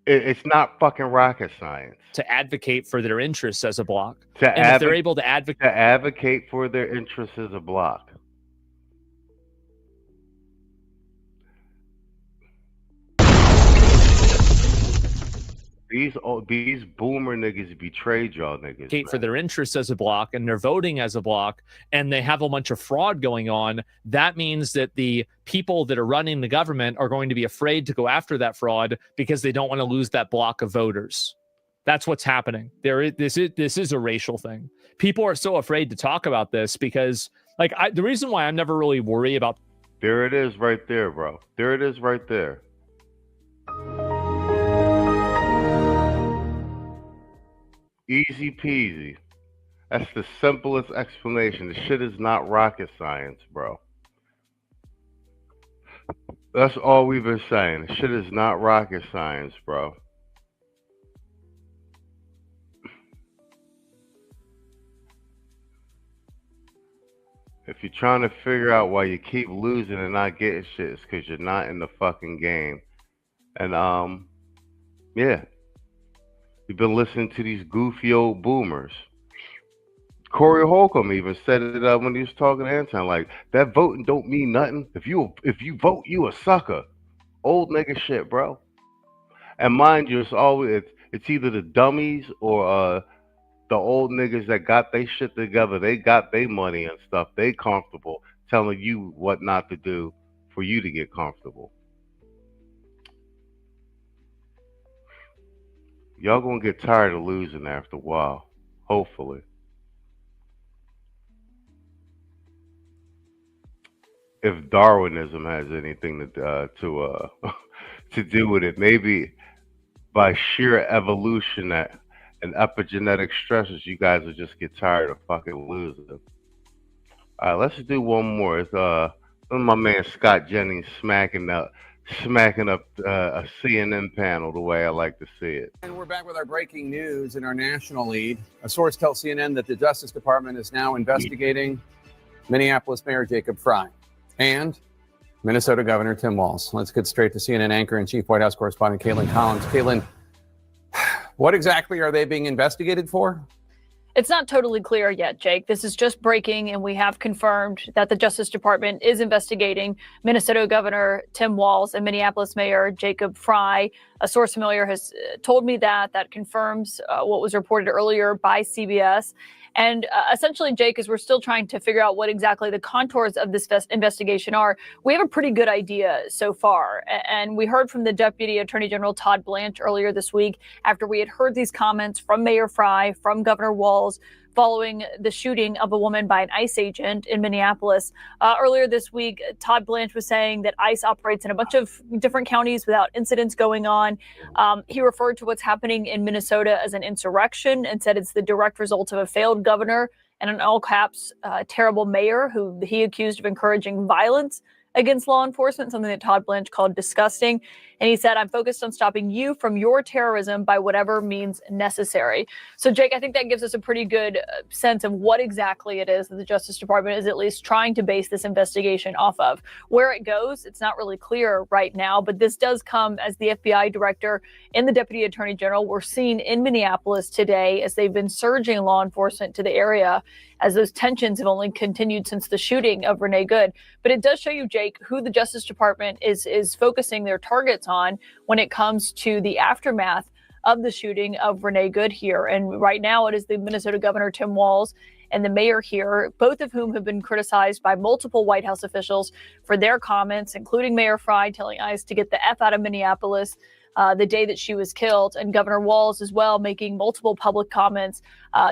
It's not fucking rocket science. To advocate for their interests as a block. If they're able to advocate for their interests as a block. These boomer niggas betrayed y'all niggas. For their interests as a block, and they're voting as a block, and they have a bunch of fraud going on. That means that the people that are running the government are going to be afraid to go after that fraud because they don't want to lose that block of voters. That's what's happening. This is a racial thing. People are so afraid to talk about this because, like, the reason why I'm never really worried about. There it is right there, bro. There it is right there. Easy peasy. That's the simplest explanation. The shit is not rocket science, bro. That's all we've been saying. The shit is not rocket science, bro. If you're trying to figure out why you keep losing and not getting shit, it's because you're not in the fucking game. And yeah. You've been listening to these goofy old boomers. Corey Holcomb even said it when he was talking to Anton, like, that voting don't mean nothing. If you vote, you a sucker. Old nigga shit, bro. And mind you, it's either the dummies or the old niggas that got they shit together. They got their money and stuff. They comfortable telling you what not to do for you to get comfortable. Y'all gonna get tired of losing after a while, hopefully. If Darwinism has anything to do with it, maybe by sheer evolution and epigenetic stresses, you guys will just get tired of fucking losing. All right, let's do one more. It's my man Scott Jennings smacking up a CNN panel the way I like to see it. And we're back with our breaking news in our national lead. A source tells CNN that the Justice Department is now investigating Minneapolis Mayor Jacob Frey. And Minnesota Governor Tim Walz. Let's get straight to CNN anchor-in-chief White House correspondent Caitlin Collins. Caitlin, what exactly are they being investigated for? It's not totally clear yet, Jake. This is just breaking, and we have confirmed that the Justice Department is investigating Minnesota Governor Tim Walz and Minneapolis Mayor Jacob Frey. A source familiar has told me that confirms what was reported earlier by CBS. And essentially, Jake, as we're still trying to figure out what exactly the contours of this investigation are, we have a pretty good idea so far. And we heard from the Deputy Attorney General Todd Blanche earlier this week after we had heard these comments from Mayor Frey, from Governor Walz, following the shooting of a woman by an ICE agent in Minneapolis. Earlier this week, Todd Blanche was saying that ICE operates in a bunch of different counties without incidents going on. He referred to what's happening in Minnesota as an insurrection and said it's the direct result of a failed governor and an all caps terrible mayor who he accused of encouraging violence against law enforcement, something that Todd Blanche called disgusting. And he said, I'm focused on stopping you from your terrorism by whatever means necessary. So, Jake, I think that gives us a pretty good sense of what exactly it is that the Justice Department is at least trying to base this investigation off of. Where it goes, it's not really clear right now, but this does come as the FBI director and the Deputy Attorney General were seen in Minneapolis today as they've been surging law enforcement to the area as those tensions have only continued since the shooting of Renee Good. But it does show you, Jake, who the Justice Department is focusing their targets on when it comes to the aftermath of the shooting of Renee Good here. And right now it is the Minnesota Governor Tim Walz and the mayor here, both of whom have been criticized by multiple White House officials for their comments, including Mayor Frey telling ICE to get the F out of Minneapolis the day that she was killed, and Governor Walz as well making multiple public comments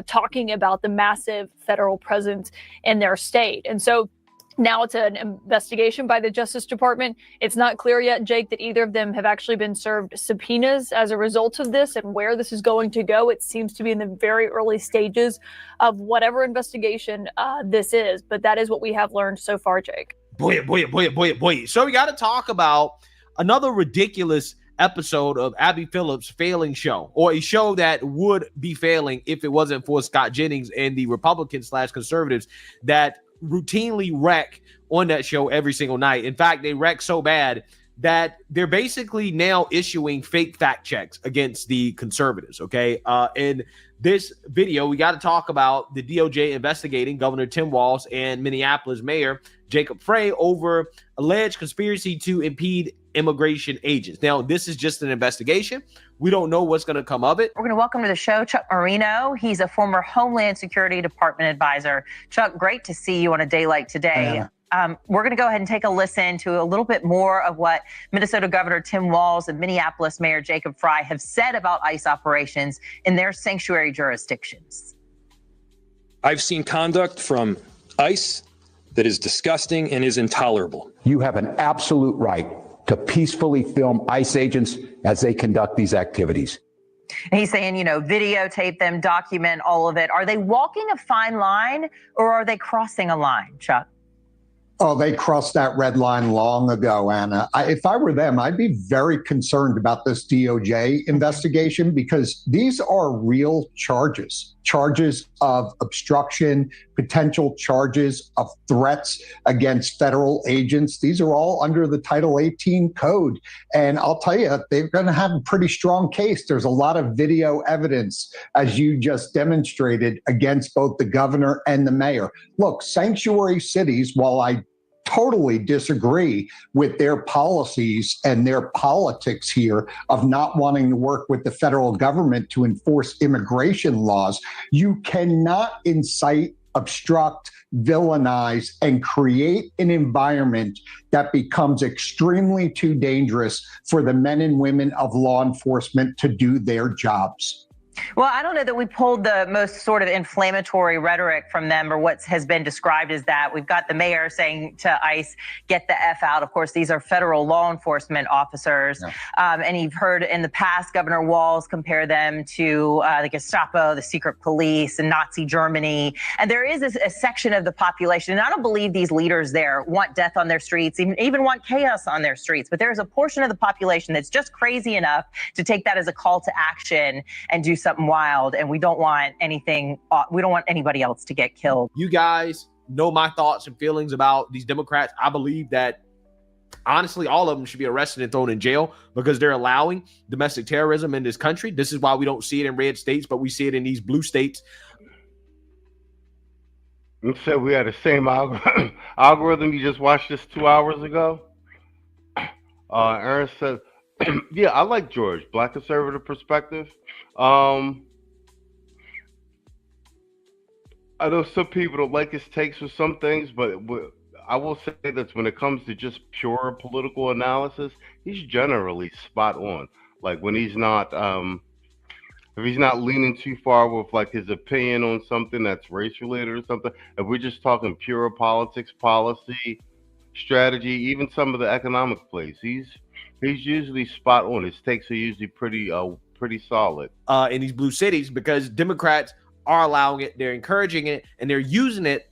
talking about the massive federal presence in their state. And so now it's an investigation by the Justice Department. It's not clear yet, Jake, that either of them have actually been served subpoenas as a result of this and where this is going to go. It seems to be in the very early stages of whatever investigation this is. But that is what we have learned so far, Jake. Boy. So we got to talk about another ridiculous episode of Abby Phillips' failing show, or a show that would be failing if it wasn't for Scott Jennings and the Republicans/conservatives that routinely wreck on that show every single night. In fact, they wreck so bad that they're basically now issuing fake fact checks against the conservatives. Okay. In this video, we got to talk about the DOJ investigating Governor Tim Walz and Minneapolis Mayor Jacob Frey over alleged conspiracy to impede immigration agents. Now, this is just an investigation. We don't know what's going to come of it. We're going to welcome to the show Chuck Marino. He's a former Homeland Security Department advisor. Chuck, great to see you on a day like today. We're going to go ahead and take a listen to a little bit more of what Minnesota Governor Tim Walz and Minneapolis Mayor Jacob Frey have said about ICE operations in their sanctuary jurisdictions. I've seen conduct from ICE that is disgusting and is intolerable. You have an absolute right to peacefully film ICE agents as they conduct these activities. And he's saying, videotape them, document all of it. Are they walking a fine line or are they crossing a line, Chuck? Oh, they crossed that red line long ago, Anna. If I were them, I'd be very concerned about this DOJ investigation because these are real charges of obstruction, potential charges of threats against federal agents. These are all under the Title 18 code. And I'll tell you, they're going to have a pretty strong case. There's a lot of video evidence, as you just demonstrated, against both the governor and the mayor. Look, sanctuary cities, while I totally disagree with their policies and their politics here of not wanting to work with the federal government to enforce immigration laws, you cannot incite, obstruct, villainize, and create an environment that becomes extremely too dangerous for the men and women of law enforcement to do their jobs. Well, I don't know that we pulled the most sort of inflammatory rhetoric from them or what has been described as that. We've got the mayor saying to ICE, get the F out. Of course, these are federal law enforcement officers. Yeah. And you've heard in the past, Governor Walz compare them to the Gestapo, the secret police, and Nazi Germany. And there is a section of the population, and I don't believe these leaders there want death on their streets, even want chaos on their streets. But there's a portion of the population that's just crazy enough to take that as a call to action and do something wild, and we don't want anybody else to get killed. You guys know my thoughts and feelings about these Democrats. I believe that Honestly, all of them should be arrested and thrown in jail because they're allowing domestic terrorism in this country. This is why we don't see it in red states, but we see it in these blue states. You said we had the same algorithm. You just watched this 2 hours ago. Aaron said, yeah, I like George, black conservative perspective. I know some people don't like his takes with some things, but I will say that when it comes to just pure political analysis, he's generally spot on. Like when he's not, if he's not leaning too far with like his opinion on something that's race related or something, if we're just talking pure politics, policy, strategy, even some of the economic plays, he's usually spot on. His takes are usually pretty solid. In these blue cities, because Democrats are allowing it, they're encouraging it, and they're using it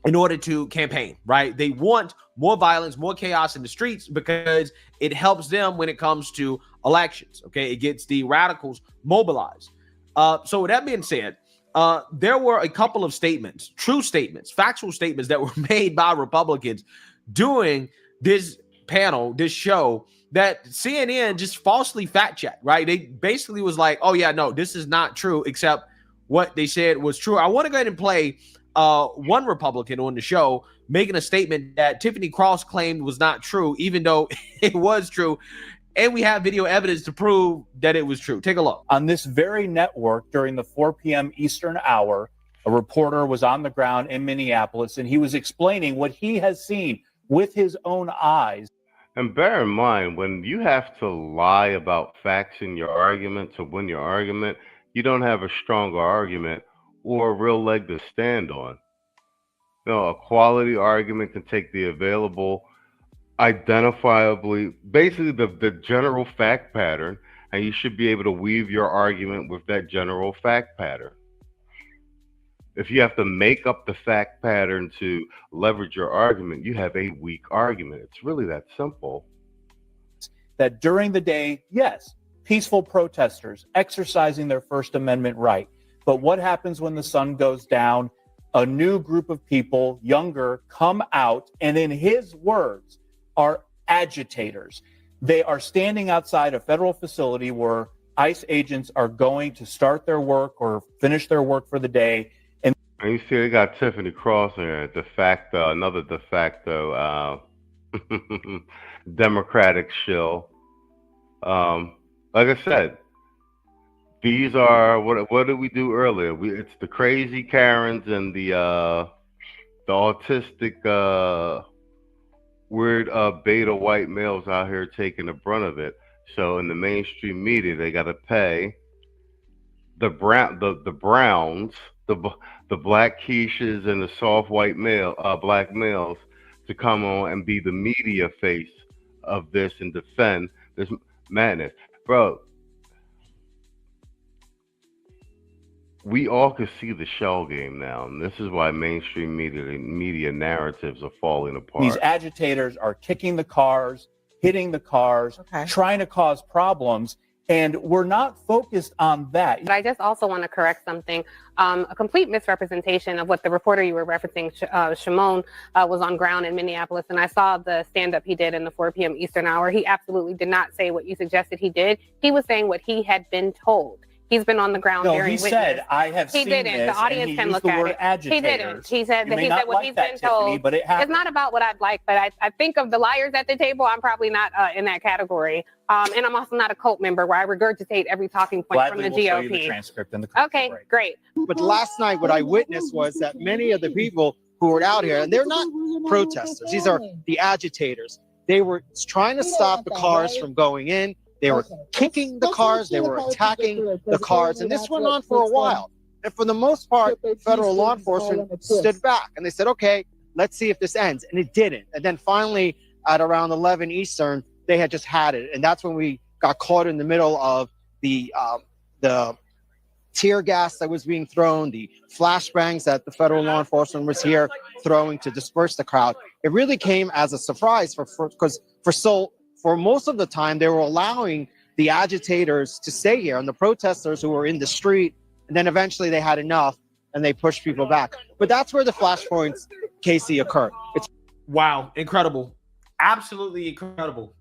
in order to campaign, right? They want more violence, more chaos in the streets because it helps them when it comes to elections, okay? It gets the radicals mobilized. So with that being said, there were a couple of statements, true statements, factual statements that were made by Republicans during this panel, this show, that CNN just falsely fact-checked, right? They basically was like, oh yeah, no, this is not true, except what they said was true. I want to go ahead and play one Republican on the show making a statement that Tiffany Cross claimed was not true, even though it was true. And we have video evidence to prove that it was true. Take a look. On this very network during the 4 p.m. Eastern hour, a reporter was on the ground in Minneapolis, and he was explaining what he has seen with his own eyes. And bear in mind, when you have to lie about facts in your argument to win your argument, you don't have a stronger argument or a real leg to stand on. You know, a quality argument can take the available, identifiably, basically the general fact pattern, and you should be able to weave your argument with that general fact pattern. If you have to make up the fact pattern to leverage your argument, you have a weak argument. It's really that simple. That during the day, yes, peaceful protesters exercising their First Amendment right. But what happens when the sun goes down? A new group of people, younger, come out, and in his words, are agitators. They are standing outside a federal facility where ICE agents are going to start their work or finish their work for the day. And you see, they got Tiffany Cross there, another de facto Democratic shill. Like I said, these are what did we do earlier? It's the crazy Karens and the autistic weird beta white males out here taking the brunt of it. So in the mainstream media, they got to pay the browns, the black quiches and the soft white black males to come on and be the media face of this and defend this madness, bro. We all can see the shell game now, and this is why mainstream media narratives are falling apart. These agitators are kicking the cars, hitting the cars, trying to cause problems, and we're not focused on that. But I just also want to correct something. A complete misrepresentation of what the reporter you were referencing, Shimon, was on ground in Minneapolis, and I saw the stand-up he did in the 4 p.m. Eastern hour. He absolutely did not say what you suggested he did. He was saying what he had been told. He's been on the ground bearing witness. He said, I have seen this. He didn't. The audience can look at it. He didn't. He said what he's been told. But it's not about what I'd like, but I think of the liars at the table, I'm probably not in that category. And I'm also not a cult member where I regurgitate every talking point from the GOP. Show you the transcript in the okay, break. Great. But last night, what I witnessed was that many of the people who were out here, and they're not protesters, these are the agitators. They were trying to stop the cars from going in. They were kicking the cars, they were attacking the cars, and this went on for a while. And for the most part, federal law enforcement stood back and they said, okay, let's see if this ends. And it didn't. And then finally, at around 11 Eastern, they had just had it. And that's when we got caught in the middle of the tear gas that was being thrown, the flashbangs that the federal law enforcement was here throwing to disperse the crowd. It really came as a surprise for most of the time, they were allowing the agitators to stay here and the protesters who were in the street. And then eventually they had enough and they pushed people back. But that's where the flashpoints, Casey, occurred. Wow, incredible. absolutely incredible.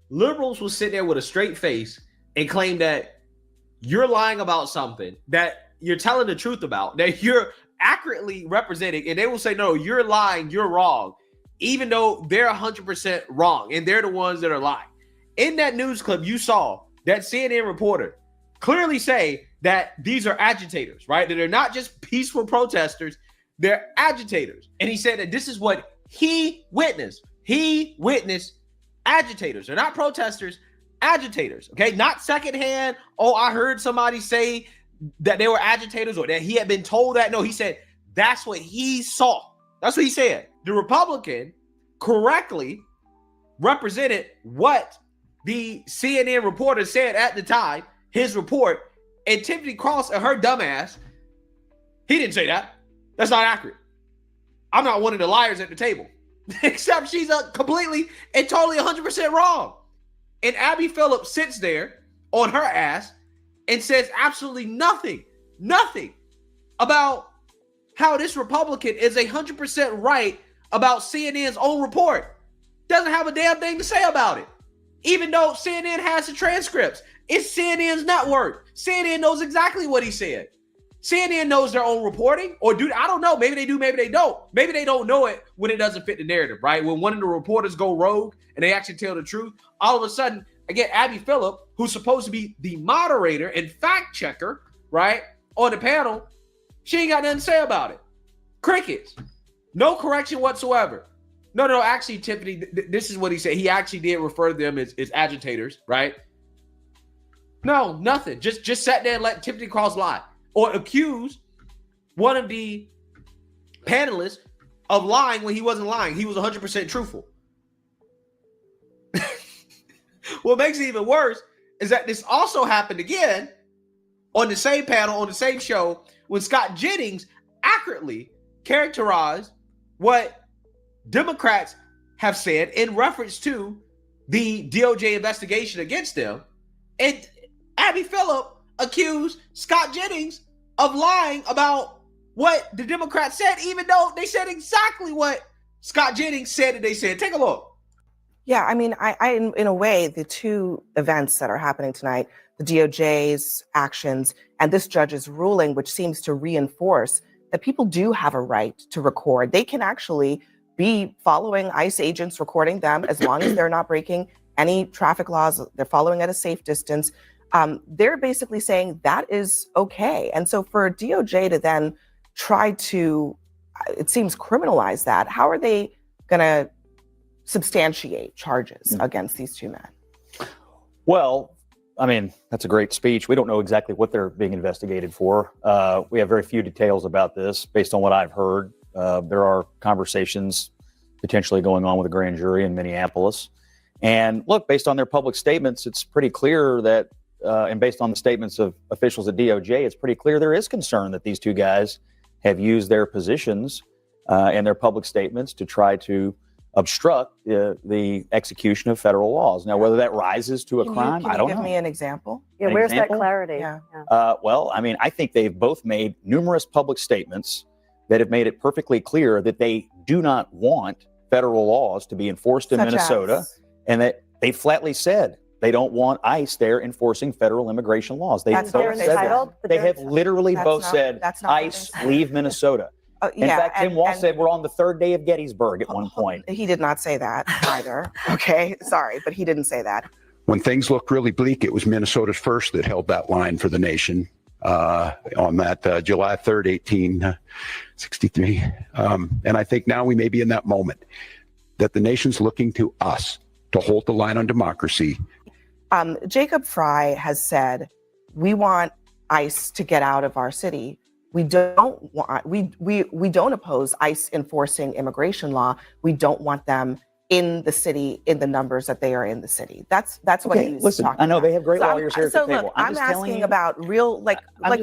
Liberals will sit there with a straight face and claim that you're lying about something that you're telling the truth about, that you're accurately representing, and they will say, no, you're lying, you're wrong, even though they're 100% wrong, and they're the ones that are lying. In that news clip, you saw that CNN reporter clearly say that these are agitators, right? That they're not just peaceful protesters, they're agitators. And he said that this is what he witnessed. He witnessed agitators. They're not protesters, agitators, okay? Not secondhand, oh, I heard somebody say that they were agitators or that he had been told that. No, he said that's what he saw. That's what he said. The Republican correctly represented what the CNN reporter said at the time, his report, and Tiffany Cross and her dumbass, he didn't say that. That's not accurate. I'm not one of the liars at the table, except she's completely and totally 100% wrong. And Abby Phillips sits there on her ass and says absolutely nothing about how this Republican is 100% right about CNN's own report. Doesn't have a damn thing to say about it. Even though CNN has the transcripts. It's CNN's network. CNN knows exactly what he said. CNN knows their own reporting, or I don't know. Maybe they do, maybe they don't. Maybe they don't know it when it doesn't fit the narrative, right? When one of the reporters go rogue and they actually tell the truth, all of a sudden, again, Abby Phillip, who's supposed to be the moderator and fact checker, right, on the panel, she ain't got nothing to say about it. Crickets. No correction whatsoever. No, actually, Tiffany, this is what he said. He actually did refer to them as agitators, right? No, nothing. Just sat there and let Tiffany Cross lie. Or accuse one of the panelists of lying when he wasn't lying. He was 100% truthful. What makes it even worse is that this also happened again on the same panel, on the same show, when Scott Jennings accurately characterized what Democrats have said in reference to the DOJ investigation against them. And Abby Phillip accused Scott Jennings of lying about what the Democrats said, even though they said exactly what Scott Jennings said that they said. Take a look. Yeah, I mean, I in a way, the two events that are happening tonight, the DOJ's actions and this judge's ruling, which seems to reinforce that people do have a right to record. They can actually be following ICE agents, recording them as long as they're not breaking any traffic laws, they're following at a safe distance. They're basically saying that is okay. And so for DOJ to then try to, it seems, criminalize that, how are they going to substantiate charges against these two men? Well, I mean, that's a great speech. We don't know exactly what they're being investigated for. We have very few details about this based on what I've heard. There are conversations potentially going on with a grand jury in Minneapolis. And look, based on their public statements, it's pretty clear that, and based on the statements of officials at DOJ, it's pretty clear there is concern that these two guys have used their positions and their public statements to try to obstruct the execution of federal laws. Now, whether that rises to a crime, I don't know. Give me an example. Yeah, An where's example? that clarity? Yeah. Well, I mean, I think they've both made numerous public statements that have made it perfectly clear that they do not want federal laws to be enforced in Such Minnesota, as? and that they flatly said they don't want ICE there enforcing federal immigration laws. They That's not both what they said said. that. They have literally That's both not- said that's not what they ICE said. leave Minnesota. In Yeah, fact, Tim and- Walz and- said we're on the third day of Gettysburg at one point. He did not say that either. Okay, sorry, but he didn't say that. When things looked really bleak, it was Minnesota's first that held that line for the nation on that July 3rd, 1863. And I think now we may be in that moment that the nation's looking to us to hold the line on democracy. Jacob Frey has said, we want ICE to get out of our city. We don't want, we don't oppose ICE enforcing immigration law. We don't want them in the city in the numbers that they are in the city. That's what Okay, he's listen, talking I know about. they have great So lawyers here at the table. Look, I'm I'm just telling asking you- about real,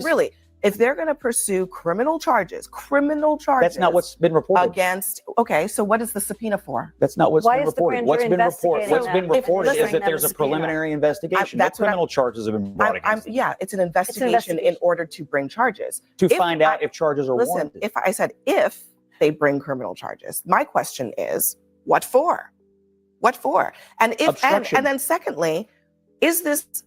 really, if they're going to pursue criminal charges. That's not what's been reported. Against, okay, so what is the subpoena for? That's not what's Why been is the reported. grand What's jury been reported? What's been investigating reported that? is that there's a preliminary investigation. No That's what criminal charges have been brought against them. Yeah, it's an investigation in order to bring charges. To find out if charges are Listen, warranted. if they bring criminal charges, my question is, what for? What for? And if Obstruction. and then secondly, is this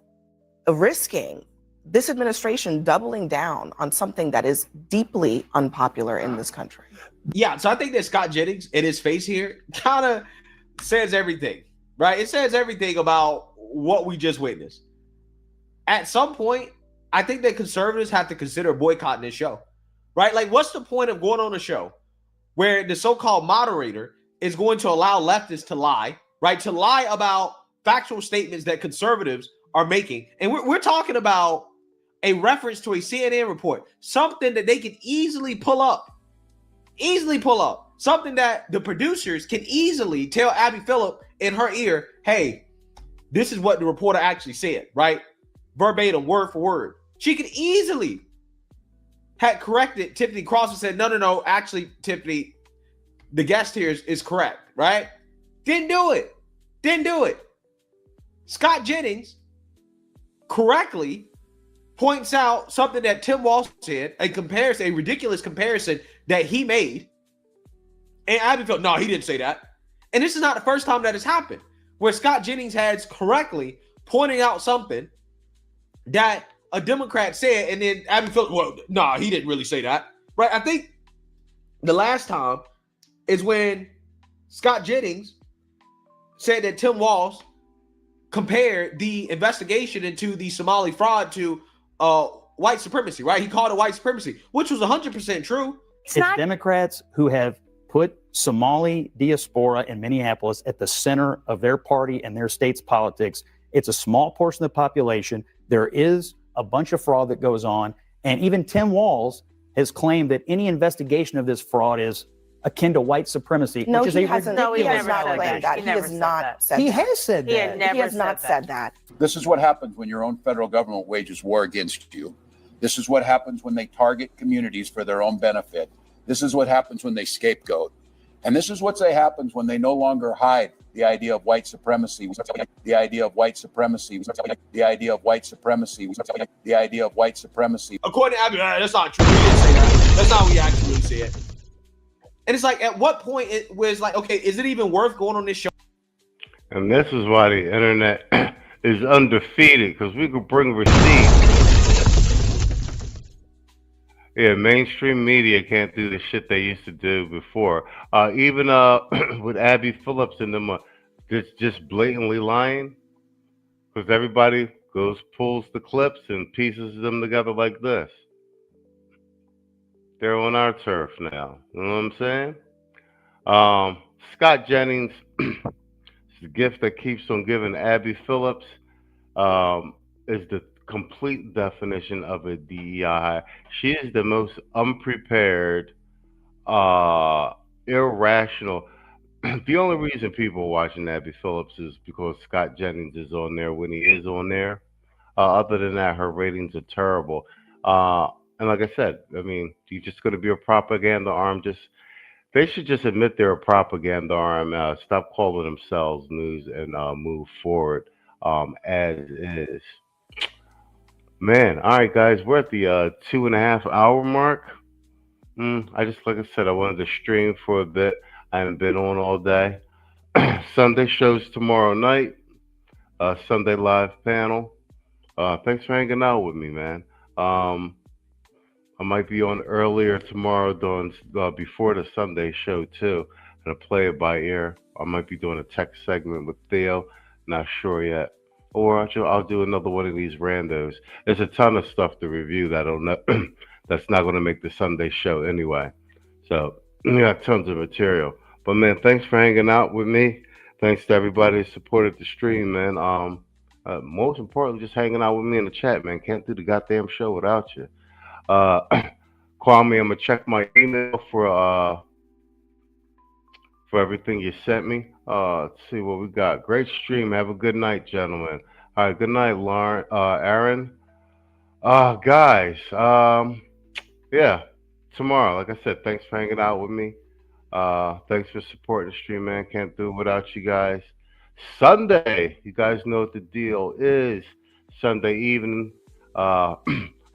risking this administration doubling down on something that is deeply unpopular in this country? Yeah, so I think that Scott Jennings in his face here kind of says everything, right? It says everything about what we just witnessed. At some point, I think that conservatives have to consider boycotting this show, right? Like, what's the point of going on a show where the so-called moderator is going to allow leftists to lie, right? To lie about factual statements that conservatives are making. And we're talking about a reference to a CNN report, something that they can easily pull up, something that the producers can easily tell Abby Phillip in her ear, hey, this is what the reporter actually said, right? Verbatim, word for word. She could easily have corrected Tiffany Cross and said, no, actually, Tiffany, the guest here is correct, right? Didn't do it. Scott Jennings correctly points out something that Tim Walsh said, a ridiculous comparison that he made. And Abby felt, no, he didn't say that. And this is not the first time that has happened, where Scott Jennings has correctly pointing out something that a Democrat said, and then Abby felt, well, no, he didn't really say that. Right? I think the last time is when Scott Jennings said that Tim Walsh compared the investigation into the Somali fraud to white supremacy, right? He called it white supremacy, which was 100% true. It's Democrats who have put Somali diaspora in Minneapolis at the center of their party and their state's politics. It's a small portion of the population. There is a bunch of fraud that goes on. And even Tim Walz has claimed that any investigation of this fraud is akin to white supremacy, No, which is he a hasn't. ridiculous He has not allegation. claimed that. He has not said that. He has said that. He has not said that. This is what happens when your own federal government wages war against you. This is what happens when they target communities for their own benefit. This is what happens when they scapegoat. And this is what happens when they no longer hide the idea of white supremacy, the idea of white supremacy, the idea of white supremacy, the idea of white supremacy. According to Abby, that's not true. He didn't say that. That's not what he actually said. And it's like, at what point it was like, okay, is it even worth going on this show? And this is why the internet is undefeated, because we could bring receipts. Yeah, mainstream media can't do the shit they used to do before. Even with Abby Phillips and them, just blatantly lying, because everybody pulls the clips and pieces them together like this. They're on our turf now. You know what I'm saying? Scott Jennings, the gift that keeps on giving. Abby Phillips is the complete definition of a DEI. She is the most unprepared, irrational. The only reason people are watching Abby Phillips is because Scott Jennings is on there when he is on there. Other than that, her ratings are terrible. And like I said, I mean, you're just going to be a propaganda arm. They should just admit they're a propaganda arm. Stop calling themselves news and move forward as is. Man, all right, guys, we're at the 2.5 hour mark. Like I said, I wanted to stream for a bit. I haven't been on all day. Sunday shows tomorrow night. Sunday live panel. Thanks for hanging out with me, man. I might be on earlier tomorrow before the Sunday show too, and I'll play it by ear. I might be doing a tech segment with Theo, not sure yet. Or I'll do another one of these randos. There's a ton of stuff to review that's not going to make the Sunday show anyway. So we got tons of material. But man, thanks for hanging out with me. Thanks to everybody who supported the stream, man. Most importantly, just hanging out with me in the chat, man. Can't do the goddamn show without you. Kwame, I'm gonna check my email for everything you sent me. Let's see what we got. Great stream. Have a good night, gentlemen. All right, good night, Lauren, Aaron. Guys, yeah, tomorrow, like I said, thanks for hanging out with me. Thanks for supporting the stream, man. Can't do it without you guys. Sunday, you guys know what the deal is. Sunday evening, I'll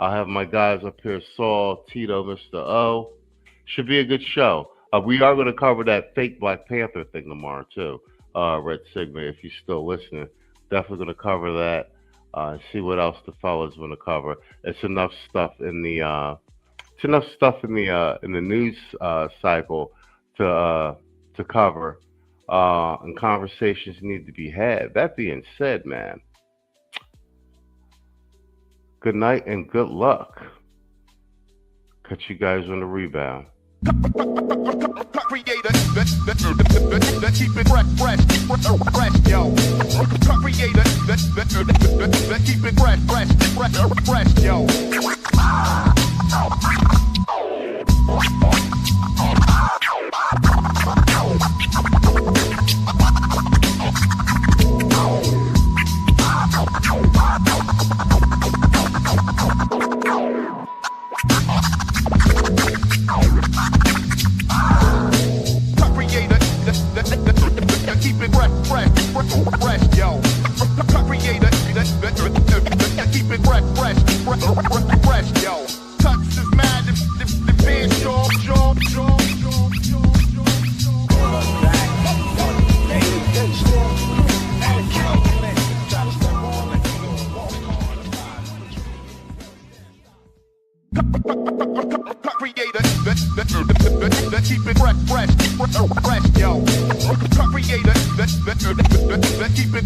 have my guys up here, Saul, Tito, Mr. O. Should be a good show. We are going to cover that fake Black Panther thing tomorrow, too. Red Sigma. If you're still listening, definitely going to cover that and see what else the fellas want to cover. It's enough stuff in the news cycle to cover, and conversations need to be had. That being said, man, good night and good luck. Catch you guys on the rebound. Creator, that keep it fresh, yo. Creator, that keep it fresh, yo. Keep it fresh, yo. Creator, keep it fresh, yo. Touch is mad, the band show. Creator, that keep it fresh, yo. Creator, that keep it fresh, yo. Keep it fresh, yo. Creator, keep it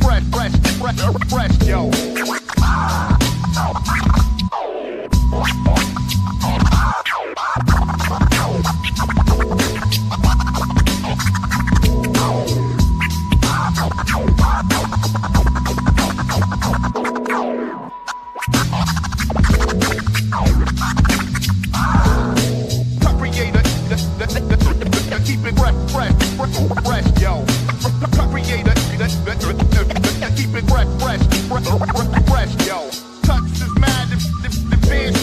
fresh, yo. Touch is mad, the band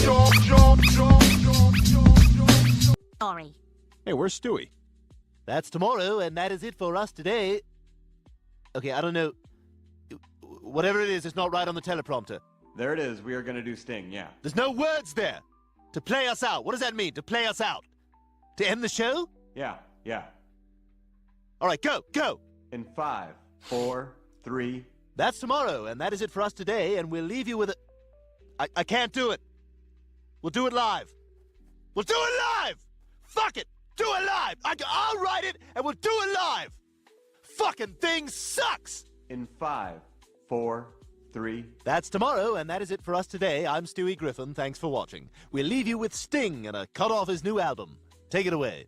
Sorry. Hey, where's Stewie? That's tomorrow, and that is it for us today. Okay, I don't know. Whatever it is, it's not right on the teleprompter. There it is. We are going to do Sting, yeah. There's no words there. To play us out. What does that mean, to play us out? To end the show? Yeah. All right, go. In 5, 4, 3. That's tomorrow, and that is it for us today, and we'll leave you with a... I can't do it. We'll do it live. Fuck it. Do it live. I'll write it, and we'll do it live. Fucking thing sucks. In 5, 4, 3. That's tomorrow, and that is it for us today. I'm Stewie Griffin. Thanks for watching. We'll leave you with Sting and a cut off his new album. Take it away.